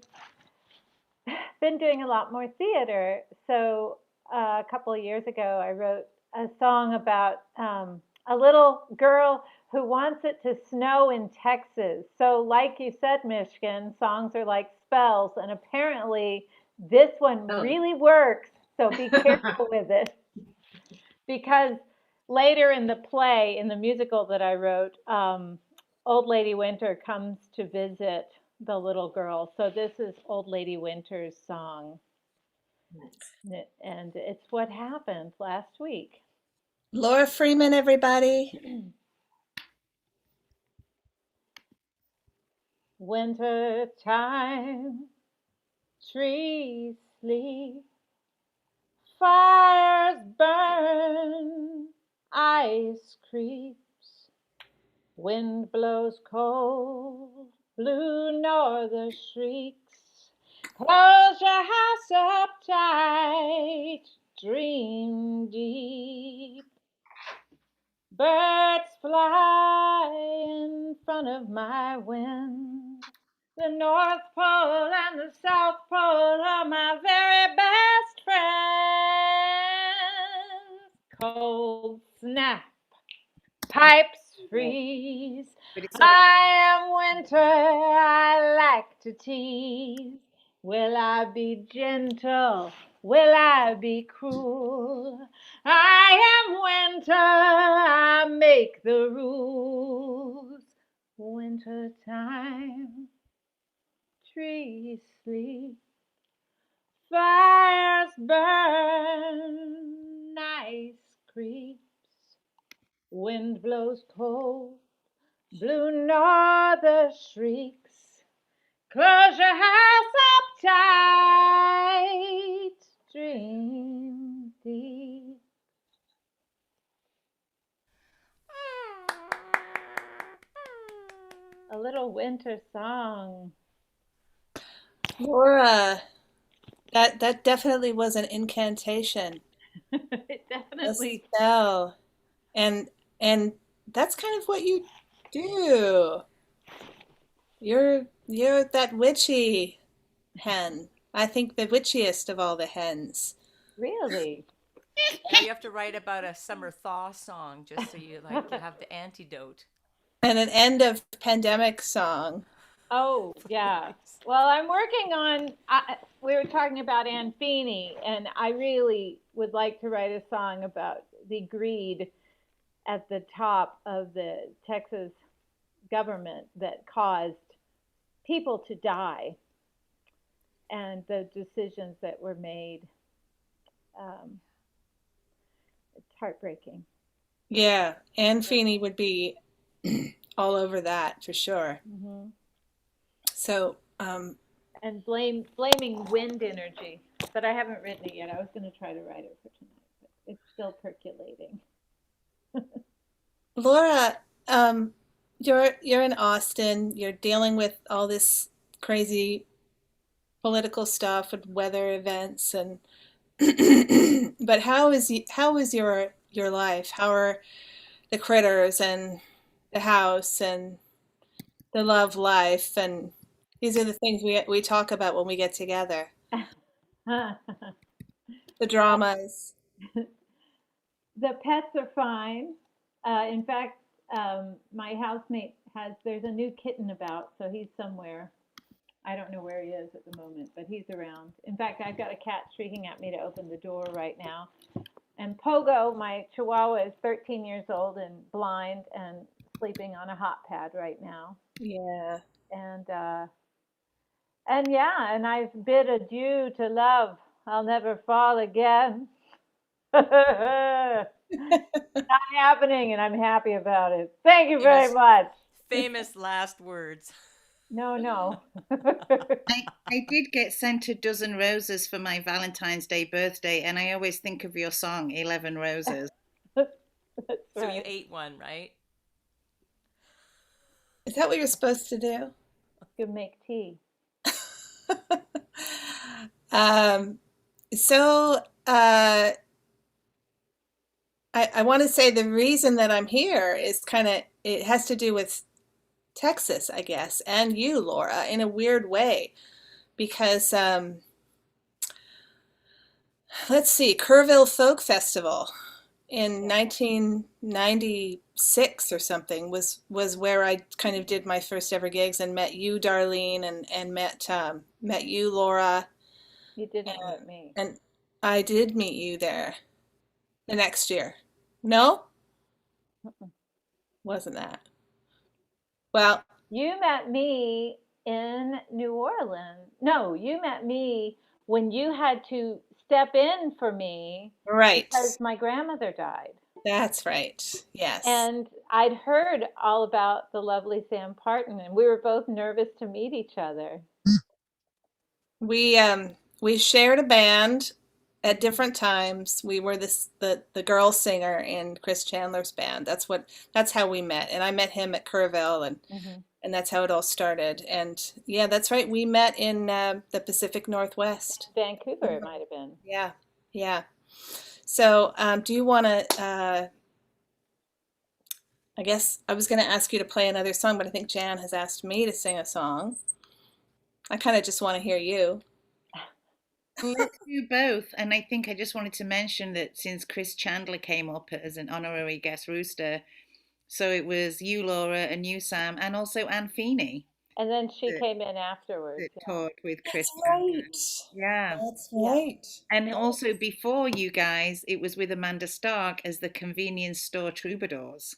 been doing a lot more theater. So a couple of years ago, I wrote a song about a little girl who wants it to snow in Texas. So like you said, Mishkin, songs are like spells. And apparently this one really works. So be careful with it. Because later in the play, in the musical that I wrote, Old Lady Winter comes to visit the little girl. So this is Old Lady Winter's song. Nice. And it's what happened last week. Laura Freeman, everybody. Winter time, trees sleep, fires burn, ice creeps, wind blows cold, blue norther shrieks. Close your house up tight, dream deep. Birds fly in front of my wind. The North Pole and the South Pole are my very best friends. Cold snap, pipes freeze. I am winter, I like to tease. Will I be gentle? Will I be cruel? I am winter, I make the rules. Winter time, trees sleep, fires burn, ice creeps, wind blows cold, blue norther shrieks. Close your house up tight, dream deep. A little winter song. Laura, that definitely was an incantation. It definitely. A spell. And that's kind of what you do. You're that witchy hen. I think the witchiest of all the hens. Really? Now you have to write about a summer thaw song just so you have the antidote. And an end of pandemic song. Oh, yeah. Well, I'm working on, we were talking about Anne Feeney, and I really would like to write a song about the greed at the top of the Texas government that caused people to die and the decisions that were made. It's heartbreaking. Yeah, Anne Feeney would be all over that for sure. Mm-hmm. So, and blaming wind energy. But I haven't written it yet. I was going to try to write it for tonight, but it's still percolating. Laura, you're in Austin. You're dealing with all this crazy political stuff and weather events, and but how is your life? How are the critters and the house and the love life? And these are the things we talk about when we get together. The dramas. The pets are fine. In fact, my housemate there's a new kitten about, so he's somewhere. I don't know where he is at the moment, but he's around. In fact, I've got a cat shrieking at me to open the door right now. And Pogo, my Chihuahua, is 13 years old and blind and sleeping on a hot pad right now. Yeah. And yeah, and I've bid adieu to love. I'll never fall again. Not happening, and I'm happy about it. Thank you very much. Famous last words. No. I did get sent a dozen roses for my Valentine's Day birthday, and I always think of your song, 11 Roses. So you ate one, right? Is that what you're supposed to do? You make tea. I want to say the reason that I'm here is it has to do with Texas, I guess, and you, Laura, in a weird way, because let's see, Kerrville Folk Festival in 1996 or something was where I kind of did my first ever gigs and met you, Darlene, and met you, Laura. You didn't meet me. And I did meet you there the next year. No? Wasn't that? Well, you met me in New Orleans. No, you met me when you had to step in for me. Right. Because my grandmother died. That's right. Yes. And I'd heard all about the lovely Sam Parton, and we were both nervous to meet each other. We shared a band at different times. We were the girl singer in Chris Chandler's band. That's how we met. And I met him at Kerrville, and that's how it all started. And yeah, that's right. We met in the Pacific Northwest. Vancouver, it might have been. Yeah. Yeah. So, do you want to, I guess I was going to ask you to play another song, but I think Jan has asked me to sing a song. I kind of just want to hear you. Let's do both. And I think I just wanted to mention that since Chris Chandler came up as an honorary guest rooster, so it was you, Laura, and you, Sam, and also Anne Feeney. And then she came in afterwards. That taught with Chris. That's right. Yeah. That's right. And also before you guys, it was with Amanda Stark as the convenience store troubadours.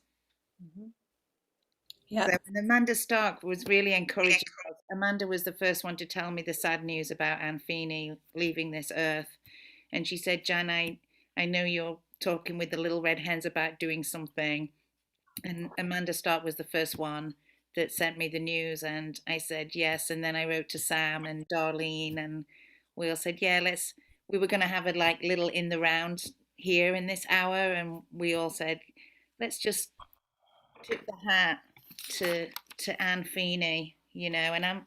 Yeah. So, and Amanda Stark was really encouraging. Amanda was the first one to tell me the sad news about Anne Feeney leaving this earth. And she said, Jan, I know you're talking with the Little Red Hens about doing something. And Amanda Stark was the first one that sent me the news. And I said, yes. And then I wrote to Sam and Darlene, and we all said, yeah, we were going to have a little in the round here in this hour. And we all said, let's just tip the hat to Anne Feeney, and I'm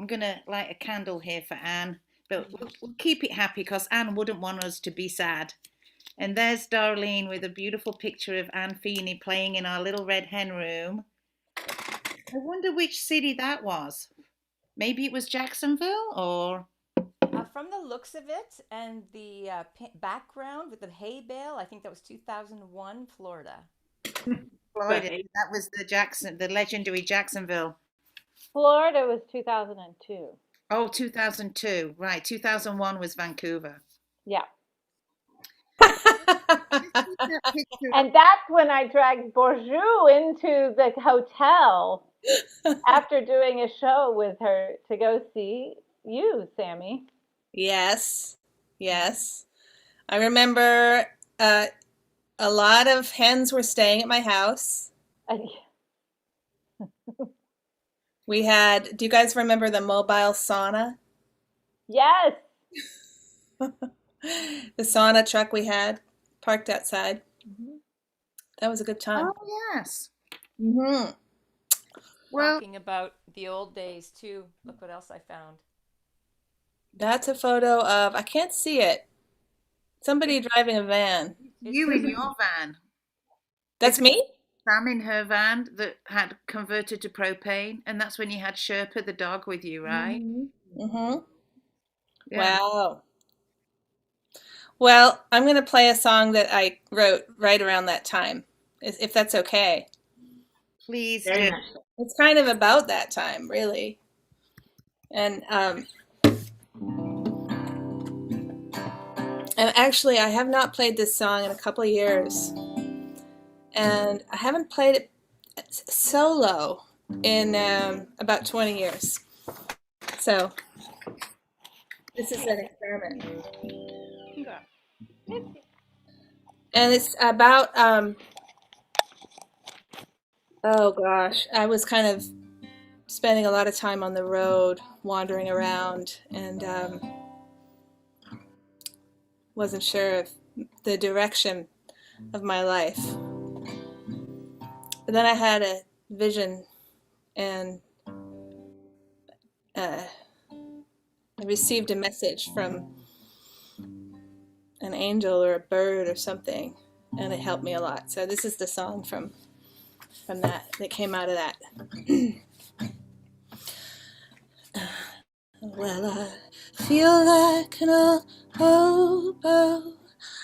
gonna light a candle here for Anne, but we'll keep it happy because Anne wouldn't want us to be sad. And there's Darlene with a beautiful picture of Anne Feeney playing in our Little Red Hen room. I wonder which city that was. Maybe it was Jacksonville, or from the looks of it and the background with the hay bale, I think that was 2001 Florida. Florida. That was the legendary Jacksonville. Florida was 2002. Oh, 2002. Right. 2001 was Vancouver. Yeah. And that's when I dragged Bourgeois into the hotel after doing a show with her to go see you, Sammy. Yes. Yes. I remember a lot of hens were staying at my house. We had, do you guys remember the mobile sauna? Yes. The sauna truck we had parked outside. That was a good time. Oh, yes. Mm-hmm. Well, Talking about the old days too. Look what else I found. That's a photo of, I can't see it. Somebody driving a van. you in your van. That's me? Sam in her van that had converted to propane, and that's when you had Sherpa the dog with you, right? Mm-hmm. Yeah. Wow. Well, I'm going to play a song that I wrote right around that time, if that's okay. Please Very do. much so. It's kind of about that time, really. And actually, I have not played this song in a couple of years. And I haven't played it solo in about 20 years. So this is an experiment. And it's about, oh gosh, I was kind of spending a lot of time on the road, wandering around, and wasn't sure of the direction of my life. But then I had a vision, and I received a message from an angel or a bird or something, and it helped me a lot. So this is the song from that came out of that. Well, I feel like an old hobo.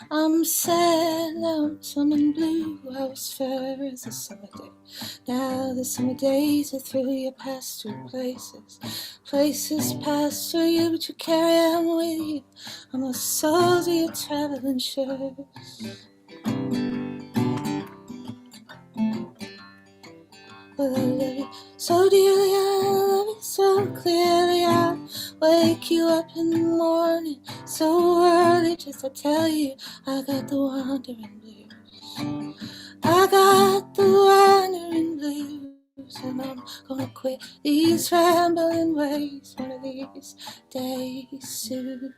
I'm sad, lonesome, and blue. I was fair as a summer day. Now the summer days are through. You pass through places. Places pass through you, but you carry on with you on the soles of your traveling shoes. Well, I love you so dearly, I love you so clearly. I wake you up in the morning so early just to tell you I got the wandering blues. I got the wandering blues, and I'm gonna quit these rambling ways one of these days soon.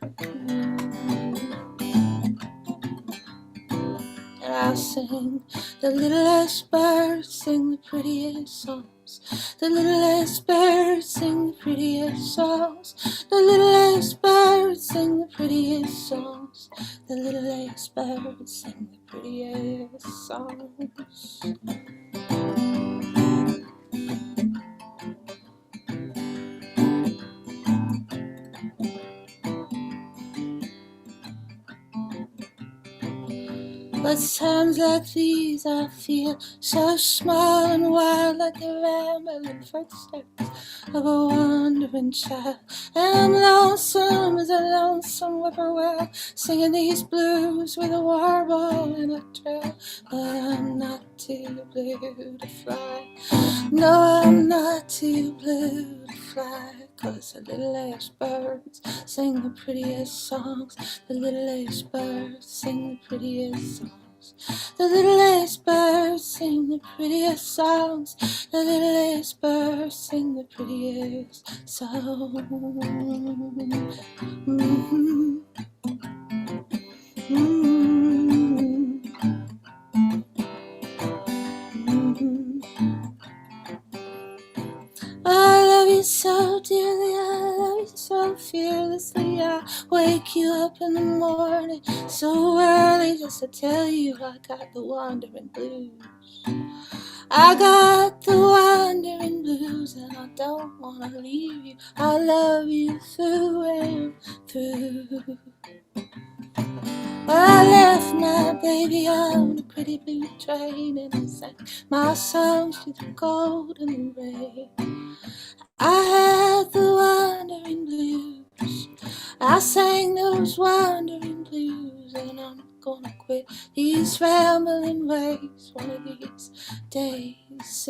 And I'll sing the littlest birds, sing the prettiest songs. The littlest birds sing the prettiest songs. The littlest birds sing the prettiest songs. The littlest birds sing the prettiest songs. But times like these I feel so small and wild, like the rambling footsteps of a wandering child. And I'm lonesome as a lonesome whippoorwill, singing these blues with a warble and a trill. But I'm not too blue to fly. No, I'm not too blue to fly. 'Cause the littlest birds sing the prettiest songs. The littlest birds sing the prettiest songs. The littlest birds sing the prettiest songs. The littlest birds sing the prettiest songs. Mm-hmm. Mm-hmm. Mm-hmm. I love you so dearly, I love you so fearlessly. I wake you up in the morning so early just to tell you I got the wandering blues. I got the wandering blues, and I don't want to leave you. I love you through and through. I left my baby on a pretty blue train, and I sang my songs to the golden rain. I had the wandering blues. I sang those wandering blues, and I'm gonna quit these rambling ways one of these days.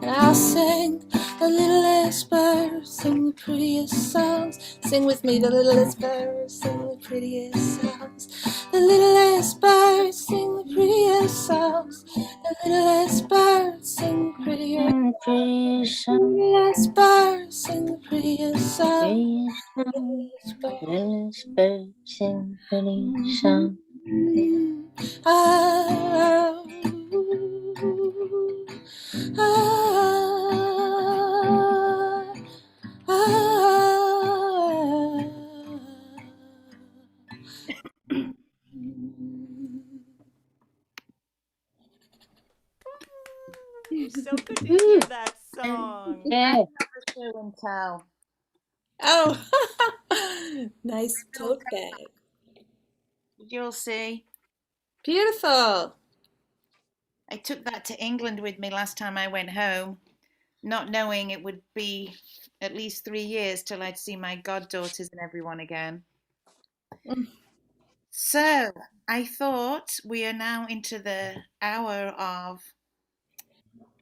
And I'll sing the littlest birds, sing the prettiest songs. Sing with me, the littlest birds, sing the prettiest songs. The littlest birds sing the prettiest songs. The littlest birds sing the prettiest songs. The littlest birds sing the prettiest songs. Littlest bird sing pretty song. Ah, ah, ah, ah. So good to hear that song. Yeah. Show and tell. Oh, nice tote bag. You'll see. Beautiful. I took that to England with me last time I went home, not knowing it would be at least 3 years till I'd see my goddaughters and everyone again. So I thought we are now into the hour of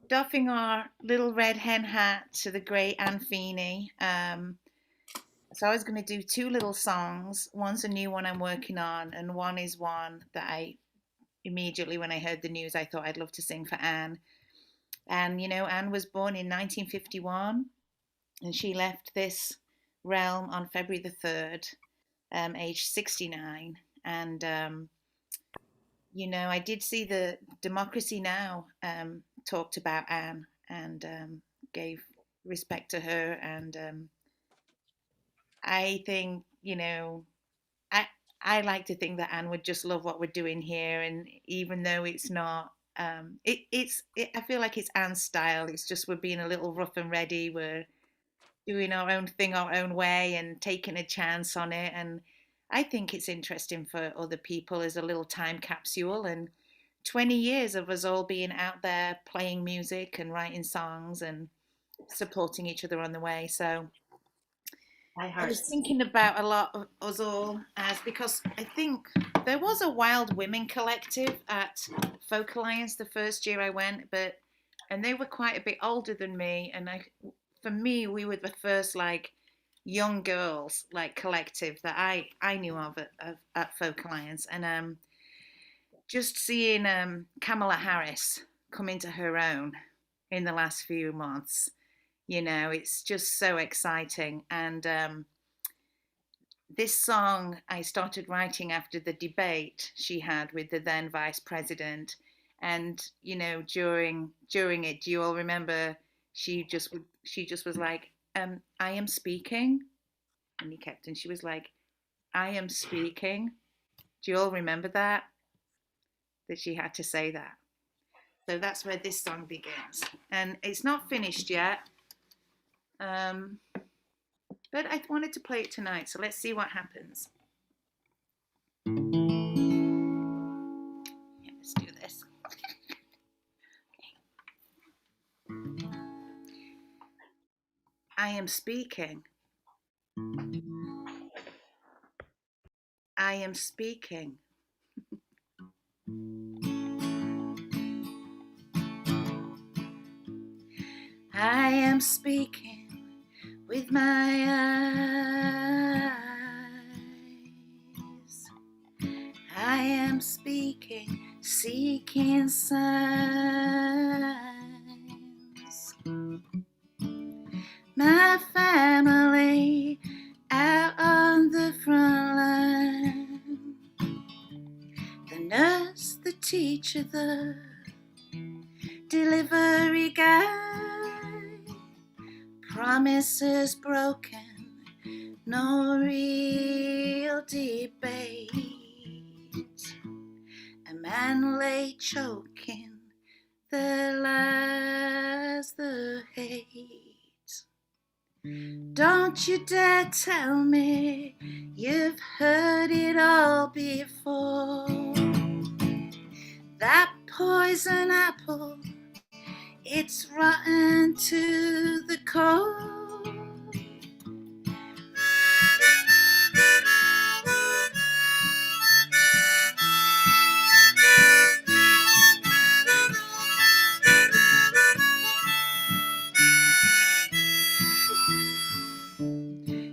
doffing our little red hen hat to the great Anne Feeney. So I was going to do 2 little songs. One's a new one I'm working on, and one is one that I immediately, when I heard the news, I thought I'd love to sing for Anne. And, you know, Anne was born in 1951, and she left this realm on February the 3rd, age 69. And, you know, I did see the Democracy Now! Talked about Anne and gave respect to her. And I think, you know, I like to think that Anne would just love what we're doing here. And even though it's not, I feel like it's Anne's style. It's just we're being a little rough and ready. We're doing our own thing our own way and taking a chance on it. And I think it's interesting for other people as a little time capsule. And 20 years of us all being out there playing music and writing songs and supporting each other on the way. So I was thinking about a lot of us all because I think there was a Wild Women collective at Folk Alliance the first year I went, and they were quite a bit older than me. And for me, we were the first like young girls like collective that I knew of at Folk Alliance. And just seeing Kamala Harris come into her own in the last few months, you know, it's just so exciting. And this song I started writing after the debate she had with the then vice president. And, you know, during it, do you all remember she just was like, I am speaking. And she was like, I am speaking. Do you all remember that she had to say that? So that's where this song begins. And it's not finished yet. But I wanted to play it tonight, so let's see what happens. Yeah, let's do this. Okay. I am speaking. I am speaking. I am speaking with my eyes. I am speaking, seeking signs. My family out on the front line. The nurse, the teacher, the delivery guy. Promises broken, no real debate. A man lay choking, the lies, the hate. Don't you dare tell me you've heard it all before. That poison apple, it's rotten to the core.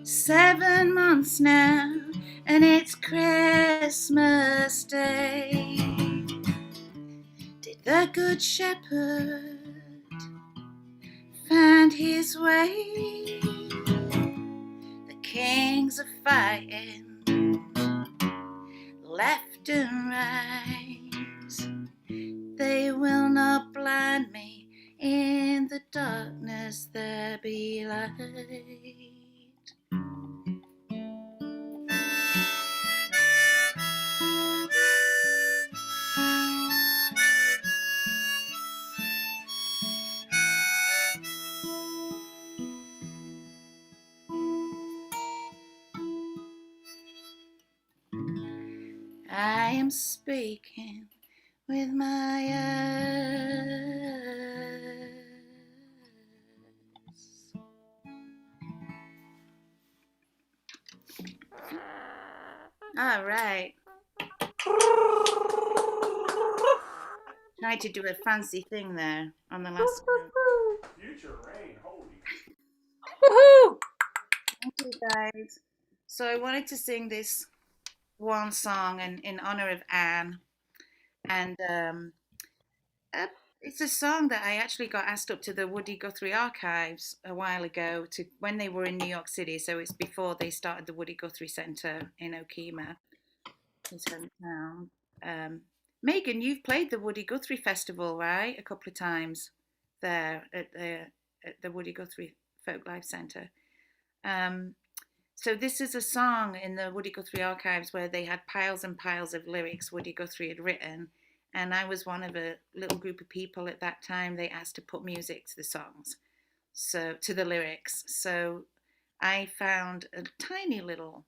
7 months now, and it's Christmas Day. Did the Good Shepherd find his way? The kings are fighting left and right. They will not blind me, in the darkness there be light. I am speaking with my eyes. All right. Tried to do a fancy thing there on the last one. Future rain, holy. Woohoo! Thank you, guys. So I wanted to sing this one song in honor of Anne, and it's a song that I actually got asked up to the Woody Guthrie archives a while ago, to when they were in New York City. So it's before they started the Woody Guthrie Center in Okemah, his hometown. Megan, you've played the Woody Guthrie Festival, right? A couple of times there at the Woody Guthrie Folk Life Center. So this is a song in the Woody Guthrie archives where they had piles and piles of lyrics Woody Guthrie had written, and I was one of a little group of people at that time they asked to put music to the songs, so to the lyrics. So I found a tiny little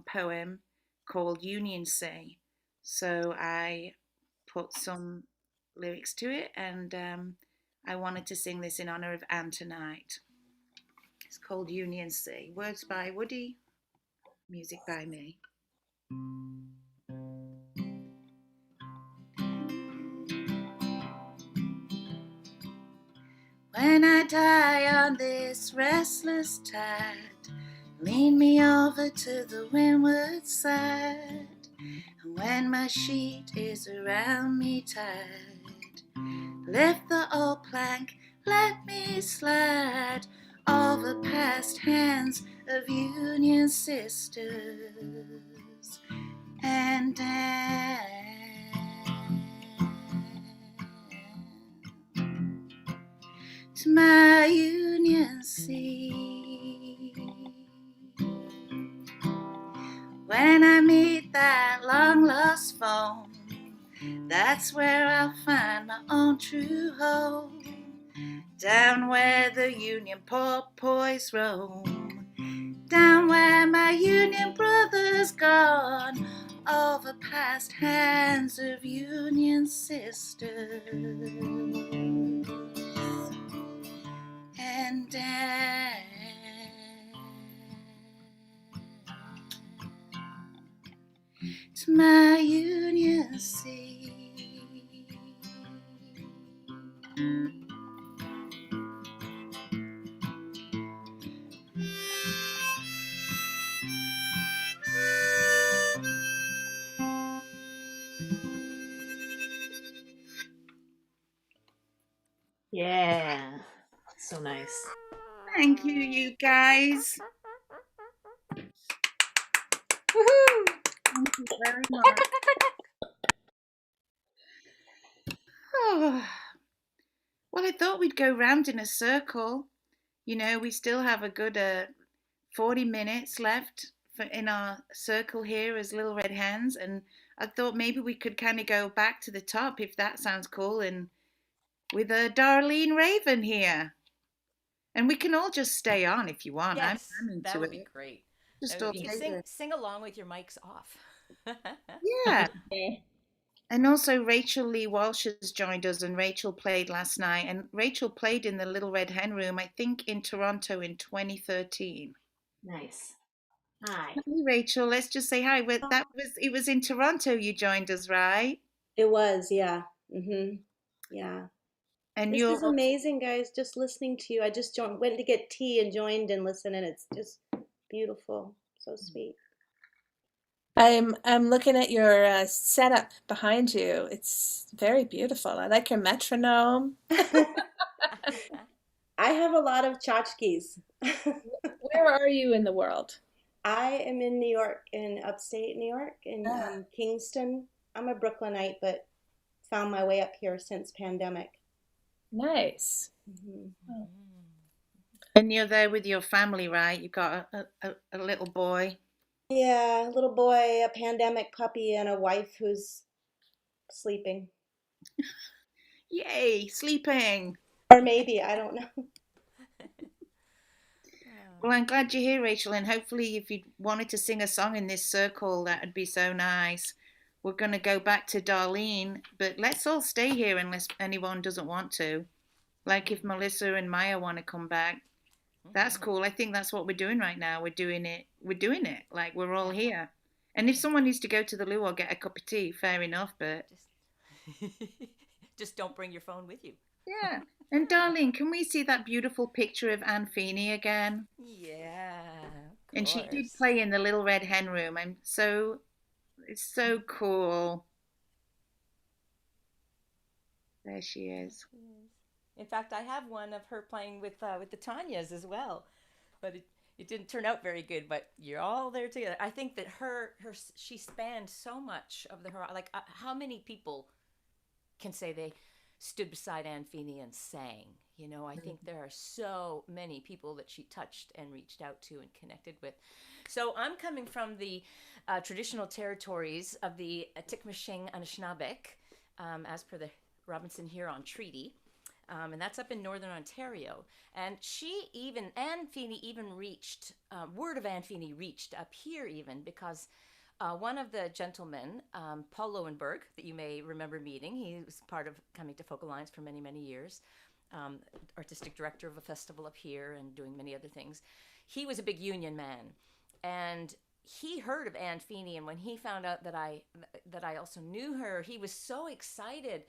poem called Union Sea. So I put some lyrics to it, and I wanted to sing this in honor of Anne tonight. It's called Union Sea. Words by Woody, music by me. When I die on this restless tide, lean me over to the windward side. And when my sheet is around me tight, lift the old plank, let me slide over past hands of Union sisters and dance to my Union Sea. When I meet that long lost foe, that's where I'll find my own true home. Down where the Union porpoise roam, down where my Union brothers gone, over past hands of Union sisters and dance to my Union Sea. Yeah. So nice. Thank you, you guys. Woohoo! Thank you very much. Oh, well, I thought we'd go round in a circle. You know, we still have a good 40 minutes left in our circle here as Little Red Hens, and I thought maybe we could kind of go back to the top, if that sounds cool, and with Darlene Raven here. And we can all just stay on if you want. Yes, I'm into that would it. be great. Just No, all you take can it. sing along with your mics off. Yeah. And also Rachel Lee Walsh has joined us, and Rachel played last night. And Rachel played in the Little Red Hen Room, I think in Toronto in 2013. Nice. Hi. Hi, Rachel. Let's just say hi. It was in Toronto you joined us, right? It was, yeah. Yeah. And This you're is amazing, guys. Just listening to you. I just went to get tea and joined and listened, and it's just Beautiful. So sweet. I'm looking at your setup behind you. It's very beautiful. I like your metronome. I have a lot of tchotchkes. Where are you in the world? I am in New York, in upstate New York, in Kingston. I'm a Brooklynite, but found my way up here since pandemic. Nice. And you're there with your family, right? You've got a little boy. Yeah, little boy, a pandemic puppy, and a wife who's sleeping. Yay, sleeping. Or maybe, I don't know. Well, I'm glad you're here, Rachel, and hopefully if you wanted to sing a song in this circle, that would be so nice. We're going to go back to Darlene, but let's all stay here unless anyone doesn't want to. Like if Melissa and Maya want to come back, that's cool. I think that's what we're doing right now. We're doing it. Like we're all here. And if someone needs to go to the loo or get a cup of tea, fair enough, but... Just don't bring your phone with you. Yeah. And darling, can we see that beautiful picture of Anne Feeney again? Yeah. And she did play in the Little Red Hen room. It's so cool. There she is. In fact, I have one of her playing with the Tanyas as well, but it didn't turn out very good. But you're all there together. I think that she spanned so much of the horizon. Like how many people can say they stood beside Anne Feeney and sang? You know, I think there are so many people that she touched and reached out to and connected with. So I'm coming from the traditional territories of the Tikmishing Anishinaabeg, as per the Robinson-Huron Treaty. And that's up in northern Ontario. And Anne Feeney even reached, word of Anne Feeney reached up here even because one of the gentlemen, Paul Lowenberg, that you may remember meeting, he was part of coming to Folk Alliance for many, many years, artistic director of a festival up here and doing many other things. He was a big union man. And he heard of Anne Feeney, and when he found out that I also knew her, he was so excited.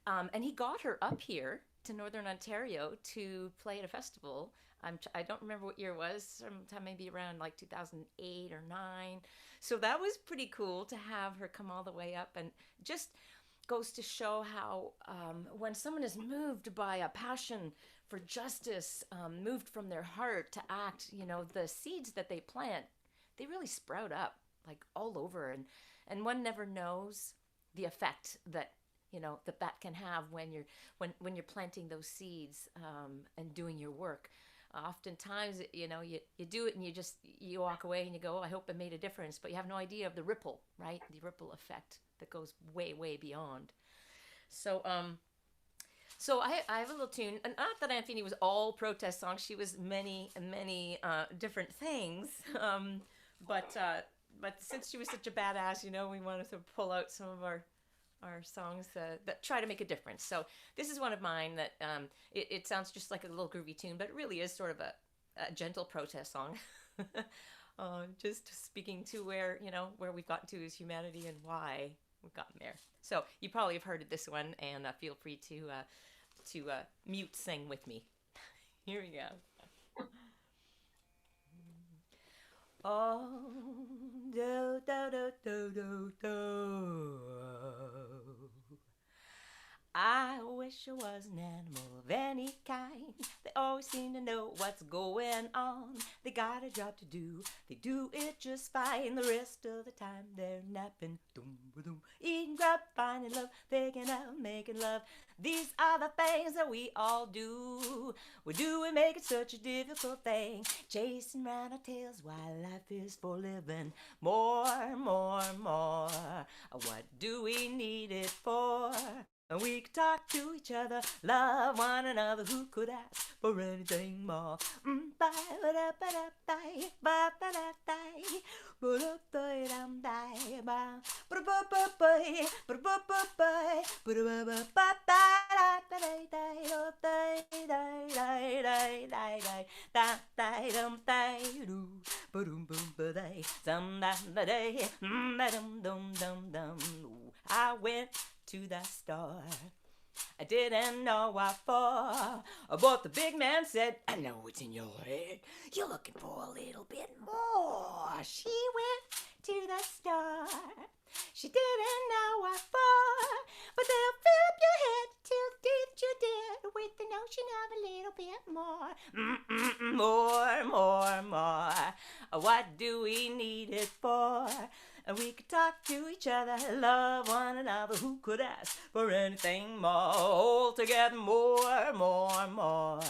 And he got her up here to Northern Ontario to play at a festival. I don't remember what year it was, sometime maybe around like 2008 or 9. So that was pretty cool to have her come all the way up, and just goes to show how when someone is moved by a passion for justice, moved from their heart to act, you know, the seeds that they plant, they really sprout up like all over, and one never knows the effect that that can have when you're planting those seeds and doing your work. Oftentimes, you do it and you walk away and you go, oh, I hope I made a difference, but you have no idea of the ripple, right? The ripple effect that goes way, way beyond. So I have a little tune, and not that Anne Feeney was all protest songs. She was many, many different things. But since she was such a badass, we wanted to pull out some of our songs that try to make a difference. So this is one of mine that it sounds just like a little groovy tune, but it really is sort of a gentle protest song. Just speaking to where we've gotten to as humanity and why we've gotten there. So you probably have heard of this one, and feel free to mute sing with me. Here we go. Oh, do do do do do do. I wish I was an animal of any kind. They always seem to know what's going on. They got a job to do. They do it just fine. The rest of the time they're napping, eating grub, finding love, picking out, making love. These are the things that we all do. We make it such a difficult thing, chasing round our tails while life is for living. More, more, more. What do we need it for? We could talk to each other, love one another. Who could ask for anything more? I went to the store I didn't know what for. But the big man said, I know it's in your head. You're looking for a little bit more. She went to the store. She didn't know what for. But they'll fill up your head till the day that you did with the notion of a little bit more. More, more, more. What do we need it for? We could talk to each other, love one another. Who could ask for anything more? All together, more, more, more.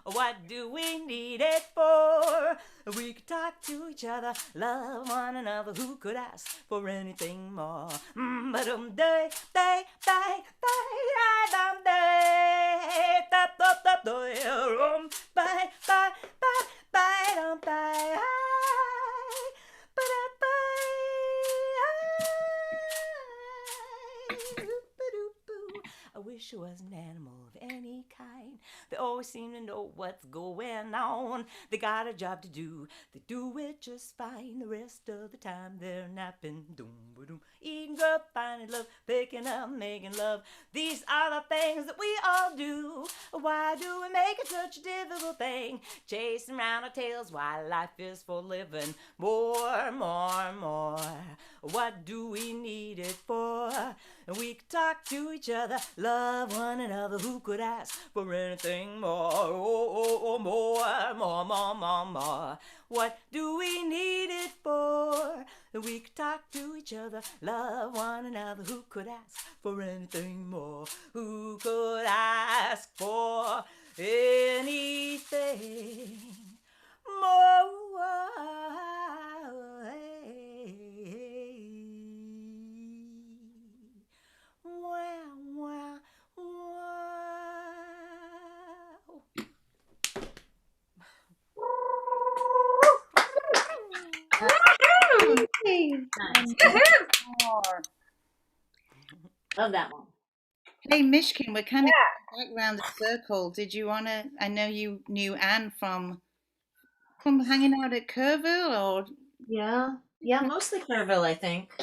What do we need it for? We could talk to each other, love one another. Who could ask for anything more? Ba-dum day, day, day, day, dum day, da da da da, bye, bye, bye, bye, dum bye, ba-da bye. I wish I was an animal of any kind. They always seem to know what's going on. They got a job to do. They do it just fine. The rest of the time they're napping. Doom-ba-doom. Eating grub, finding love, picking up, making love. These are the things that we all do. Why do we make it such a difficult thing? Chasing around our tails while life is for living. More, more, more. What do we need it for? We could talk to each other, love one another. Who could ask for anything more? Oh, oh, oh, more, more, more, more, more. What do we need it for? We could talk to each other, love one another. Who could ask for anything more? Who could ask for anything more? Wow, wow, wow. Love that one. Hey, Mishkin, we're kind of back around the circle. Did you want to? I know you knew Anne from hanging out at Kerrville, or Yeah, mostly Kerrville, I think.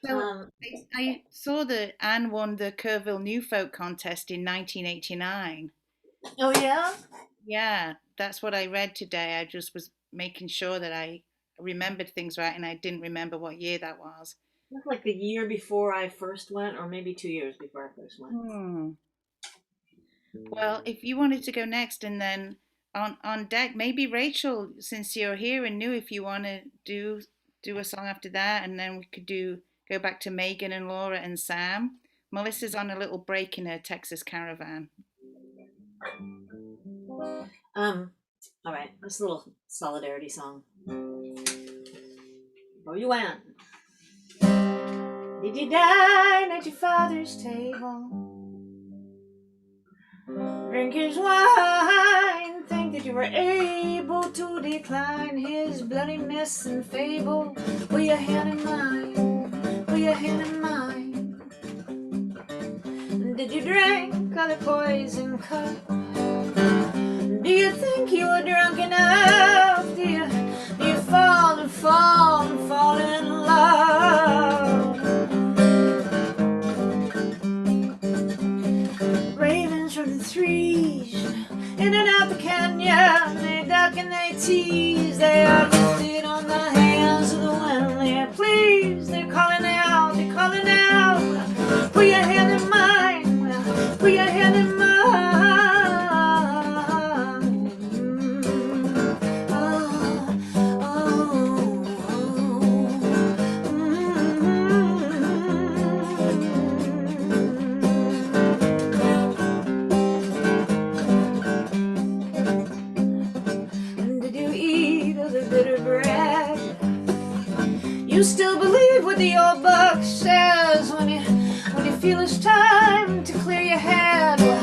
So I saw that Anne won the Kerrville New Folk Contest in 1989. Oh yeah? Yeah, that's what I read today. I just was making sure that I remembered things right, and I didn't remember what year that was. That's like the year before I first went, or maybe 2 years before I first went. Well, if you wanted to go next, and then on deck, maybe Rachel, since you're here and new, if you want to do a song after that, and then we could go back to Megan and Laura and Sam. Melissa's on a little break in her Texas caravan. All right, this little solidarity song. Oh, you went. Did you dine at your father's table? Drink his wine, think that you were able to decline his bloody mess and fable. Will your hand in mine? Will your hand in mine? Did you drink of the poison cup? Do you think you were drunk enough? Do you fall and fall and fall in love? Ravens from the threes, in and out the canyon, they duck and they tease. They are lifted on the hands of the wind. They're pleased, they're calling out, they're calling out. Put your hand in mine, put your hand in mine. You still believe what the old book says when you feel it's time to clear your head. Well,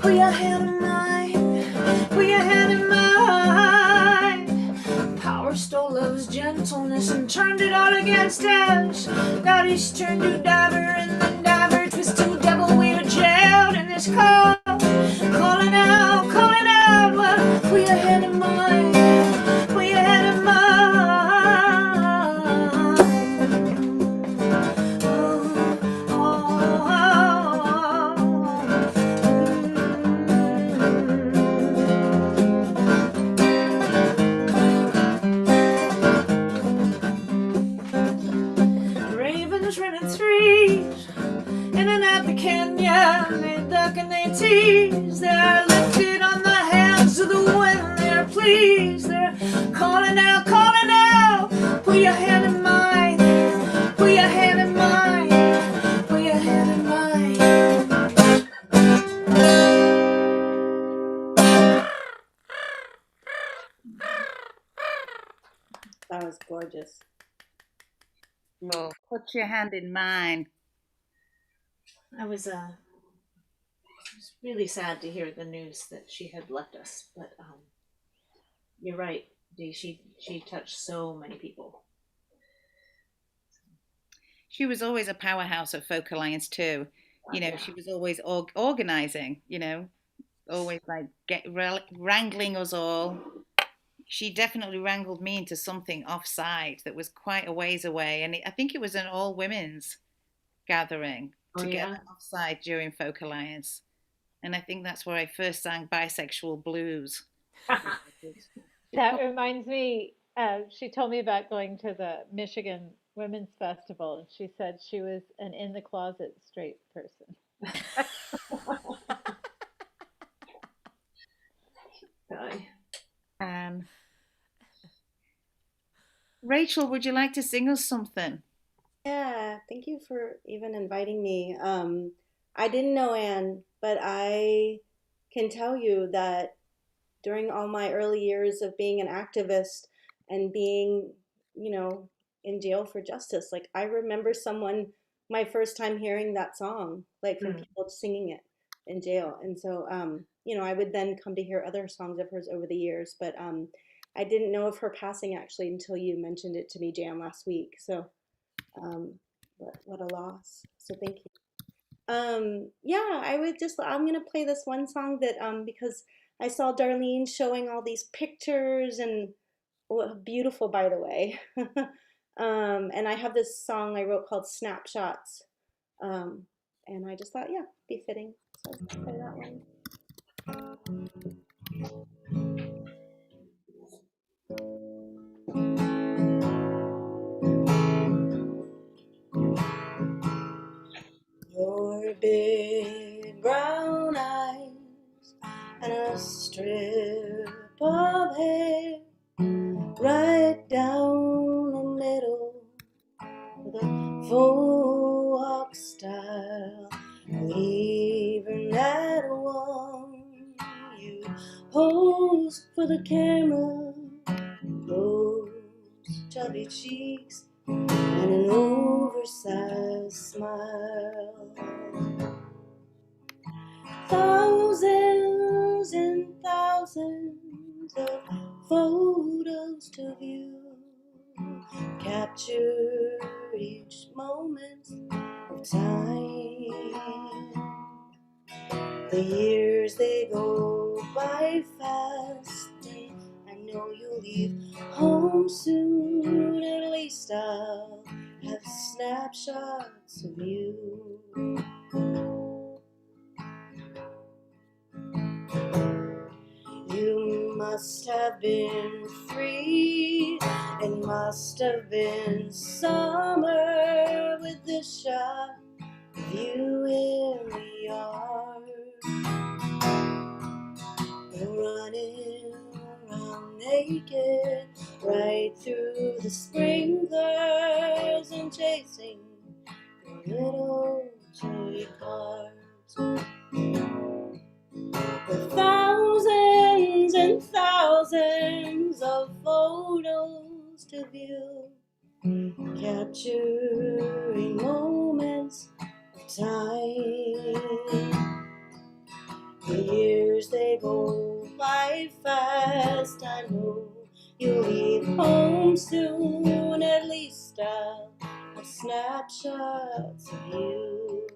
put your hand in mine, put your hand in mine. Power stole love's gentleness and turned it all against us. God, he's turned to diver, and the diver twisted devil. We are jailed in this call, calling out, well, put your hand in mine, put your hand in mine. calling out, calling out. Put your hand in mine, put your hand in mine, put your hand in mine. That was gorgeous. Oh, put your hand in mine. I was really sad to hear the news that she had left us, but you're right, Dee. She touched so many people. She was always a powerhouse at Folk Alliance too. You know, she was always organizing, you know, always like wrangling us all. She definitely wrangled me into something offside that was quite a ways away. And I think it was an all women's gathering together offside during Folk Alliance. And I think that's where I first sang bisexual blues. That reminds me, she told me about going to the Michigan Women's Festival, and she said she was an in the closet straight person. Rachel, would you like to sing us something? Yeah, thank you for even inviting me. I didn't know Anne, but I can tell you that during all my early years of being an activist and being, you know, in jail for justice, like I remember my first time hearing that song, like from people singing it in jail. And so, you know, I would then come to hear other songs of hers over the years, but I didn't know of her passing actually until you mentioned it to me, Jan, last week. So what a loss. So thank you. Yeah, I'm gonna play this one song that because I saw Darlene showing all these pictures and beautiful, by the way. And I have this song I wrote called Snapshots. And I just thought, yeah, be fitting. So let's play that one. Your big brown eyes and a strip of hair right down the middle with a faux hawk style. Even that one you pose for the camera, those chubby cheeks and an oversized smile. Thousands and thousands of photos to view capture each moment of time. The years they go by fast, and I know you'll leave home soon. At least I'll have snapshots of you. You must have been 3. It must have been summer with this shot of you in the yard. You're running around naked right through the sprinklers and chasing your little toy cars. With thousands and thousands of photos to view, capturing moments of time. The years they go by fast, I know you'll leave home soon. At least I'll have snapshots of you.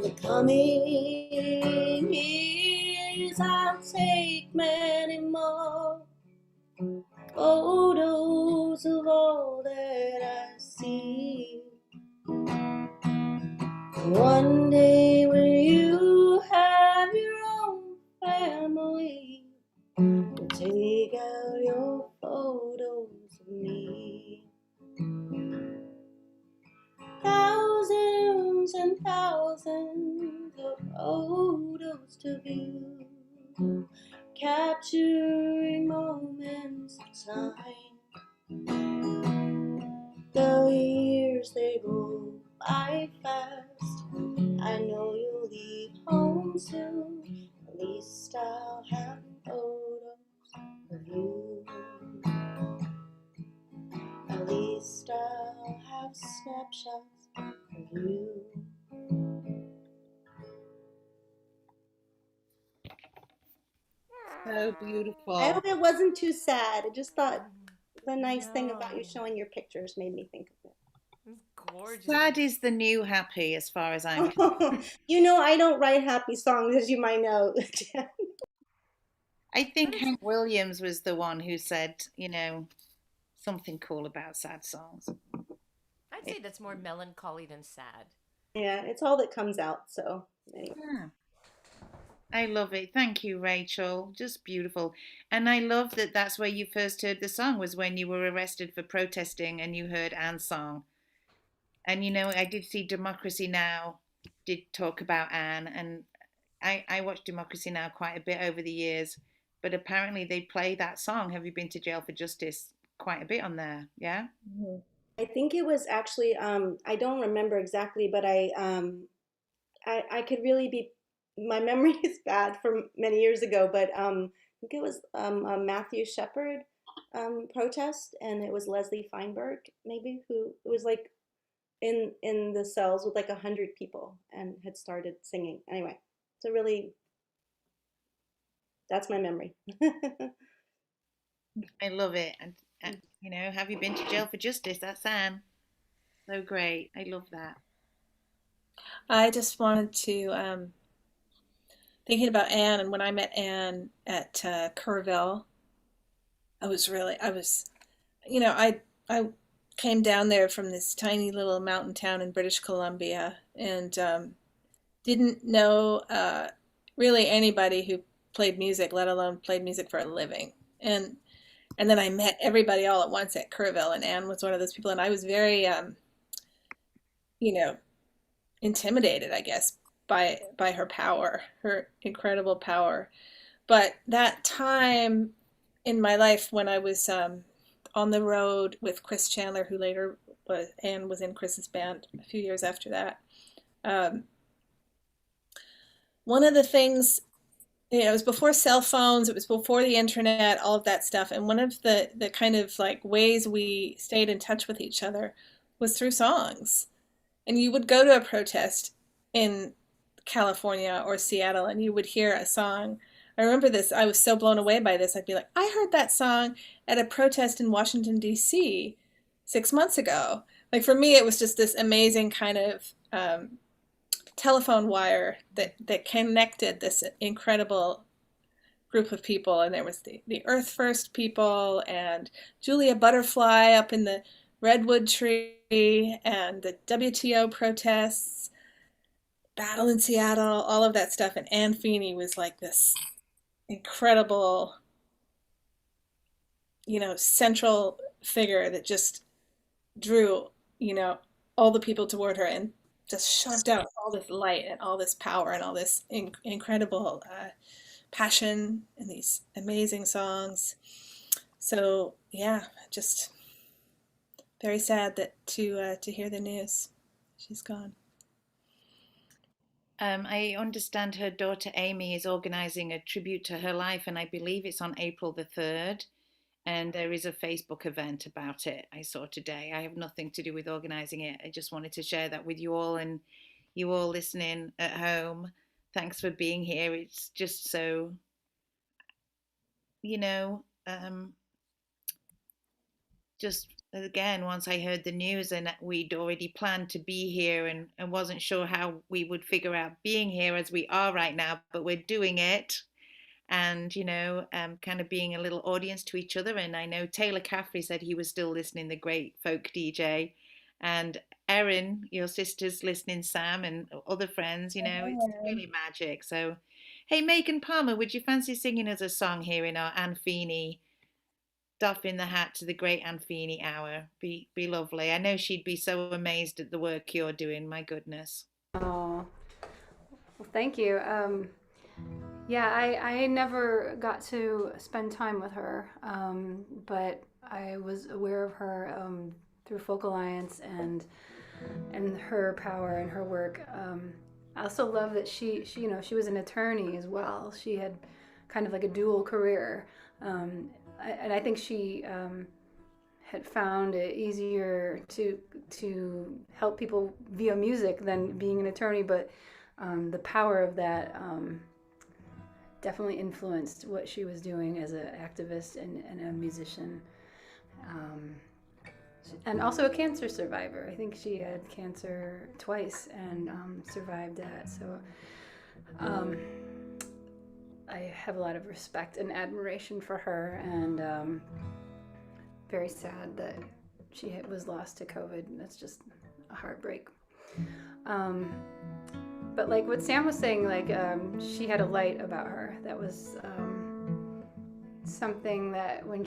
The coming years I'll take many more photos of all that I see. One day when you have your own family, we'll take out your photos of me. Thousands and thousands of photos to view, capturing time. The years they go by fast. I know you'll leave home soon. At least I'll have photos of you. At least I'll have snapshots of you. So beautiful. I hope it wasn't too sad. I just thought the nice thing about you showing your pictures made me think of it. Gorgeous. Sad is the new happy, as far as I'm concerned. You know, I don't write happy songs, as you might know. I think Hank Williams was the one who said, something cool about sad songs. I'd say that's more melancholy than sad. Yeah, it's all that comes out. So anyway. Yeah. I love it. Thank you, Rachel. Just beautiful. And I love that that's where you first heard the song, was when you were arrested for protesting and you heard Anne's song. And, I did see Democracy Now! Did talk about Anne. And I watched Democracy Now! Quite a bit over the years. But apparently they play that song, Have You Been to Jail for Justice, quite a bit on there. Yeah? Mm-hmm. I think it was actually, I don't remember exactly, but I could really be, my memory is bad from many years ago, but I think it was a Matthew Shepard protest, and it was Leslie Feinberg, maybe, who it was like in the cells with like 100 people and had started singing. Anyway, so really, that's my memory. I love it. And Have You Been to Jail for Justice? That's Anne. So great. I love that. I just wanted to, thinking about Anne, and when I met Anne at Kerrville, I came down there from this tiny little mountain town in British Columbia, and didn't know really anybody who played music, let alone played music for a living. And then I met everybody all at once at Kerrville, and Anne was one of those people, and I was very, intimidated, I guess, by her power, her incredible power. But that time in my life when I was on the road with Chris Chandler, who later was in Chris's band a few years after that, one of the things, it was before cell phones, it was before the internet, all of that stuff. And one of the kind of like ways we stayed in touch with each other was through songs. And you would go to a protest in California or Seattle and you would hear a song. I remember this, I was so blown away by this. I'd be like, I heard that song at a protest in Washington, D.C. 6 months ago. Like for me, it was just this amazing kind of telephone wire that connected this incredible group of people. And there was the Earth First people and Julia Butterfly up in the redwood tree and the WTO protests, battle in Seattle, all of that stuff. And Anne Feeney was like this incredible, central figure that just drew, all the people toward her and just shoved out all this light and all this power and all this incredible passion and these amazing songs. So yeah, just very sad that to hear the news. She's gone. I understand her daughter Amy is organizing a tribute to her life, and I believe it's on April the 3rd. And there is a Facebook event about it I saw today. I have nothing to do with organizing it. I just wanted to share that with you all, and you all listening at home. Thanks for being here. It's just so, just again, once I heard the news and we'd already planned to be here and wasn't sure how we would figure out being here as we are right now, but we're doing it. And, kind of being a little audience to each other. And I know Taylor Caffrey said he was still listening, the great folk DJ. And Erin, your sister's listening, Sam, and other friends, it's really magic. So, hey, Megan Palmer, would you fancy singing us a song here in our Anne Feeney, doffing the hat to the great Anne Feeney hour? Be lovely. I know she'd be so amazed at the work you're doing. My goodness. Oh, well, thank you. Yeah, I never got to spend time with her, but I was aware of her through Folk Alliance and her power and her work. I also love that she she was an attorney as well. She had kind of like a dual career, and I think she had found it easier to help people via music than being an attorney, but the power of that definitely influenced what she was doing as an activist and a musician. And also a cancer survivor. I think she had cancer twice and survived that. So I have a lot of respect and admiration for her, and very sad that she was lost to COVID. That's just a heartbreak. But like what Sam was saying, like she had a light about her. That was something that when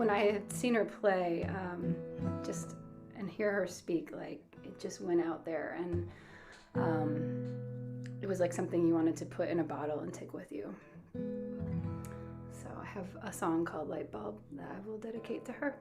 I had seen her play, just and hear her speak, like it just went out there, and it was like something you wanted to put in a bottle and take with you. So I have a song called Light Bulb that I will dedicate to her.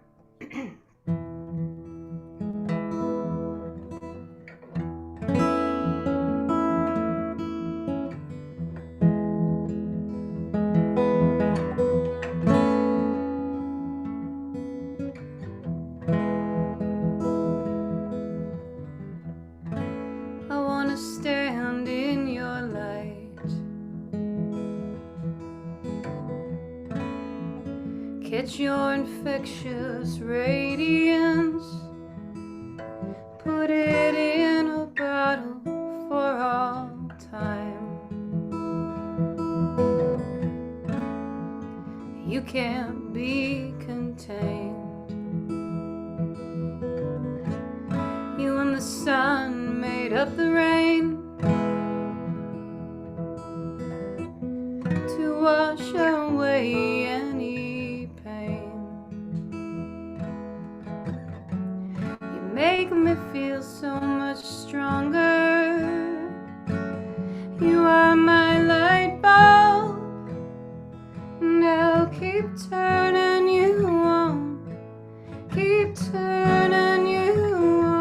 Stand in your light, catch your infectious radiance, put it in a bottle for all time. You can't be contained. You and the sun made up the rain to wash away any pain. You make me feel so much stronger. You are my light bulb, and I'll keep turning you on, keep turning you on.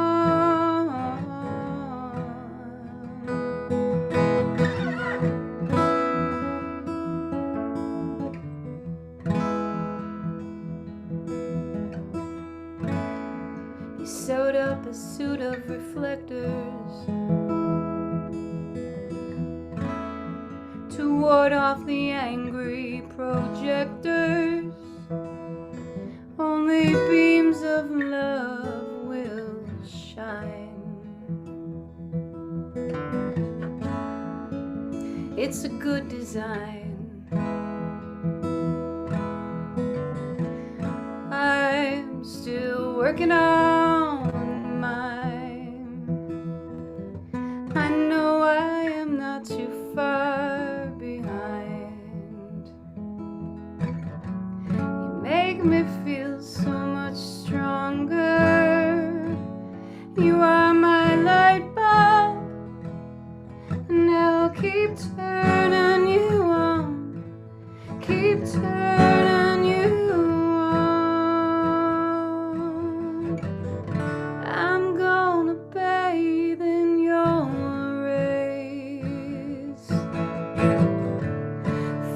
You sewed up a suit of reflectors to ward off the angry projectors. Only beams of love will shine. It's a good design. I'm still working on mine. I know I am not too far behind. You make me feel so much stronger. You are my light bulb, and I'll keep turning you on, keep turning you on. I'm gonna bathe in your rays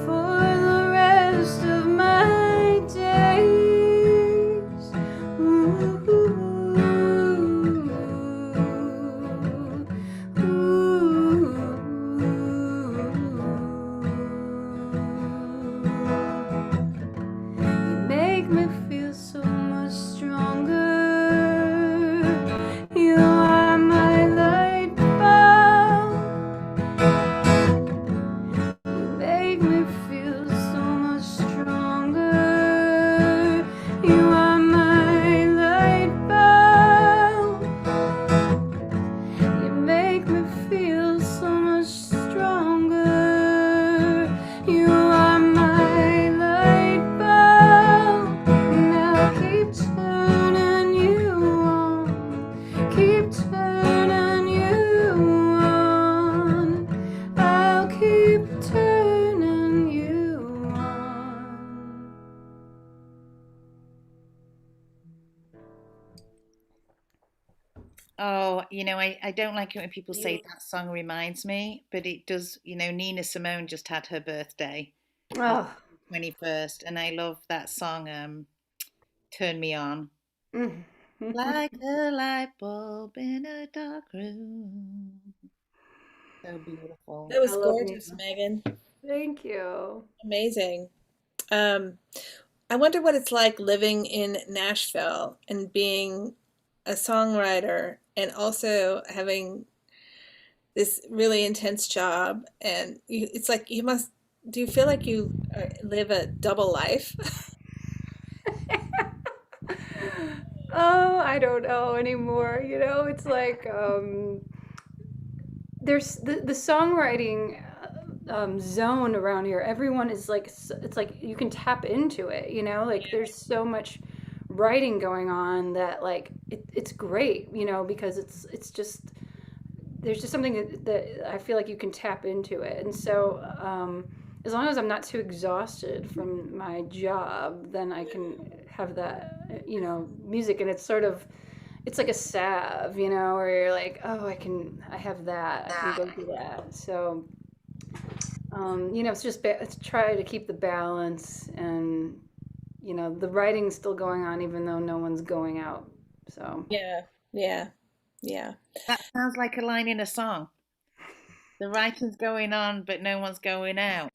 for the rest of my days. Ooh, you make me feel so much stronger. You are my light bulb. You make me feel so much stronger. You are my light bulb. You make me feel so much stronger. You are my light bulb. Oh, I don't like it when people say that song reminds me, but it does. Nina Simone just had her birthday on Oh. the 21st, and I love that song, Turn Me On. Like a light bulb in a dark room. So beautiful. That was I love gorgeous, Nina. Megan. Thank you. Amazing. I wonder what it's like living in Nashville and being a songwriter and also having this really intense job. And it's like do you feel like you live a double life? Oh, I don't know anymore. It's like there's the songwriting zone around here. Everyone is like it's like you can tap into it. Like there's so much writing going on that like it's great. Because it's just there's just something that I feel like you can tap into it. And so as long as I'm not too exhausted from my job, then I can have that music. And it's like a salve, where you're like, oh, I have that, I can go do that. So it's just it's try to keep the balance, and the writing's still going on even though no one's going out. So Yeah. That sounds like a line in a song. The writing's going on, but no one's going out.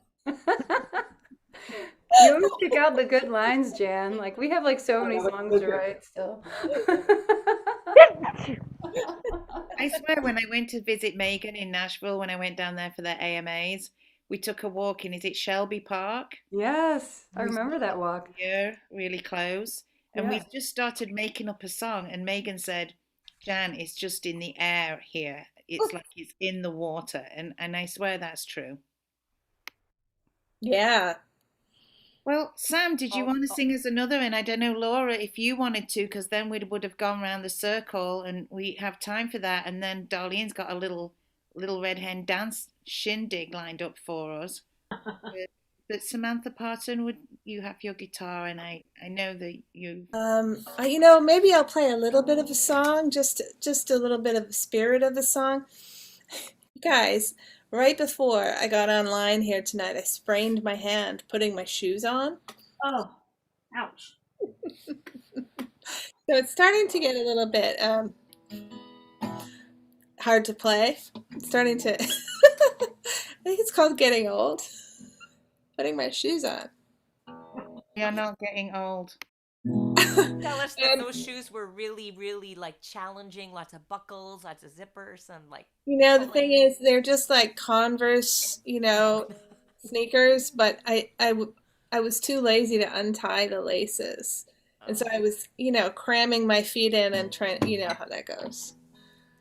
You always pick out the good lines, Jan. Like we have like so many songs to write still. I swear, when I went to visit Megan in Nashville, when I went down there for their AMAs, we took a walk in, is it Shelby Park? Yes, I remember that walk. Here, really close. And we Yeah. just started making up a song, and Megan said, Jan, it's just in the air here. It's like it's in the water. And I swear that's true. Yeah. Well, Sam, did you want to sing us another? And I don't know, Laura, if you wanted to, because then we would have gone round the circle and we have time for that. And then Darlene's got a little Red Hen dance shindig lined up for us. But Samantha Parton, would you have your guitar? And I know that you. Maybe I'll play a little bit of a song, just a little bit of the spirit of the song. Guys, right before I got online here tonight, I sprained my hand putting my shoes on. Oh, ouch. So it's starting to get a little bit hard to play. It's starting to, I think it's called getting old. Putting my shoes on. You're not getting old. Tell us that those shoes were really, really like challenging. Lots of buckles, lots of zippers, and like. The thing is, they're just like Converse, sneakers. But I was too lazy to untie the laces, and so I was, cramming my feet in and trying. You know how that goes.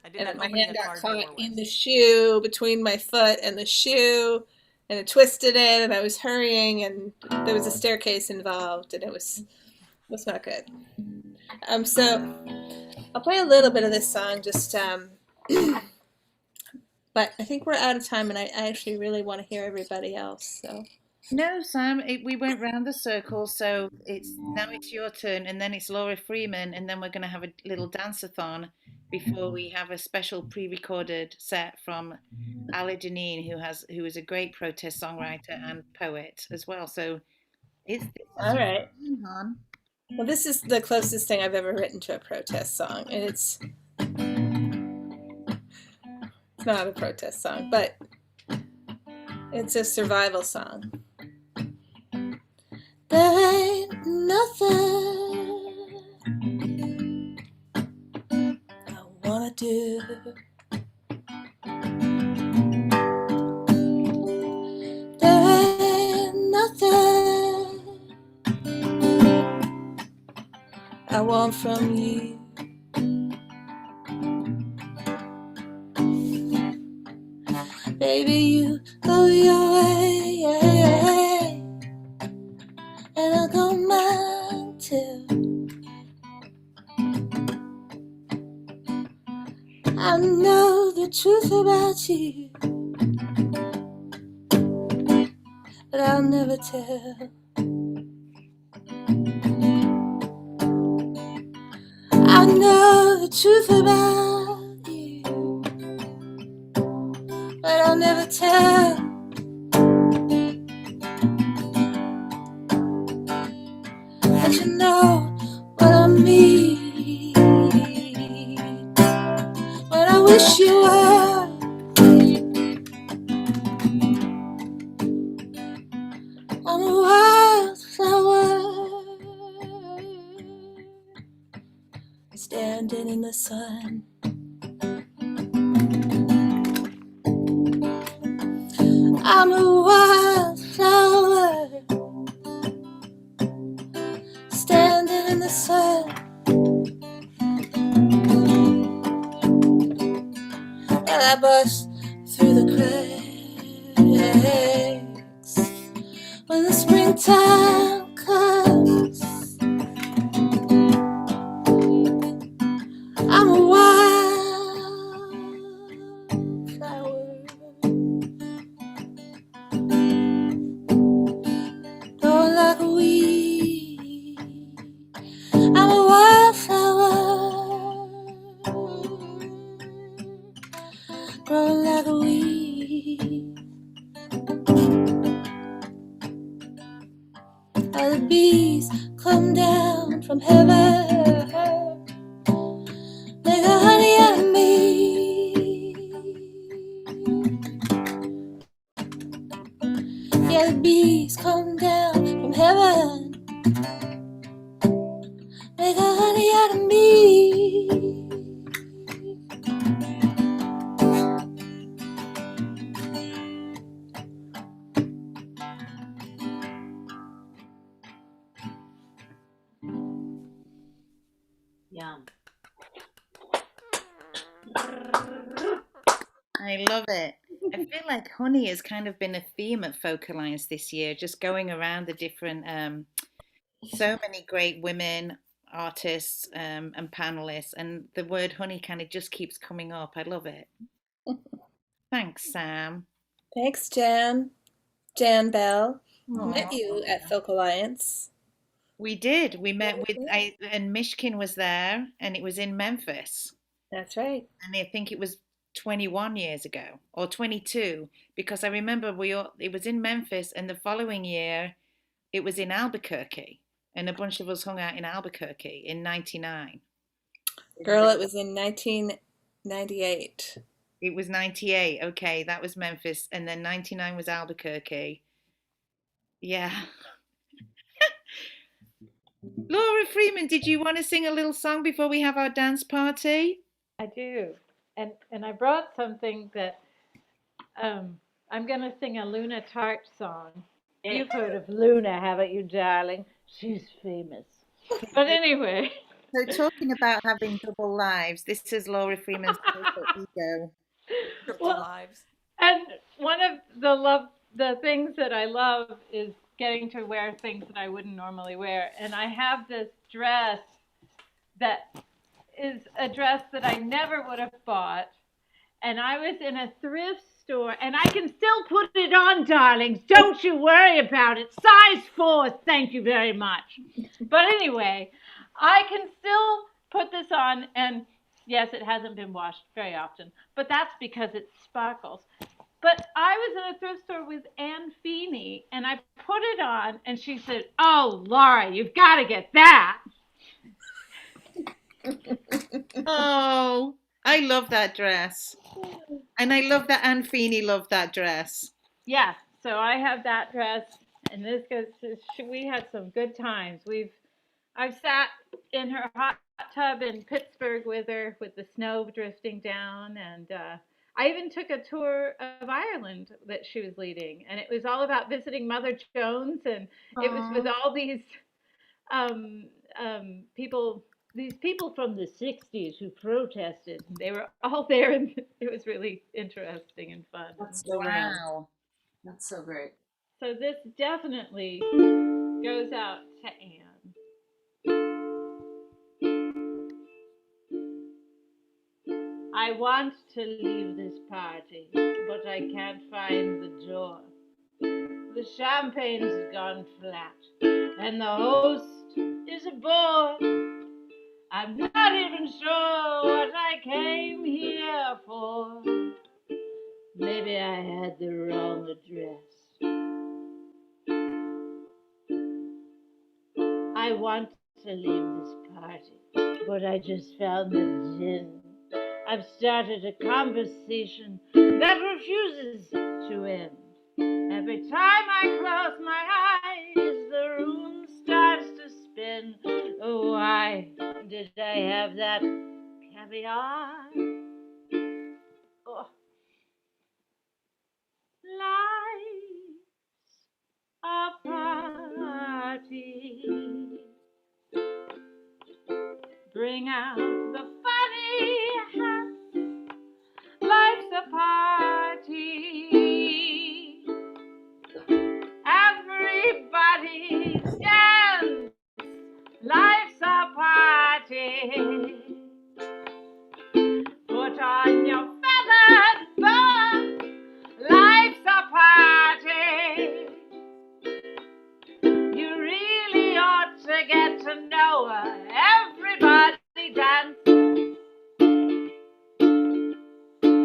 And my hand got caught in the shoe between my foot and the shoe, and it twisted it, and I was hurrying, and there was a staircase involved, and it was not good. So I'll play a little bit of this song, just but I think we're out of time, and I actually really want to hear everybody else. So no, Sam, we went round the circle, so now it's your turn, and then it's Laura Freeman, and then we're going to have a little dance-a-thon before we have a special pre-recorded set from Ali Dineen, who is a great protest songwriter and poet as well. So it's all right. Hon. Well, this is the closest thing I've ever written to a protest song, and it's not a protest song, but it's a survival song. There ain't nothing I wanna do. There ain't nothing I want from you. Baby, you go your way, and I'll go mine too. I know the truth about you, but I'll never tell. I know the truth about tell that you know what I mean when I wish you were on a wildflower standing in the sun. I'm a wildflower standing in the sun. And I bust through the cracks when the springtime comes. I'm a wildflower growing like a weed. I'm a wildflower growing like a weed. All the bees come down from heaven, make a honey out of me. Yeah, the bees come down from heaven, make a honey out of me. Yum. I love it. I feel like honey has kind of been a theme at Folk Alliance this year, just going around the different, so many great women artists and panelists, and the word honey kind of just keeps coming up. I love it. Thanks, Sam. Thanks, Jan. Jan Bell. Aw. Met you at Folk Alliance. We did. We met with, and Mishkin was there, and it was in Memphis. That's right. And I think it was 21 years ago or 22, because I remember it was in Memphis, and the following year it was in Albuquerque, and a bunch of us hung out in Albuquerque in 99. Girl, it was in 1998. It was 98. Okay, that was Memphis, and then 99 was Albuquerque. Yeah. Laura Freeman, did you want to sing a little song before we have our dance party? I do. And I brought something that I'm going to sing a Luna Tart song. You've heard of Luna, haven't you, darling? She's famous. But anyway. So talking about having double lives, this is Laura Freeman's ego. Triple lives. And one of the things that I love is getting to wear things that I wouldn't normally wear. And I have this dress that is a dress that I never would have bought. And I was in a thrift store, and I can still put it on, darlings. Don't you worry about it. Size 4, thank you very much. But anyway, I can still put this on, and yes, it hasn't been washed very often, but that's because it sparkles. But I was in a thrift store with Anne Feeney, and I put it on, and she said, "Oh, Laura, you've got to get that." Oh, I love that dress. And I love that Anne Feeney loved that dress. Yeah, so I have that dress, and this goes to, we had some good times. I've sat in her hot tub in Pittsburgh with her, with the snow drifting down, and I even took a tour of Ireland that she was leading, and it was all about visiting Mother Jones, and it was with all these people. These people from the 60s who protested, they were all there, and it was really interesting and fun. That's so wow. That's so great. So this definitely goes out to Anne. I want to leave this party, but I can't find the door. The champagne's gone flat, and the host is a bore. I'm not even sure what I came here for. Maybe I had the wrong address. I want to leave this party, but I just found the gin. I've started a conversation that refuses to end. Every time I close my eyes, the room starts to spin. Oh, why did I have that caviar? Oh. Life's a party. Bring out the funny hats. Life's a party. Everybody dance. Life's a party. Put on your feathered boa. Life's a party. You really ought to get to know her. Everybody dance.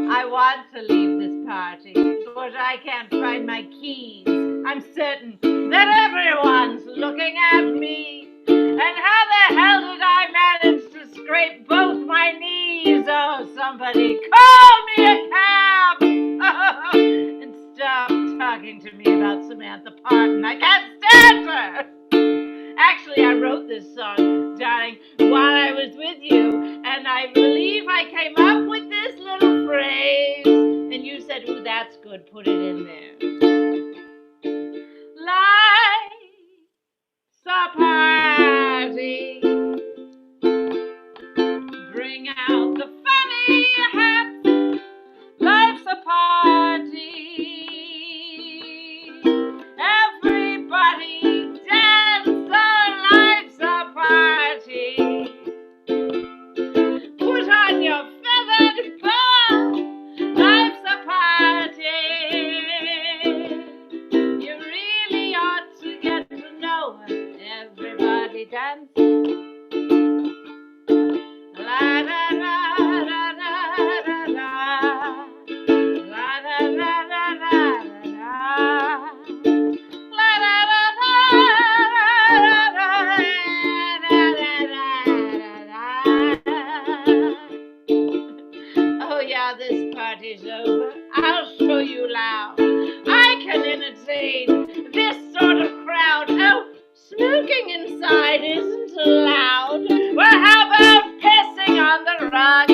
I want to leave this party, but I can't find my keys. I'm certain that everyone's looking at me. And how the hell did I manage to scrape both my knees? Oh, somebody call me a cab! And stop talking to me about Samantha Parton. I can't stand her! Actually, I wrote this song, darling, while I was with you, and I believe I came up with this little phrase, and you said, ooh, that's good, put it in there. Life's a party. Bring out the funny hats. Life's a party. Everybody dance, oh, life's a party. Put on your feathered boa. Life's a party. You really ought to get to know her. Everybody dance. La da da da da da da. La da da da da da. La da da da da da. Oh yeah, this party's over. I'll show you loud. I can entertain this sort of crowd. Oh, smoking inside isn't allowed. Well, how about pissing on the rug?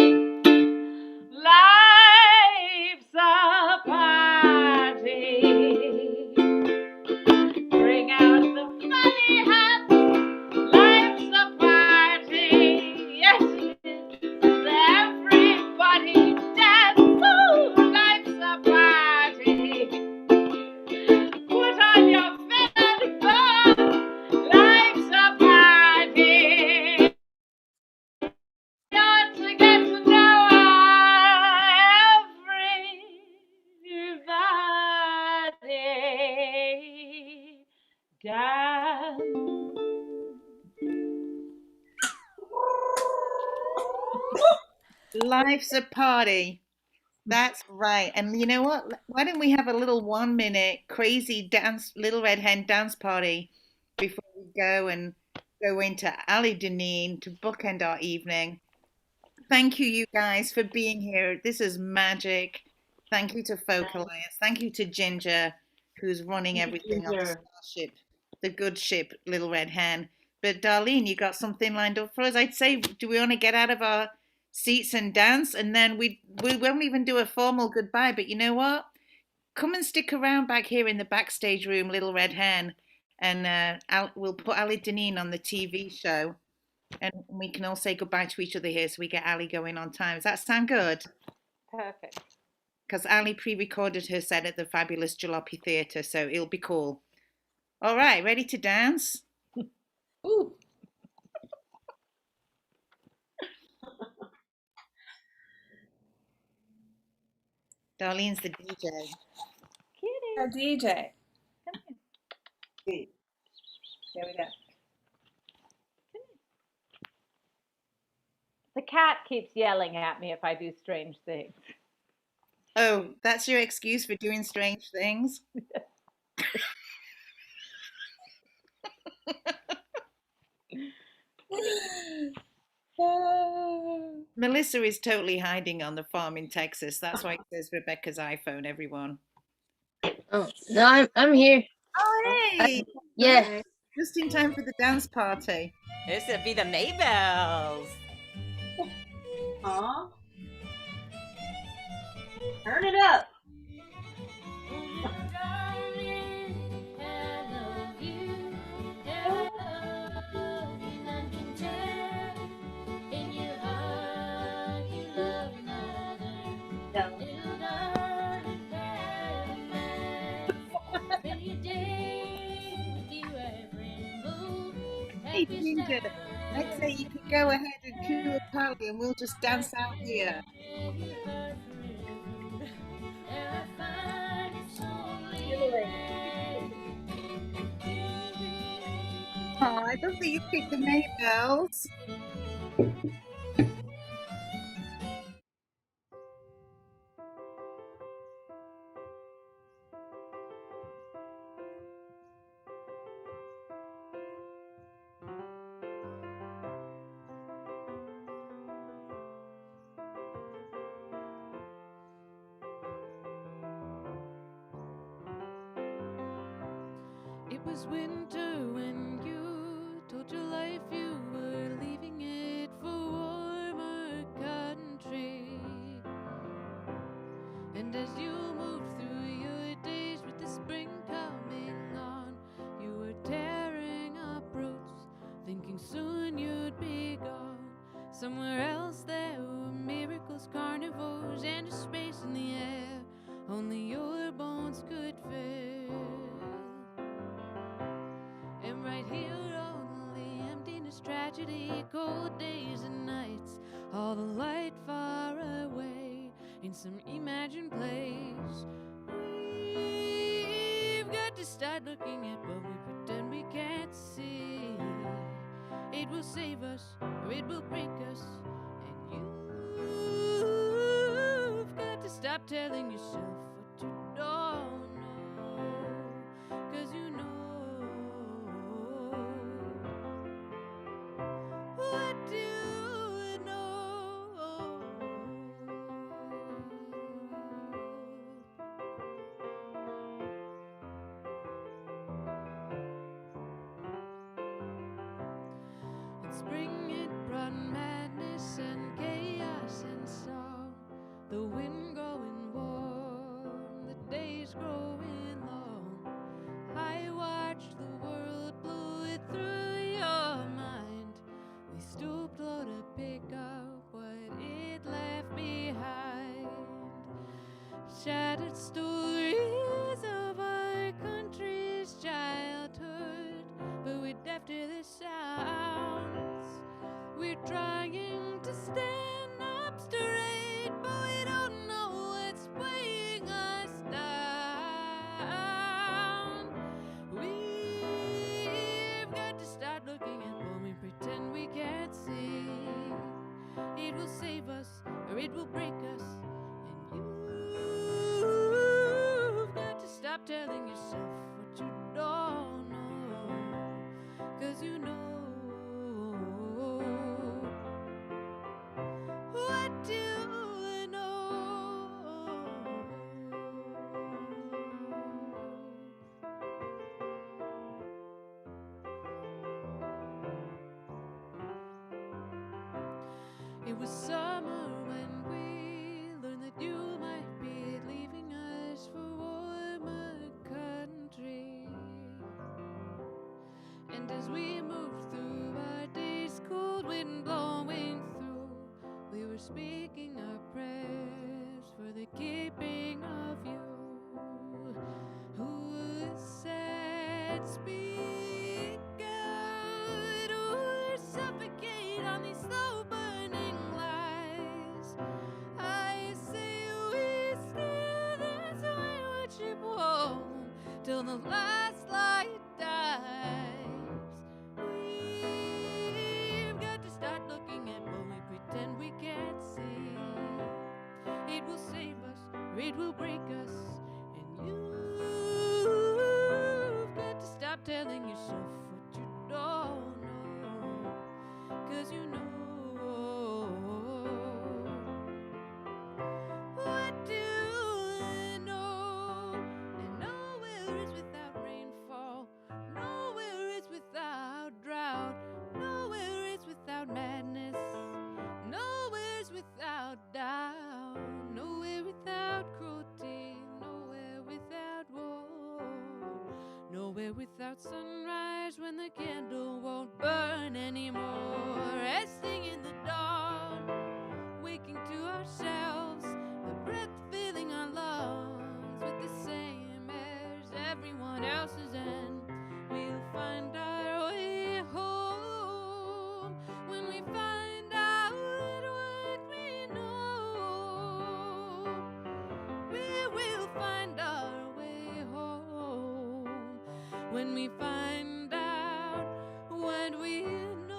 Life's a party. Bring out the funny hats. Life's a party. Yes, it is. Everybody dance. Oh, life's a party. Put on your feathered boa. Life's a party. Got to get to know everybody. Dance. Life's a party. That's right. And you know what? Why don't we have a little 1 minute crazy dance, Little Red Hen dance party before we go and go into Ali Dineen to bookend our evening? Thank you, you guys, for being here. This is magic. Thank you to Folk Alliance. Thank you to Ginger, who's running everything on the starship, the good ship, Little Red Hen. But Darlene, you got something lined up for us? I'd say, do we want to get out of our seats and dance? And then we won't even do a formal goodbye. But you know what? Come and stick around back here in the backstage room, Little Red Hen, and we'll put Ali Dineen on the TV show. And we can all say goodbye to each other here so we get Ali going on time. Does that sound good? Perfect. Because Ali pre-recorded her set at the fabulous Jalopy Theatre, so it'll be cool. All right, ready to dance? Ooh. Darlene's the DJ. Kitty. Our DJ. Come here. There we go. The cat keeps yelling at me if I do strange things. Oh, that's your excuse for doing strange things? Melissa is totally hiding on the farm in Texas. That's why it says Rebecca's iPhone, everyone. Oh no, I'm here. Oh, hey! Yeah. Hi. Just in time for the dance party. This would be the Maybells. Aw. Turn it up. Hey, Ginger, I'd say you could go ahead and cue a party and we'll just dance out here. Oh, I love that you picked the Maybells. It was winter when you told your life you were leaving it for warmer country. And as you moved through your days with the spring coming on, you were tearing up roots, thinking soon you'd be gone. Somewhere else there were miracles, carnivores, and a space in the air only your bones could fill. And right here only emptiness, tragedy, cold days and nights, all the light far away in some imagined place. We've got to start looking at what we pretend we can't see. It will save us or it will break us. And you've got to stop telling yourself what you don't know, 'cause you know. What do you know? In spring it brought madness and chaos and song, the wind growing warm, the days growing long. I watched the world blow it through your mind. We stooped low to pick up what it left behind. Shattered stories of our country's childhood, but we're deaf to the sounds. We're trying to stand up straight, but we don't know what's weighing us down. We've got to start looking at what we pretend we can't see. It will save us or it will break us. And you've got to stop telling yourself what you don't know, 'cause you know. What do you know? It was summer when we learned that you might be leaving us for warmer country. And as we moved through our days, cold wind blowing through, we were speaking our prayers for the keeping of you. Who said speak out or suffocate on these slow burning lies? I say we still, that's why I worship home till the last light dies. We've got to start looking at what we pretend we can't see. It will save us or it will break us. And you've got to stop telling yourself what you don't know, 'cause you know what do you know. And nowhere is without rainfall, nowhere is without drought, nowhere is without madness, nowhere is without doubt, nowhere without cruelty, nowhere without war, nowhere without sunrise when the candle won't burn anymore. Resting in the dawn, waking to ourselves, the breath filling our lungs with the same air as everyone else's, and we'll find our way home when we find out what we know. We will find our way home when we find out what we know.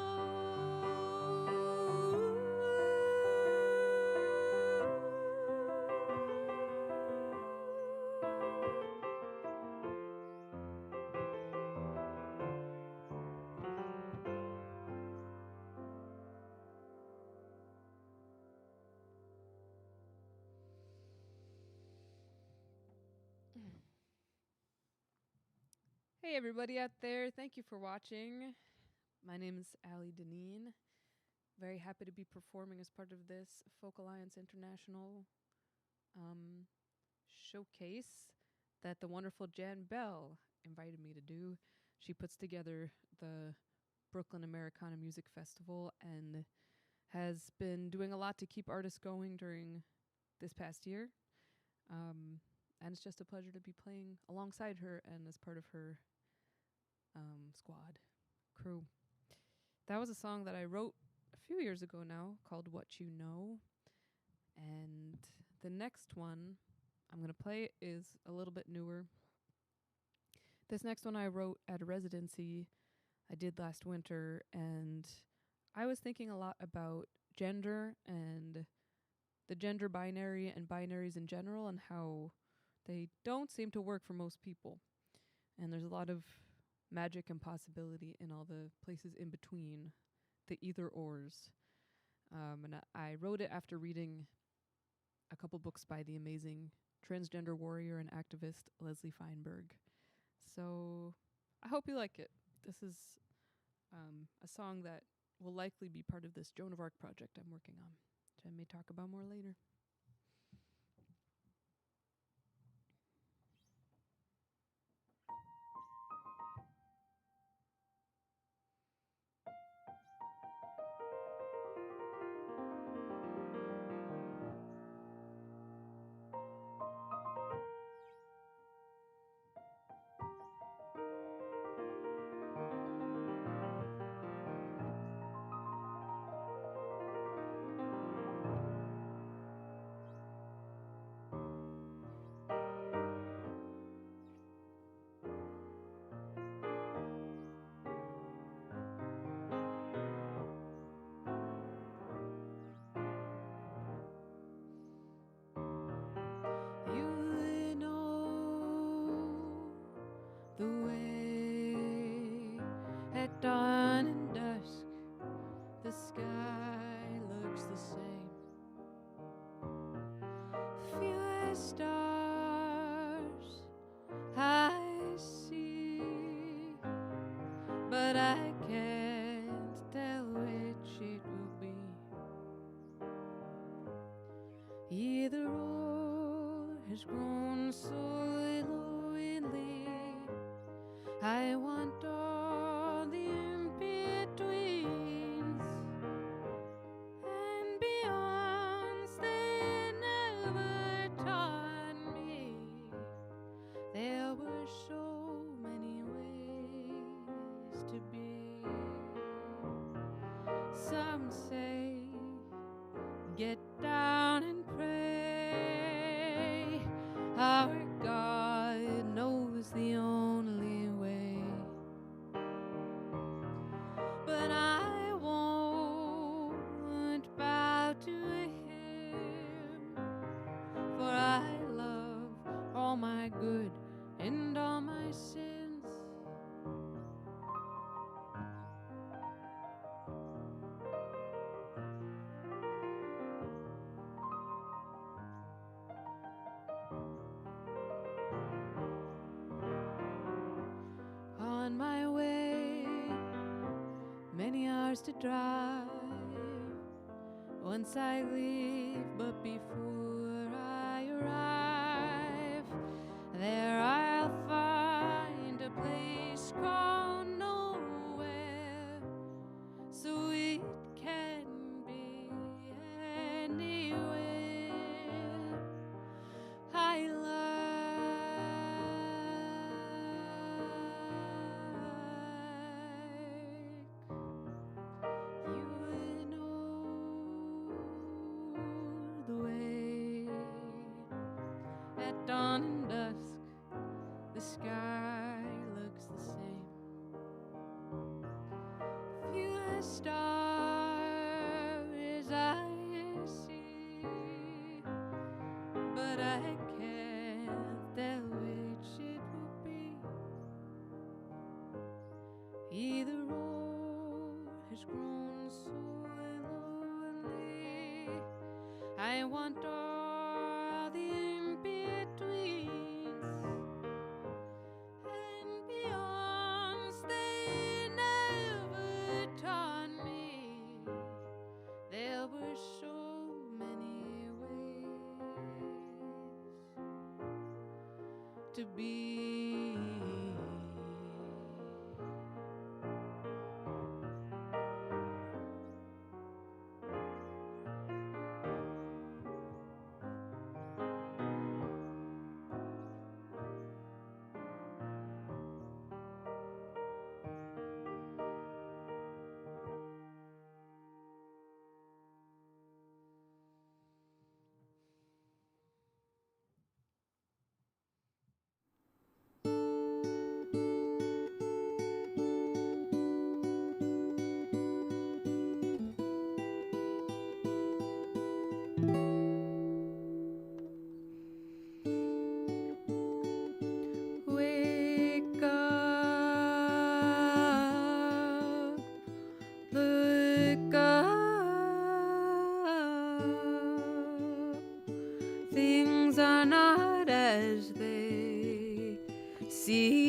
Hey everybody out there, thank you for watching. My name is Ali Dineen. Very happy to be performing as part of this Folk Alliance International showcase that the wonderful Jan Bell invited me to do. She puts together the Brooklyn Americana Music Festival and has been doing a lot to keep artists going during this past year. And it's just a pleasure to be playing alongside her and as part of her squad, crew. That was a song that I wrote a few years ago now called What You Know. And the next one I'm going to play is a little bit newer. This next one I wrote at a residency I did last winter, and I was thinking a lot about gender and the gender binary and binaries in general and how they don't seem to work for most people. And there's a lot of magic and possibility in all the places in between, the either ors. And I wrote it after reading a couple books by the amazing transgender warrior and activist Leslie Feinberg. So I hope you like it. This is a song that will likely be part of this Joan of Arc project I'm working on, which I may talk about more later. Dawn and dusk, the sky looks the same. Fewer stars I see, but I can't tell which it will be. Either or has grown so lonely. I want all the in-betweens and beyonds they never taught me. There were so many ways to be. Some say, get down and pray. Our God knows the only way. But I won't bow to him, for I cars to drive once I leave, but before I arrive, there I'll find a place called nowhere, so it can be anywhere. I you would know the way. At dawn and dusk, the sky looks the same. Few stars I see, but I can't tell which it will be. Either or has grown so lonely. I want all the in-betweens and beyonds. They never taught me there were so many ways to be. Wake up, look up. Things are not as they seem.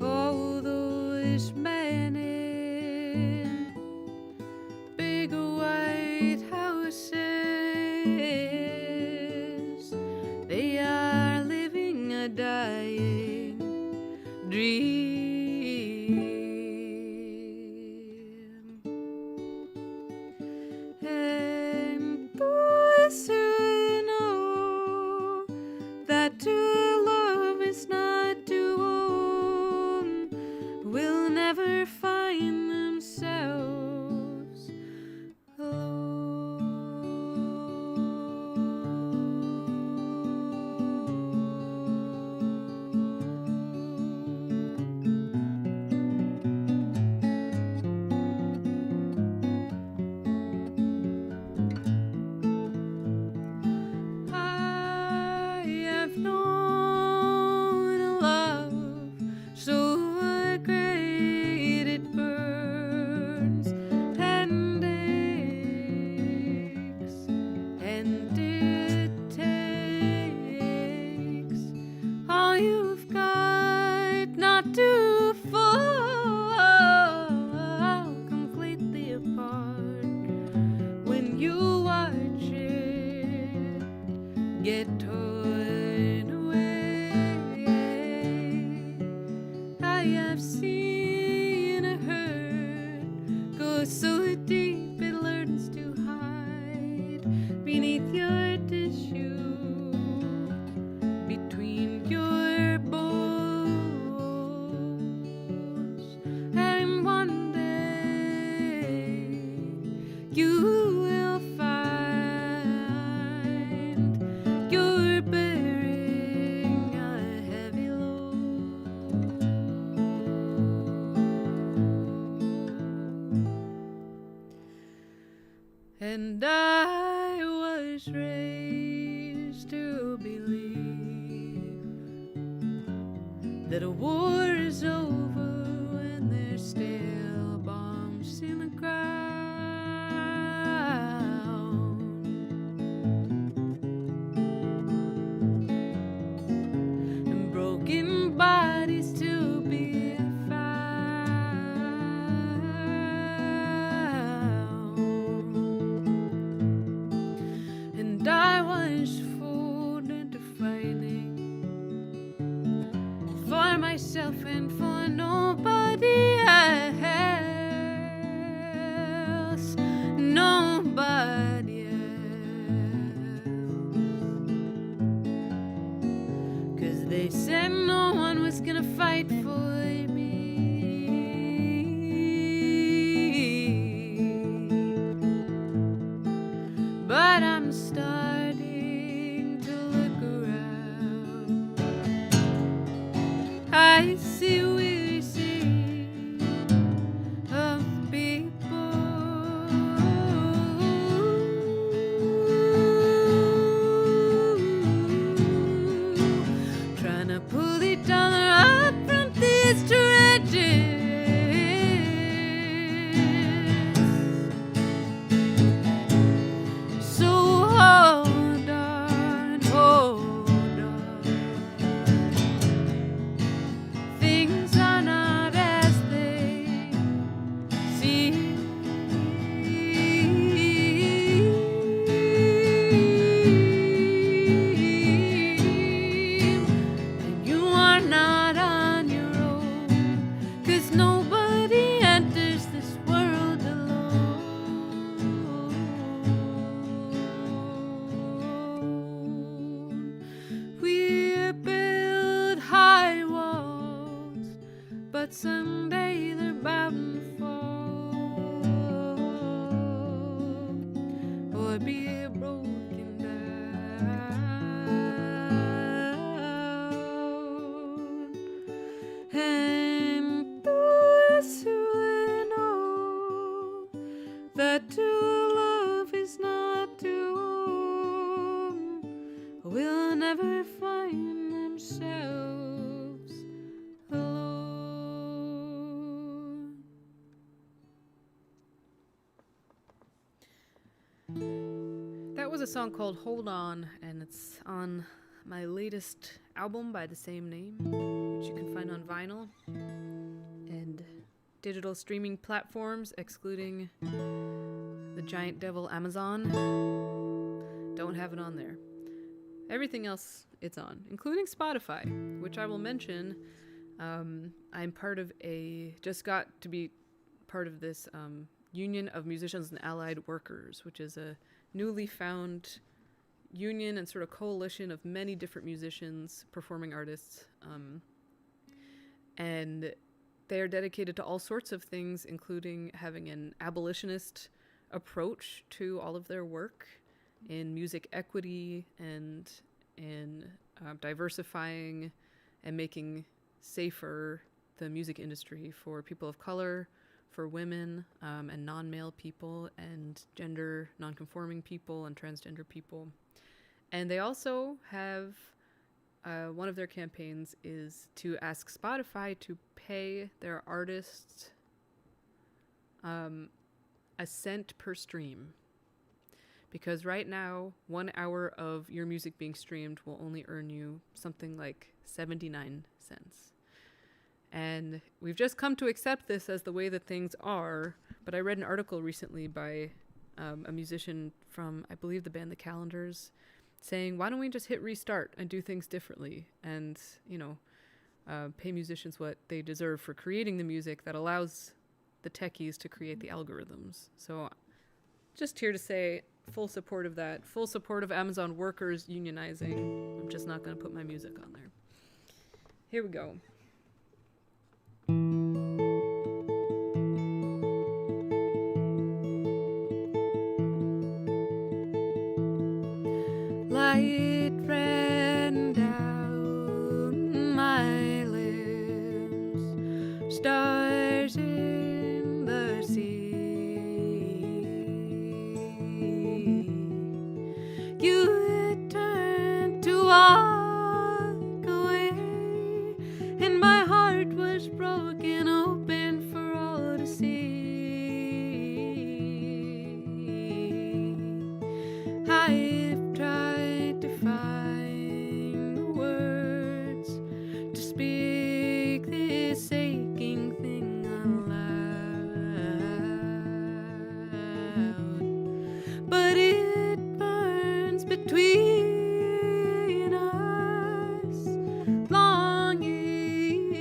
All those men in big white houses, they are living a dying dream. And those who know that to love is not to own will never find themselves I have known a love so great it burns and aches, and it takes all you've got not to fall completely apart when you watch it get torn away. I have seen a hurt go so deep it learns to hide beneath your tissue, between your bones, and one day you will find you're bearing a heavy load. And I was raised to believe that a war is over when there's still bombs in the ground. And broken bodies and for nobody else. Nobody else. 'Cause they said no one was gonna fight for me. But I'm starting to look around. I see we're seeing of people trying to pull each other up from these trenches. So hold on, hold on. Things are not as they seem. And you are not on your own, 'cause nobody enters this world alone. We build high walls, but someday they're bound to fall or be broken down. And those who know that to love is not to own will never find themselves alone. That was a song called Hold On, and it's on my latest album by the same name, which you can find on vinyl and digital streaming platforms, excluding the giant devil Amazon. Don't have it on there. Everything else it's on, including Spotify, which I will mention. I'm part of just got to be part of this Union of Musicians and Allied Workers, which is a newly found union and sort of coalition of many different musicians, performing artists, and they are dedicated to all sorts of things, including having an abolitionist approach to all of their work in music equity and in diversifying and making safer the music industry for people of color, for women, and non-male people, and gender non-conforming people and transgender people. And they also have one of their campaigns is to ask Spotify to pay their artists a cent per stream. Because right now, 1 hour of your music being streamed will only earn you something like 79 cents. And we've just come to accept this as the way that things are. But I read an article recently by a musician from, I believe, the band The Calendars, saying, why don't we just hit restart and do things differently and, pay musicians what they deserve for creating the music that allows the techies to create the algorithms. So just here to say, full support of that, full support of Amazon workers unionizing. I'm just not going to put my music on there. Here we go. Light ran down my limbs, stars in the sea. You had turned to walk away, and my heart was broken open for all to see. I've tried to find the words to speak this aching thing aloud, but it burns between us, longing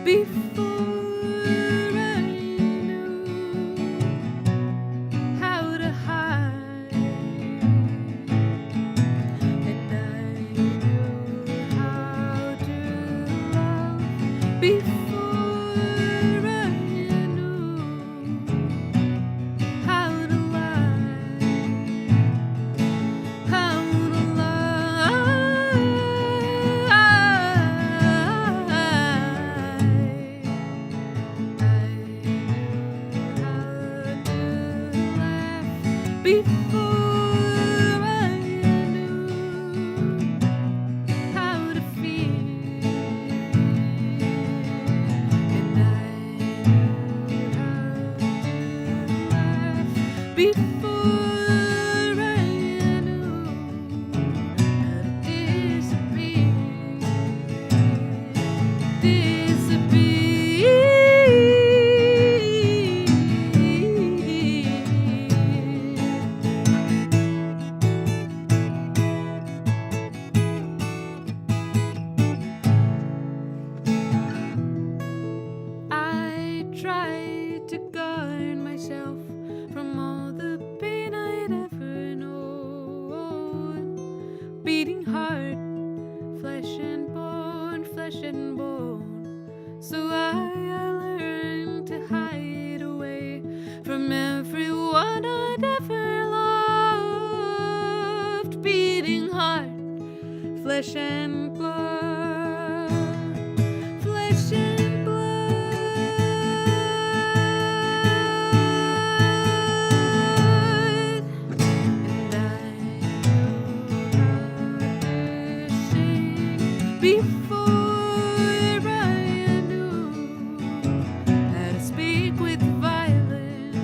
before I knew how to hide, and I knew how to love before I knew how to lie, how to lie. Before I knew how to feel, and I knew how to laugh before I knew how to disappear, I tried to guard myself from all the pain I'd ever known. Beating heart, flesh and bone, flesh and bone. So I learned to hide away from everyone I'd ever loved. Beating heart, flesh and blood, flesh and blood. And I knew how to sing before I knew how to speak with violence,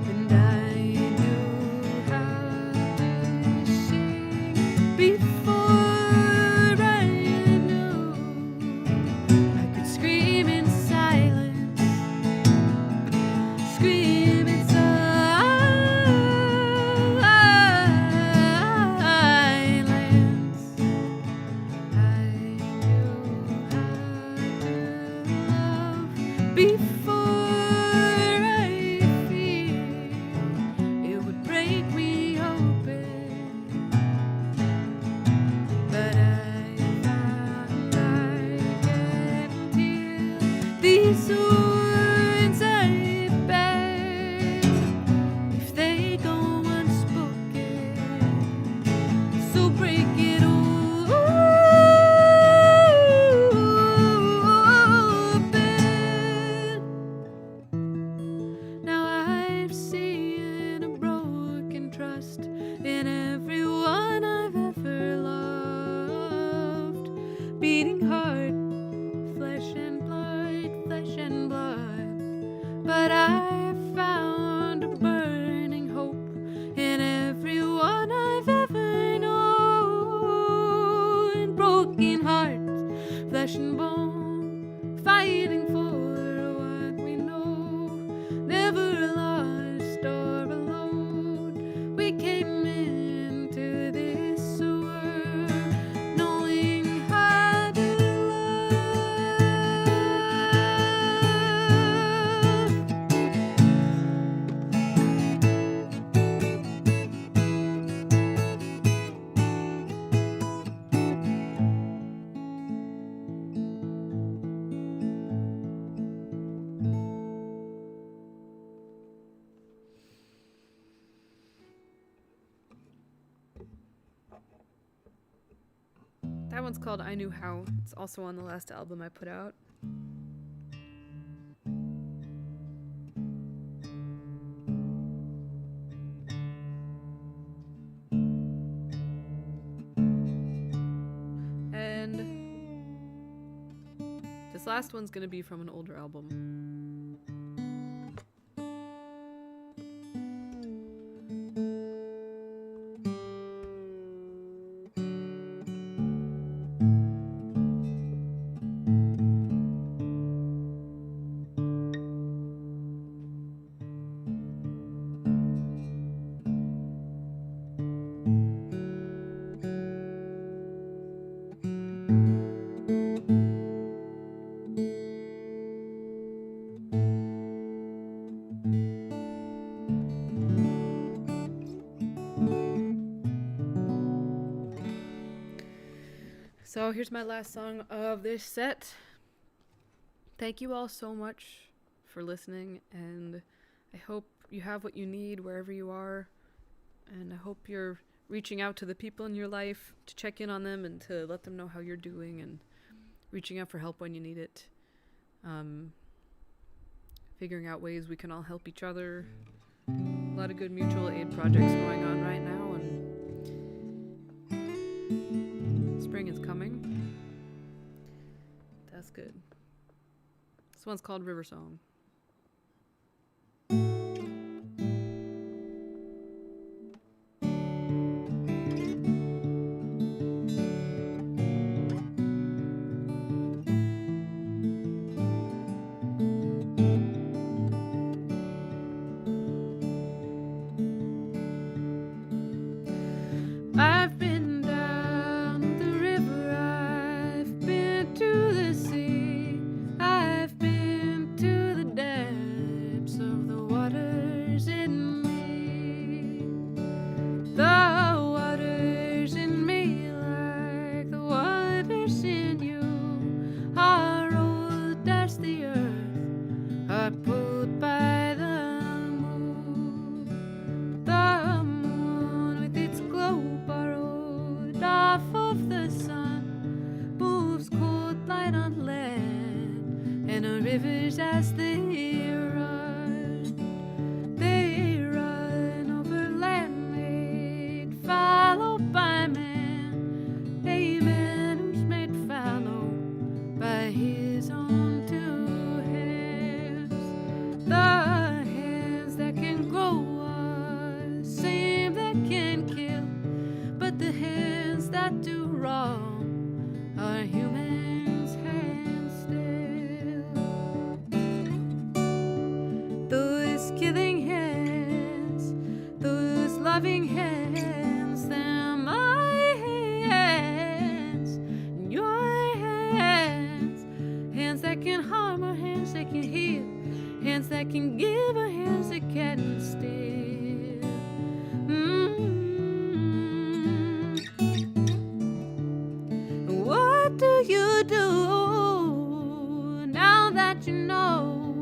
and I knew how to sing before I knew I could scream in silence, scream in silence. I knew how to love before I feared it would break me open, but I found I can't heal these wounds I bear if they go unspoken. So break it open. Now I've seen a broken trust in everyone I've ever loved. Beating heart, flesh and blood, flesh and blood. But I've found a burning hope in everyone I've ever known. Broken hearts, flesh and bone, fighting for what we know. Never lost or alone. We came into this world knowing how to That one's called I Knew How. It's also on the last album I put out. And this last one's gonna be from an older album. here's my last song of this set. Thank you all so much for listening, and I hope you have what you need wherever you are, and I hope you're reaching out to the people in your life to check in on them and to let them know how you're doing, and reaching out for help when you need it. Figuring out ways we can all help each other. A lot of good mutual aid projects going on right now, and spring is coming. That's good. This one's called River Song. I've been down the river, I've been to the sea, I've been to the depths of the waters in me. The waters in me, like the waters in you, are old as the earth, are pulled by the moon. The moon with its glow borrowed off of the sun moves cold light on land, and our rivers as they run over land made fallow by man, a man who's made fallow by his own two hands. The hands that can grow are the same that can kill, but the hands that do wrong are humans' hands still. Those killing hands, those loving hands, they're my hands, and your hands. Hands that can harm or hands that can heal, hands that can give or hands that can steal. What do you do now that you know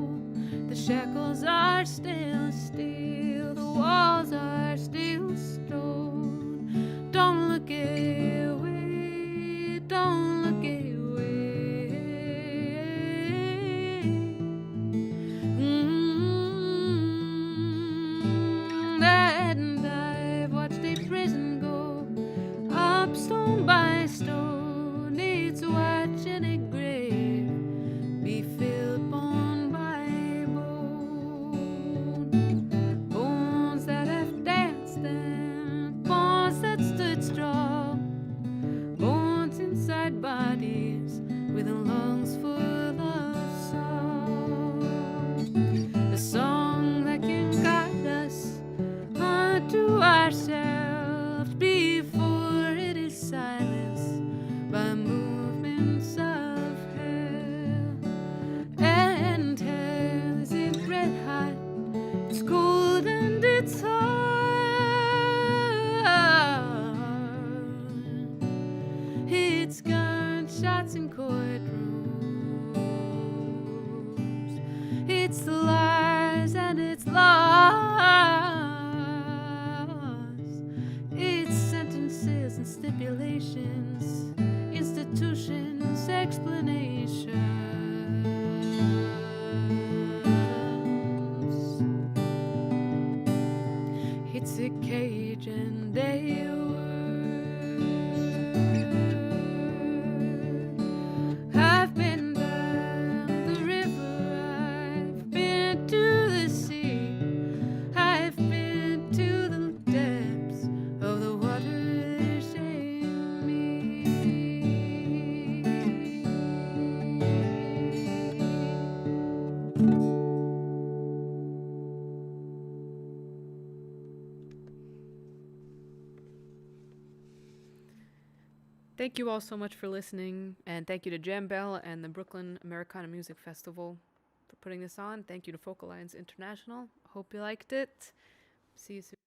the shackles are still steel, the walls are still stone? Don't look away, don't look away. And I've watched a prison go up stone by stone. It's watching a grave be filled bone by bone. Bones that have danced and bones that stood strong. Bones inside bodies with lungs full of song. A song that can guide us unto ourselves before it is silenced by movements of hell. And hell isn't red hot, it's cold and it's hard. It's gunshots in courtrooms, it's the lies and it's loss. It's sentences and stipulations, institutions, explanations. It's a cage and a word. I've been down the river, I've been to the sea, I've been to the depths of the waters in me. Thank you all so much for listening, and thank you to Jam Bell and the Brooklyn Americana Music Festival for putting this on. Thank you to Folk Alliance International. Hope you liked it. See you soon.